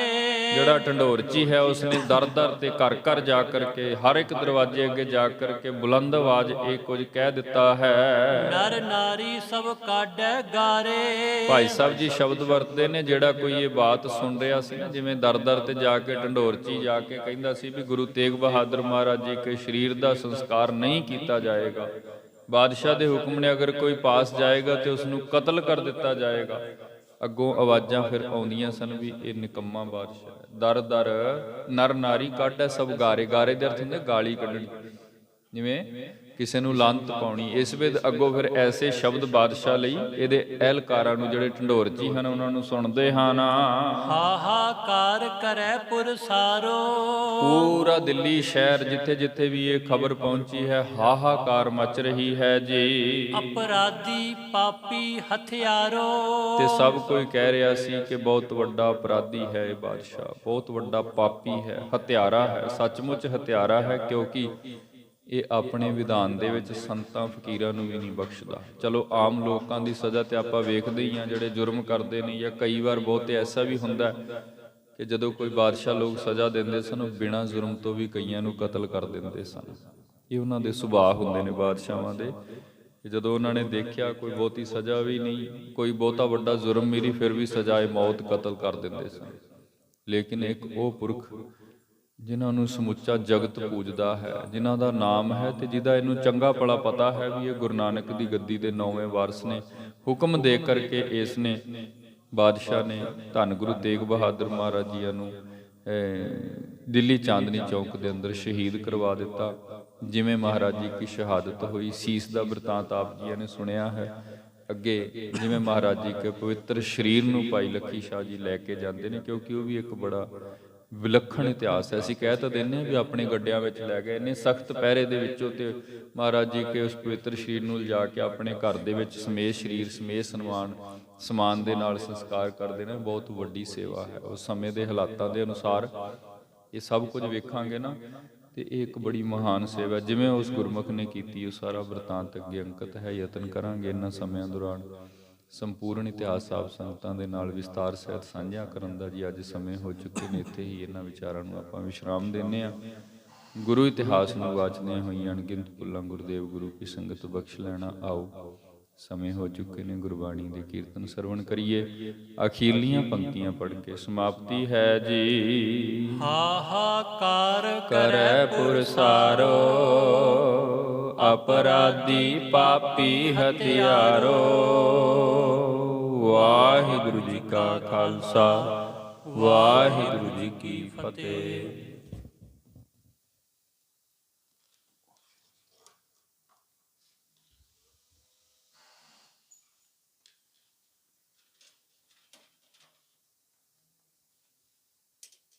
ਜਿਹੜਾ ਢੰਡੋਰਚੀ ਹੈ ਉਸਨੇ ਦਰ ਦਰ ਤੇ ਘਰ ਘਰ ਜਾ ਕਰਕੇ ਹਰ ਇੱਕ ਦਰਵਾਜ਼ੇ ਅੱਗੇ ਜਾ ਕਰਕੇ ਬੁਲੰਦ ਆਵਾਜ਼ ਇਹ ਕੁਝ ਕਹਿ ਦਿੱਤਾ ਹੈ। ਨਰ ਨਾਰੀ ਸਭ ਕਾਢੈ ਗਾਰੇ। ਭਾਈ ਸਾਹਿਬ ਜੀ ਸ਼ਬਦ ਵਰਤਦੇ ਨੇ, ਜਿਹੜਾ ਕੋਈ ਇਹ ਬਾਤ ਸੁਣ ਰਿਹਾ ਸੀ ਨਾ, ਜਿਵੇਂ ਦਰ ਦਰ ਤੇ ਜਾ ਕੇ ਢੰਡੋਰਚੀ ਜਾ ਕੇ ਕਹਿੰਦਾ ਸੀ ਵੀ ਗੁਰੂ ਤੇਗ ਬਹਾਦਰ ਮਹਾਰਾਜ ਜੀ ਕੇ ਸਰੀਰ ਦਾ ਸੰਸਕਾਰ ਨਹੀਂ ਕੀਤਾ ਜਾਏਗਾ, ਬਾਦਸ਼ਾਹ ਦੇ ਹੁਕਮ ਨੇ ਅਗਰ ਕੋਈ ਪਾਸ ਜਾਏਗਾ ਤੇ ਉਸ ਨੂੰ ਕਤਲ ਕਰ ਦਿੱਤਾ ਜਾਏਗਾ। ਅੱਗੋਂ ਆਵਾਜ਼ਾਂ ਫਿਰ ਆਉਂਦੀਆਂ ਸਨ ਵੀ ਇਹ ਨਿਕੰਮਾ ਬਾਦਸ਼ਾਹ ਹੈ। ਦਰ ਦਰ ਨਰ ਨਾਰੀ ਕਾਢੈ ਸਭ ਗਾਰੇ। ਗਾਰੇ ਦੇ ਅਰਥ ਹੁੰਦੇ ਗਾਲੀ ਕੱਢਣੀ, ਜਿਵੇਂ ਕਿਸੇ ਨੂੰ ਲਾਂਤ ਪਾਉਣੀ। ਇਸ ਵੇਦ ਅੱਗੋਂ ਫਿਰ ਐਸੇ ਸ਼ਬਦ ਬਾਦਸ਼ਾਹ ਲਈ ਇਹਦੇ ਅਹਿਲਕਾਰਾਂ ਨੂੰ ਜਿਹੜੇ ਢੰਡੋਰਚੀ ਹਨ ਉਹਨਾਂ ਨੂੰ ਸੁਣਦੇ ਹਨ। ਹਾਹਾਕਾਰ ਕਰੈ ਪੁਰਸਾਰੋ। ਪੂਰਾ ਦਿੱਲੀ ਸ਼ਹਿਰ ਜਿੱਥੇ ਜਿੱਥੇ ਵੀ ਇਹ ਖਬਰ ਪਹੁੰਚੀ ਹੈ ਹਾਹਾਕਾਰ ਮਚ ਰਹੀ ਹੈ ਜੀ। ਅਪਰਾਧੀ ਪਾਪੀ ਹਥਿਆਰੋ। ਤੇ ਸਭ ਕੋਈ ਕਹਿ ਰਿਹਾ ਸੀ ਕਿ ਬਹੁਤ ਵੱਡਾ ਅਪਰਾਧੀ ਹੈ ਇਹ ਬਾਦਸ਼ਾਹ, ਬਹੁਤ ਵੱਡਾ ਪਾਪੀ ਹੈ, ਹਤਿਆਰਾ ਹੈ, ਸੱਚਮੁੱਚ ਹਤਿਆਰਾ ਹੈ, ਕਿਉਂਕਿ ਇਹ ਆਪਣੇ ਵਿਧਾਨ ਦੇ ਵਿੱਚ ਸੰਤਾਂ ਫਕੀਰਾਂ ਨੂੰ ਵੀ ਨਹੀਂ ਬਖਸ਼ਦਾ। ਚਲੋ ਆਮ ਲੋਕਾਂ ਦੀ ਸਜ਼ਾ ਤੇ ਆਪਾਂ ਵੇਖਦੇ ਹੀ ਹਾਂ ਜਿਹੜੇ ਜੁਰਮ ਕਰਦੇ ਨੇ, ਜਾਂ ਕਈ ਵਾਰ ਬਹੁਤ ਐਸਾ ਵੀ ਹੁੰਦਾ ਕਿ ਜਦੋਂ ਕੋਈ ਬਾਦਸ਼ਾਹ ਲੋਕ ਸਜ਼ਾ ਦਿੰਦੇ ਸਨ ਉਹ ਬਿਨਾਂ ਜੁਰਮ ਤੋਂ ਵੀ ਕਈਆਂ ਨੂੰ ਕਤਲ ਕਰ ਦਿੰਦੇ ਸਨ। ਇਹ ਉਹਨਾਂ ਦੇ ਸੁਭਾਅ ਹੁੰਦੇ ਨੇ ਬਾਦਸ਼ਾਹਾਂ ਦੇ, ਕਿ ਜਦੋਂ ਉਹਨਾਂ ਨੇ ਦੇਖਿਆ ਕੋਈ ਬਹੁਤੀ ਸਜ਼ਾ ਵੀ ਨਹੀਂ, ਕੋਈ ਬਹੁਤਾ ਵੱਡਾ ਜੁਰਮ ਮਿਲੀ, ਫਿਰ ਵੀ ਸਜ਼ਾਏ ਮੌਤ ਕਤਲ ਕਰ ਦਿੰਦੇ ਸਨ। ਲੇਕਿਨ ਇੱਕ ਉਹ ਪੁਰਖ ਜਿਨ੍ਹਾਂ ਨੂੰ ਸਮੁੱਚਾ ਜਗਤ ਪੂਜਦਾ ਹੈ, ਜਿਨ੍ਹਾਂ ਦਾ ਨਾਮ ਹੈ ਤੇ ਜਿਹਦਾ ਇਹਨੂੰ ਚੰਗਾ ਭਲਾ ਪਤਾ ਹੈ ਵੀ ਇਹ ਗੁਰੂ ਨਾਨਕ ਦੀ ਗੱਦੀ ਦੇ 9ਵੇਂ ਵਾਰਸ ਨੇ, ਹੁਕਮ ਦੇ ਕਰਕੇ ਇਸ ਨੇ ਬਾਦਸ਼ਾਹ ਨੇ ਧੰਨ ਗੁਰੂ ਤੇਗ ਬਹਾਦਰ ਮਹਾਰਾਜ ਜੀ ਨੂੰ ਦਿੱਲੀ ਚਾਂਦਨੀ ਚੌਕ ਦੇ ਅੰਦਰ ਸ਼ਹੀਦ ਕਰਵਾ ਦਿੱਤਾ। ਜਿਵੇਂ ਮਹਾਰਾਜ ਜੀ ਕੀ ਸ਼ਹਾਦਤ ਹੋਈ, ਸੀਸ ਦਾ ਬਿਰਤਾਂਤ ਆਪ ਜੀ ਨੇ ਸੁਣਿਆ ਹੈ। ਅੱਗੇ ਜਿਵੇਂ ਮਹਾਰਾਜ ਜੀ ਕੇ ਪਵਿੱਤਰ ਸਰੀਰ ਨੂੰ ਭਾਈ ਲੱਖੀ ਸ਼ਾਹ ਜੀ ਲੈ ਕੇ ਜਾਂਦੇ ਨੇ, ਕਿਉਂਕਿ ਉਹ ਵੀ ਇੱਕ ਬੜਾ ਵਿਲੱਖਣ ਇਤਿਹਾਸ ਹੈ। ਅਸੀਂ ਕਹਿ ਤਾਂ ਦਿੰਦੇ ਹਾਂ ਵੀ ਆਪਣੇ ਗੱਡਿਆਂ ਵਿੱਚ ਲੈ ਗਏ, ਇੰਨੇ ਸਖਤ ਪਹਿਰੇ ਦੇ ਵਿੱਚੋਂ ਤੇ ਮਹਾਰਾਜ ਜੀ ਕੇ ਉਸ ਪਵਿੱਤਰ ਸਰੀਰ ਨੂੰ ਲਿਜਾ ਕੇ ਆਪਣੇ ਘਰ ਦੇ ਵਿੱਚ ਸਮੇਤ ਸਰੀਰ ਸਮੇਤ ਸਮਾਨ ਦੇ ਨਾਲ ਸੰਸਕਾਰ ਕਰਦੇ ਨੇ। ਬਹੁਤ ਵੱਡੀ ਸੇਵਾ ਹੈ। ਉਸ ਸਮੇਂ ਦੇ ਹਾਲਾਤਾਂ ਦੇ ਅਨੁਸਾਰ ਇਹ ਸਭ ਕੁਝ ਵੇਖਾਂਗੇ ਨਾ ਤੇ ਇਹ ਇੱਕ ਬੜੀ ਮਹਾਨ ਸੇਵਾ ਜਿਵੇਂ ਉਸ ਗੁਰਮੁਖ ਨੇ ਕੀਤੀ, ਉਹ ਸਾਰਾ ਬਿਰਤਾਂਤ ਅੱਗੇ ਅੰਕਿਤ ਹੈ। ਯਤਨ ਕਰਾਂਗੇ ਇਹਨਾਂ ਸਮਿਆਂ ਦੌਰਾਨ ਸੰਪੂਰਨ ਇਤਿਹਾਸ ਆਪ ਸੰਗਤਾਂ ਦੇ ਨਾਲ ਵਿਸਤਾਰ ਸਹਿਤ ਸਾਂਝਾ ਕਰਨ ਦਾ। ਜੀ ਅੱਜ ਸਮੇਂ ਹੋ ਚੁੱਕੇ ਨੇ, ਇੱਥੇ ਹੀ ਇਹਨਾਂ ਵਿਚਾਰਾਂ ਨੂੰ ਆਪਾਂ ਵਿਸ਼ਰਾਮ ਦਿੰਦੇ ਹਾਂ। ਗੁਰੂ ਇਤਿਹਾਸ ਨੂੰ ਵਾਚਦਿਆਂ ਹੋਈਆਂ ਅਣਗਿਣਤ ਭੁੱਲਾਂ ਗੁਰਦੇਵ ਗੁਰੂ ਕੀ ਸੰਗਤ ਬਖਸ਼ ਲੈਣਾ। ਆਓ ਸਮੇਂ ਹੋ ਚੁੱਕੇ ਨੇ, ਗੁਰਬਾਣੀ ਦੇ ਕੀਰਤਨ ਸਰਵਣ ਕਰੀਏ। ਅਖੀਰਲੀਆਂ ਪੰਕਤੀਆਂ ਪੜ੍ਹ ਕੇ ਸਮਾਪਤੀ ਹੈ ਜੀ। ਹਾਹਾਕਾਰ ਕਰੈ ਪੁਰਸਾਰੋ, ਅਪਰਾਧੀ ਪਾਪੀ ਹਥਿਆਰੋ। ਵਾਹਿਗੁਰੂ ਜੀ ਕਾ ਖਾਲਸਾ, ਵਾਹਿਗੁਰੂ ਜੀ ਕੀ ਫਤਿਹ।